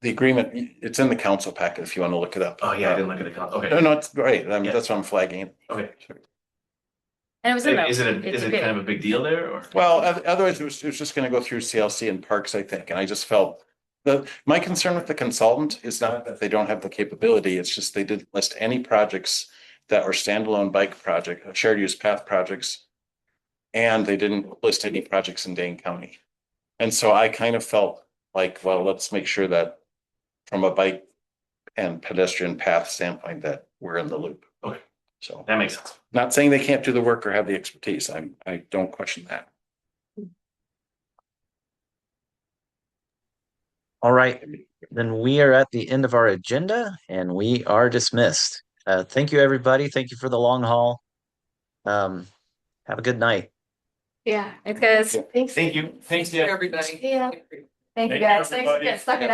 The agreement, it's in the council packet if you want to look it up. Oh, yeah, I didn't look at it. Okay. No, it's great. I mean, Yeah. that's why I'm flagging it. Okay. And it was in the Is it kind of a big deal there, or? Well, otherwise it was just gonna go through CLC and Parks, I think, and I just felt my concern with the consultant is not that they don't have the capability, it's just they didn't list any projects that were standalone bike project, shared use path projects. And they didn't list any projects in Dane County. And so I kind of felt like, well, let's make sure that from a bike and pedestrian path standpoint that we're in the loop. Okay. So That makes sense. not saying they can't do the work or have the expertise. I don't question that. All right, then we are at the end of our agenda and we are dismissed. Thank you, everybody. Thank you for the long haul. Have a good night. Yeah. Thanks, guys. Thanks. Thank you. Thanks, Everybody. Yeah. Thank you, Thank you, guys. Thanks for everybody. getting stuck it out.